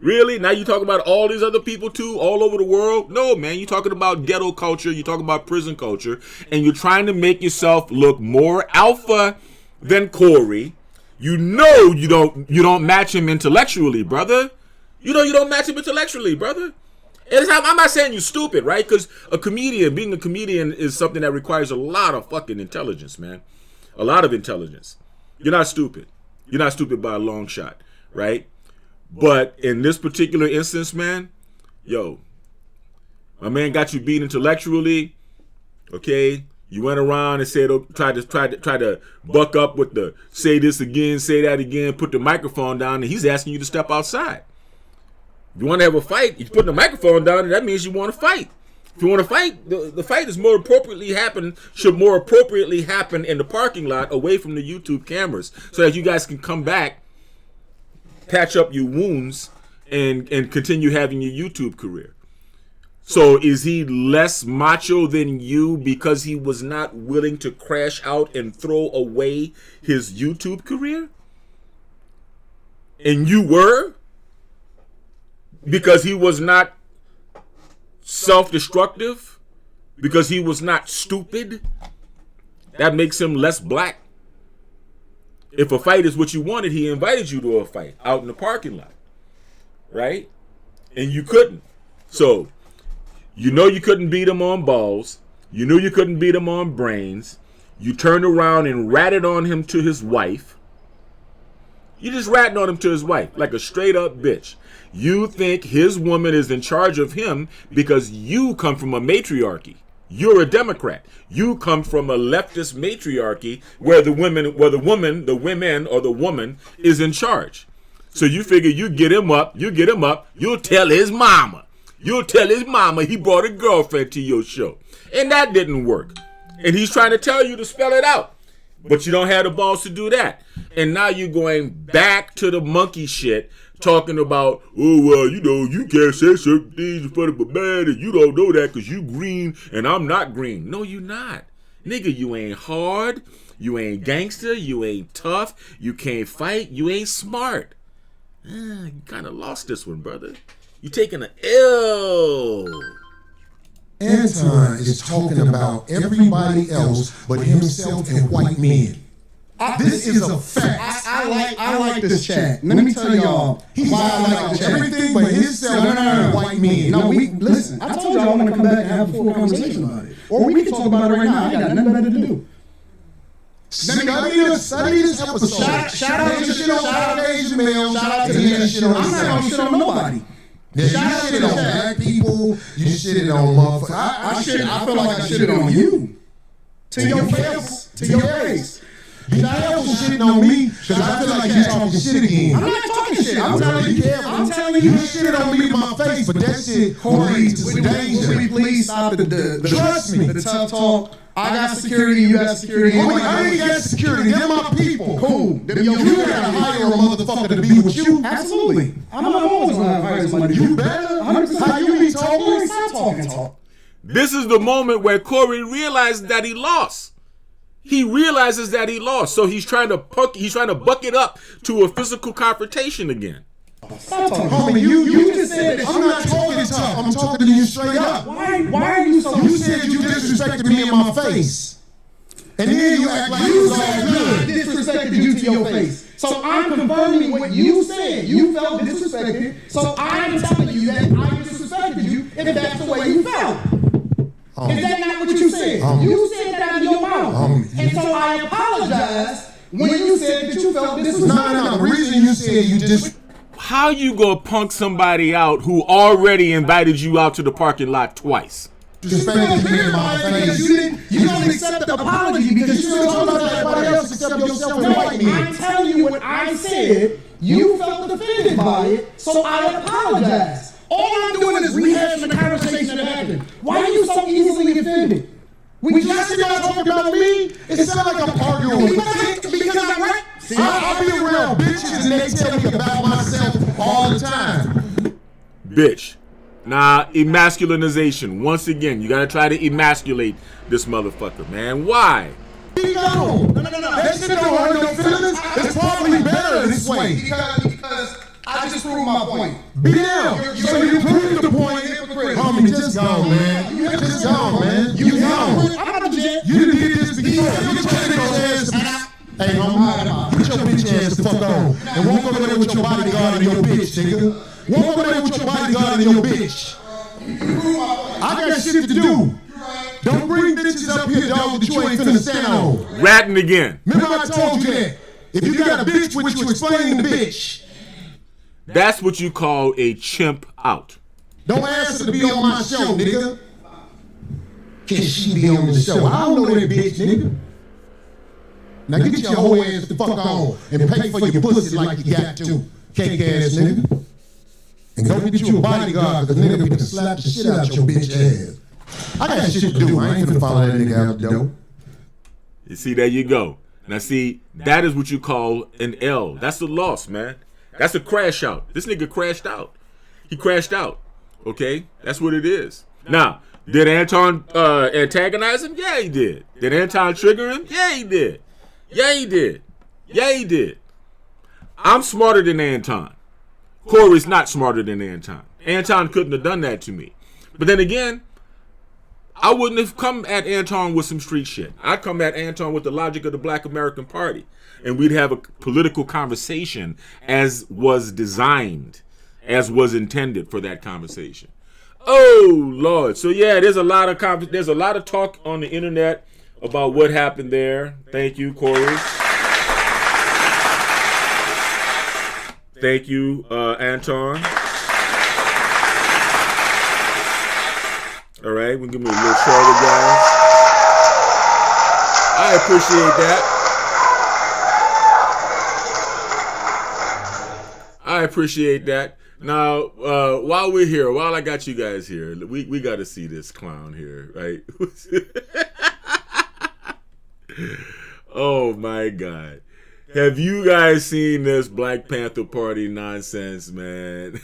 Really? Now you talking about all these other people too, all over the world? No, man. You talking about ghetto culture. You talking about prison culture, and you're trying to make yourself look more alpha than Corey. You know you don't match him intellectually, brother. You know you don't match him intellectually, brother. And I'm not saying you're stupid, right? Because being a comedian is something that requires a lot of fucking intelligence, man. A lot of intelligence. You're not stupid. You're not stupid by a long shot, right? But in this particular instance, man, yo, my man got you beat intellectually, okay? You went around and said, try to buck up with the say this again, say that again, put the microphone down, and he's asking you to step outside. If you want to have a fight, you put the microphone down, and that means you want to fight. If you want to fight, the fight should more appropriately happen in the parking lot away from the YouTube cameras, so that you guys can come back, patch up your wounds, and continue having your YouTube career. So is he less macho than you because he was not willing to crash out and throw away his YouTube career? And you were? Because he was not self-destructive? Because he was not stupid? That makes him less black. If a fight is what you wanted, he invited you to a fight out in the parking lot. Right? And you couldn't. So, you know you couldn't beat him on balls. You knew you couldn't beat him on brains. You turned around and ratted on him to his wife. You just ratted on him to his wife like a straight up bitch. You think his woman is in charge of him because you come from a matriarchy. You're a Democrat. You come from a leftist matriarchy where the woman is in charge. So you figure you get him up, you'll tell his mama. You'll tell his mama he brought a girlfriend to your show. And that didn't work. And he's trying to tell you to spell it out. But you don't have the balls to do that. And now you're going back to the monkey shit, talking about, oh, well, you can't say certain things in front of a man, and you don't know that because you green and I'm not green. No, you not. Nigga, you ain't hard. You ain't gangster. You ain't tough. You can't fight. You ain't smart. You kind of lost this one, brother. You taking an L. Anton is talking about everybody else but himself and white men. This is a fact. I like this chat. Let me tell y'all why I like the chat. Everything but himself and white men. No, listen. I told y'all I want to come back and have a full conversation about it. Or we can talk about it right now. I got nothing better to do. Study this episode. Shout out to shit on Asian male. Shout out to shit on I'm not gonna shit on nobody. Yeah, you shit on black people. You shitted on motherfuckers. I feel like I shitted on you. To your face. To your face. Be careful shitting on me, because I feel like you're talking shit again. I'm not talking shit. I'm telling you. You shitted on me in my face, but that shit leads to some danger. Will we please stop Trust me. The tough talk. I got security, you got security. I ain't got security. They're my people. Cool. You gotta hire a motherfucker to be with you. Absolutely. I'm always gonna hire somebody. You better. How you be talking? Stop talking. This is the moment where Corey realized that he lost. He realizes that he lost, so he's trying to buck it up to a physical confrontation again. Stop talking. Homie, you just said that. I'm not talking tough. I'm talking to you straight up. Why are you so? You said you disrespected me in my face, and then you act like you was all good. I disrespected you to your face. So I'm confirming what you said. You felt disrespected. So I'm telling you that I disrespected you if that's the way you felt. Is that not what you said? You said that out of your mouth. And so I apologize when you said that you felt disrespected. No. The reason you said you just... How you gonna punk somebody out who already invited you out to the parking lot twice? Disrespected me in my face. You don't accept the apology because you're talking about everybody else except yourself and white men. I'm telling you what I said. You felt offended by it, so I apologize. All I'm doing is rehashing the conversation that happened. Why are you so easily offended? We just y'all talking about me. It sounds like I'm arguing. Because I'm right. I'll be around bitches and they tell me about myself all the time. Bitch. Nah, emasculinization. Once again, you gotta try to emasculate this motherfucker, man. Why? No. That shit don't hurt no feelings. It's probably better this way. Because I I just proved my point. Be down. So you proved the point. Homie, just go, man. Just go, man. You go. I'm not a jet. You did this before. You put your ass. Hey, homie, put your bitch ass the fuck on. And walk over there with your bodyguard and your bitch, nigga. Walk over there with your bodyguard and your bitch. I got shit to do. Don't bring bitches up here, dog, that you ain't finna stand on. Ratting again. Remember I told you that. If you got a bitch with you, explain the bitch. That's what you call a chimp out. Don't ask her to be on my show, nigga. Can she be on the show? I don't know that bitch, nigga. Now get your whole ass the fuck on and pay for your pussy like you got to. Cake ass nigga. And go get you a bodyguard, because nigga can slap the shit out your bitch ass. I got shit to do. I ain't finna follow that nigga out the door. You see, there you go. Now see, that is what you call an L. That's a loss, man. That's a crash out. This nigga crashed out. He crashed out. Okay? That's what it is. Now, did Anton antagonize him? Yeah, he did. Did Anton trigger him? Yeah, he did. Yeah, he did. Yeah, he did. I'm smarter than Anton. Corey's not smarter than Anton. Anton couldn't have done that to me. But then again, I wouldn't have come at Anton with some street shit. I'd come at Anton with the logic of the Black American Party. And we'd have a political conversation as was designed, as was intended for that conversation. Oh, Lord. So, yeah, there's a lot of talk on the internet about what happened there. Thank you, Corey. Thank you, Anton. All right, we'll give me a little shorter, guys. I appreciate that. I appreciate that. Now, while we're here, while I got you guys here, we got to see this clown here, right? Oh, my God. Have you guys seen this Black Panther Party nonsense, man?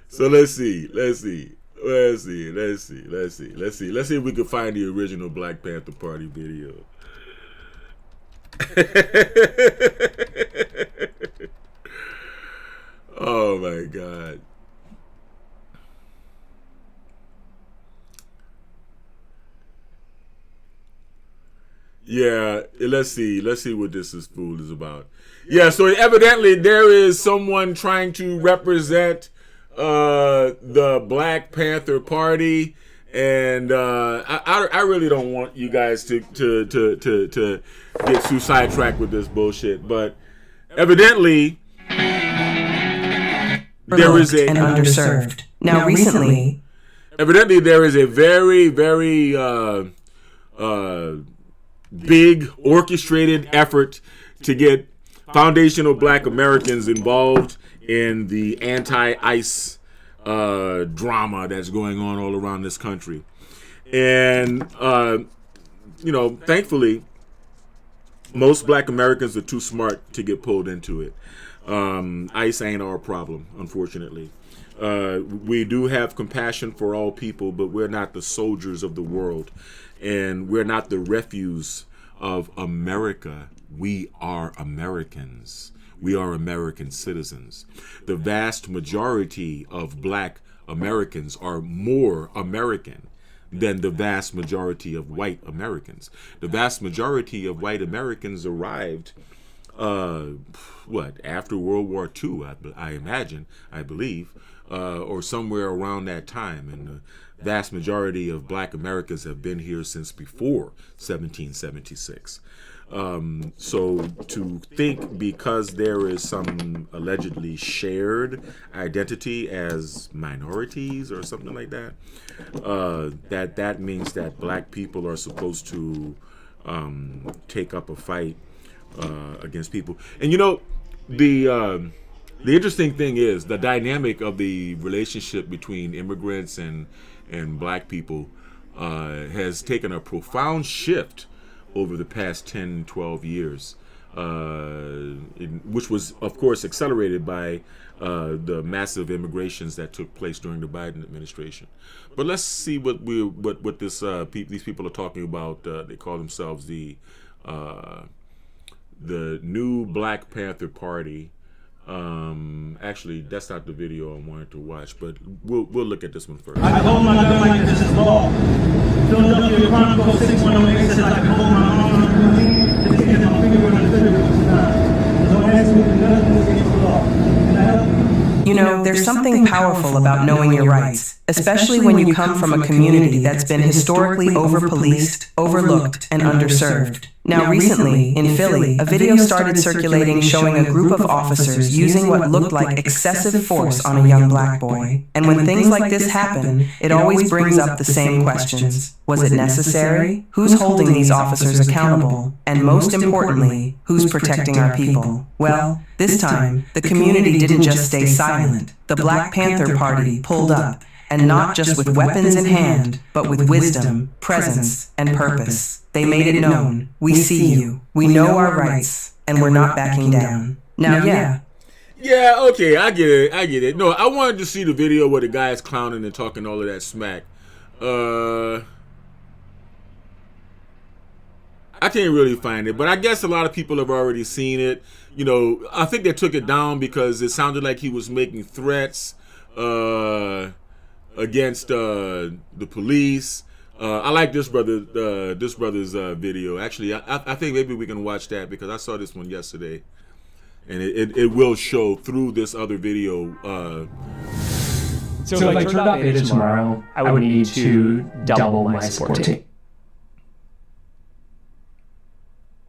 So let's see if we can find the original Black Panther Party video. Oh my God. Yeah, let's see what this fool is about. Yeah, so evidently there is someone trying to represent the Black Panther Party, and I really don't want you guys to get too sidetracked with this bullshit, but evidently there is a underserved. Now recently, evidently there is a very, very big orchestrated effort to get foundational Black Americans involved in the anti-ICE drama that's going on all around this country. And, thankfully, most Black Americans are too smart to get pulled into it. ICE ain't our problem, unfortunately. We do have compassion for all people, but we're not the soldiers of the world. And we're not the refuse of America. We are Americans. We are American citizens. The vast majority of Black Americans are more American than the vast majority of white Americans. The vast majority of white Americans arrived, after World War II, I believe, or somewhere around that time. And the vast majority of Black Americans have been here since before 1776. So to think because there is some allegedly shared identity as minorities or something like that, that means that Black people are supposed to take up a fight against people. And the interesting thing is the dynamic of the relationship between immigrants and Black people has taken a profound shift over the past 10, 12 years, which was, of course, accelerated by the massive immigrations that took place during the Biden administration. But let's see what these people are talking about. They call themselves the the new Black Panther Party. Actually, that's not the video I wanted to watch, but we'll look at this one first. I hold my gun like this is law. Philadelphia Chronicle 6108 says I can hold my arm. This is my finger on the trigger tonight. Don't ask me to do nothing against the law. Can I help you? You know, there's something powerful about knowing your rights, especially when you come from a community that's been historically over-policed, overlooked, and underserved. Now recently, in Philly, a video started circulating showing a group of officers using what looked like excessive force on a young black boy. And when things like this happen, it always brings up the same questions. Was it necessary? Who's holding these officers accountable? And most importantly, who's protecting our people? Well, this time, the community didn't just stay silent. The Black Panther Party pulled up, and not just with weapons in hand, but with wisdom, presence, and purpose. They made it known. We see you. We know our rights, and we're not backing down. Now, Yeah, okay, I get it. No, I wanted to see the video where the guy is clowning and talking all of that smack. I can't really find it, but I guess a lot of people have already seen it. You know, I think they took it down because it sounded like he was making threats against the police. I like this brother's video. Actually, I think maybe we can watch that because I saw this one yesterday, and it will show through this other video. So if I turned off data tomorrow, I would need to double my support team.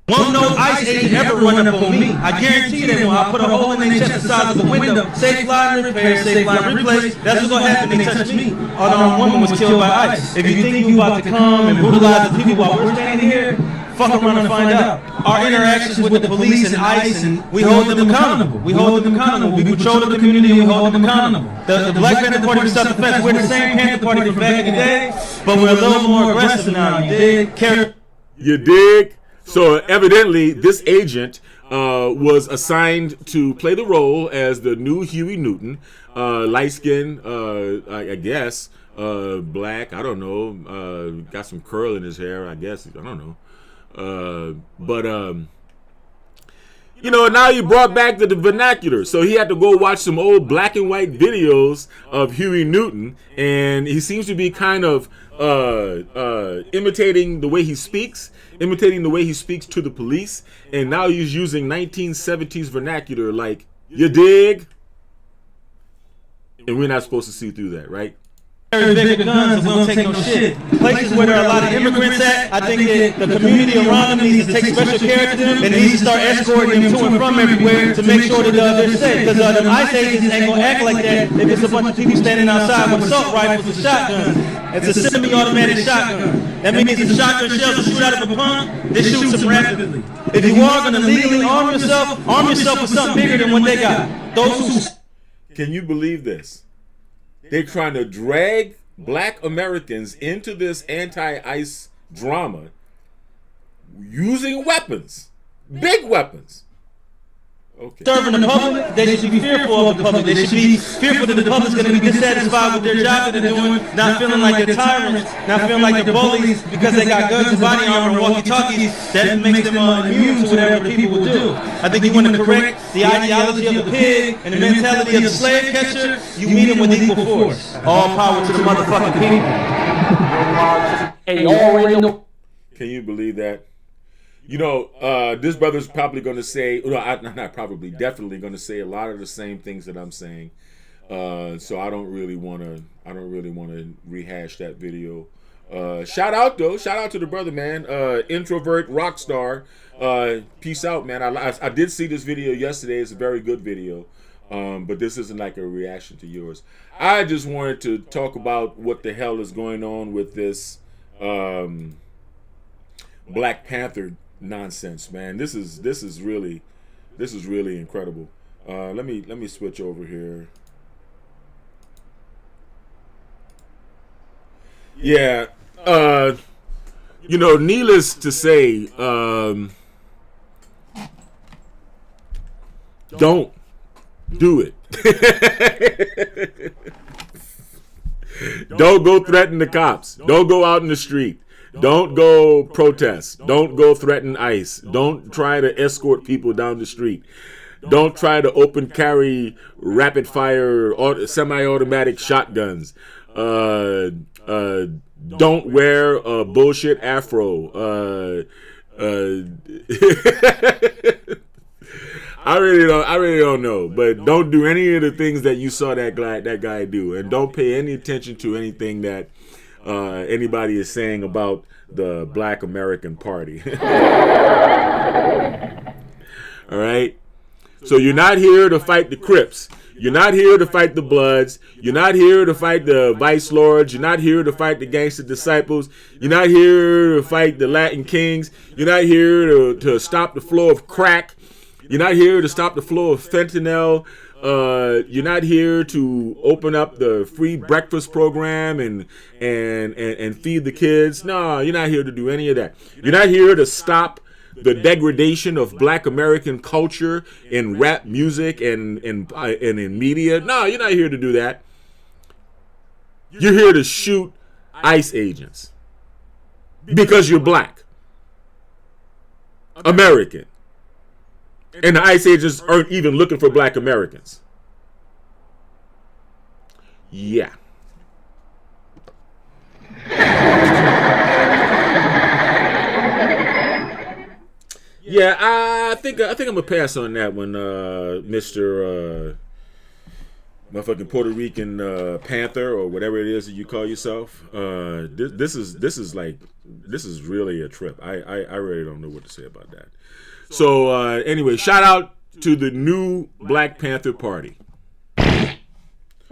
Won't no ICE agent ever run up on me. I guarantee they won't. I'll put a hole in their chest the size of the window. Safe fly and repair, safe fly and replace. That's what's going to happen. They touch me. An woman was killed by ICE. If you think you about to come and brutalize the people while we're standing here, fuck around and find out. Our interactions with the police and ICE, and we hold them accountable. We patrol the community and we hold them accountable. The Black Panther Party was self-defense. We're the same Panther Party from back in the day, but we're a little more aggressive now. You dig? So evidently, this agent was assigned to play the role as the new Huey Newton, light-skinned, I guess, black. I don't know. Got some curl in his hair. I guess I don't know. But you know, now he brought back the vernacular, so he had to go watch some old black and white videos of Huey Newton, and he seems to be kind of imitating the way he speaks. Imitating the way he speaks to the police, and now he's using 1970s vernacular, like, you dig? And we're not supposed to see through that, right? Bigger guns, we don't take no shit. Places where there are a lot of immigrants at, I think that the community around them needs to take special care of them and needs to start escorting them to and from everywhere to make sure that they're safe. Because the ICE agents ain't gonna act like that if it's a bunch of people standing outside with assault rifles and shotguns. It's a semi-automatic shotgun. That means the shotgun shells will shoot out of a pump, they shoot them rapidly. If you are gonna legally arm yourself with something bigger than what they got. Those who... Can you believe this? They're trying to drag black Americans into this anti-ICE drama using weapons, big weapons. Okay. Serving the public, they should be fearful of the public. They should be fearful that the public's going to be dissatisfied with their job that they're doing, not feeling like they're tyrants, not feeling like they're bullies because they got guns and body armor and walkie-talkies. That makes them immune to whatever the people will do. I think you want to correct the ideology of the pig and the mentality of the slave catcher. You meet them with equal force. All power to the motherfucking people. And you already know. Can you believe that? You know, this brother's probably going to say, not probably, definitely going to say a lot of the same things that I'm saying. So I don't really want to rehash that video. Shout out to the brother, man. Introvert rock star. Peace out, man. I did see this video yesterday. It's a very good video. But this isn't like a reaction to yours. I just wanted to talk about what the hell is going on with this Black Panther nonsense, man. This is really incredible. Let me switch over here. Yeah, you know, needless to say, don't do it. Don't go threaten the cops. Don't go out in the street. Don't go protest. Don't go threaten ICE. Don't try to escort people down the street. Don't try to open carry rapid fire or semi-automatic shotguns. Don't wear a bullshit afro. I really don't know, but don't do any of the things that you saw that guy do, and don't pay any attention to anything that anybody is saying about the Black American Party. All right. So you're not here to fight the Crips. You're not here to fight the Bloods. You're not here to fight the Vice Lords. You're not here to fight the Gangster Disciples. You're not here to fight the Latin Kings. You're not here to stop the flow of crack. You're not here to stop the flow of fentanyl. You're not here to open up the free breakfast program and feed the kids. No, you're not here to do any of that. You're not here to stop the degradation of Black American culture in rap music and in media. No, you're not here to do that. You're here to shoot ICE agents because you're Black American. And the ICE agents aren't even looking for Black Americans. Yeah. Yeah, I think I'm gonna pass on that one, Mr. Motherfucking Puerto Rican Panther or whatever it is that you call yourself. This is really a trip. I really don't know what to say about that. So anyway, shout out to the new Black Panther Party.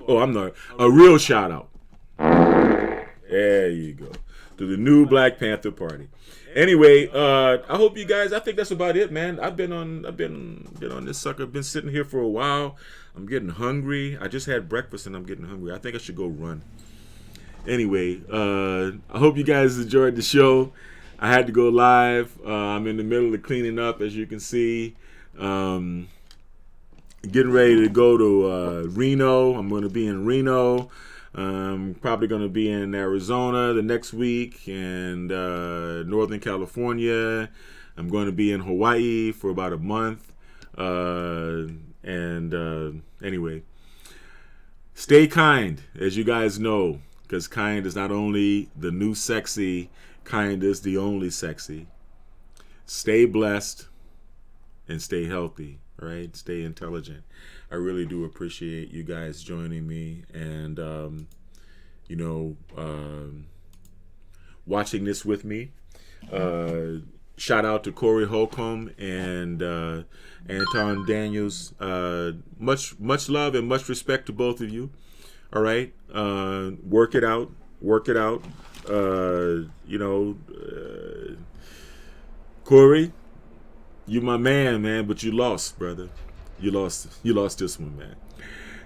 Oh, I'm not a real shout out. There you go. To the new Black Panther Party. Anyway, I hope you guys. I think that's about it, man. I've been on this sucker. Been sitting here for a while. I'm getting hungry. I just had breakfast and I'm getting hungry. I think I should go run. Anyway, I hope you guys enjoyed the show. I had to go live. I'm in the middle of cleaning up, as you can see. Getting ready to go to Reno. I'm going to be in Reno. I'm probably going to be in Arizona the next week and Northern California. I'm going to be in Hawaii for about a month. Anyway, stay kind, as you guys know, because kind is not only the new sexy, kind is the only sexy. Stay blessed and stay healthy, right? Stay intelligent. I really do appreciate you guys joining me and, watching this with me. Shout out to Corey Holcomb and Anton Daniels. Much love and much respect to both of you. All right. Work it out. Corey, you my man, but you lost, brother. You lost this one, man.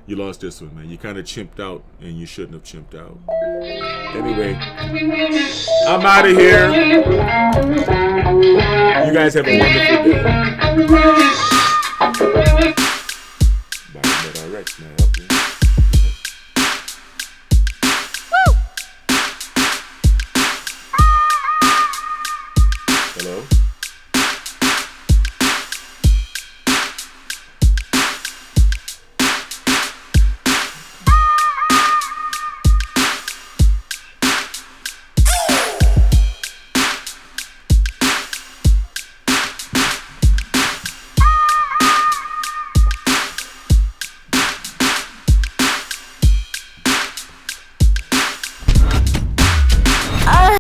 You lost this one, man. You kind of chimped out, and you shouldn't have chimped out. Anyway, I'm out of here. You guys have a wonderful day. Bye, man.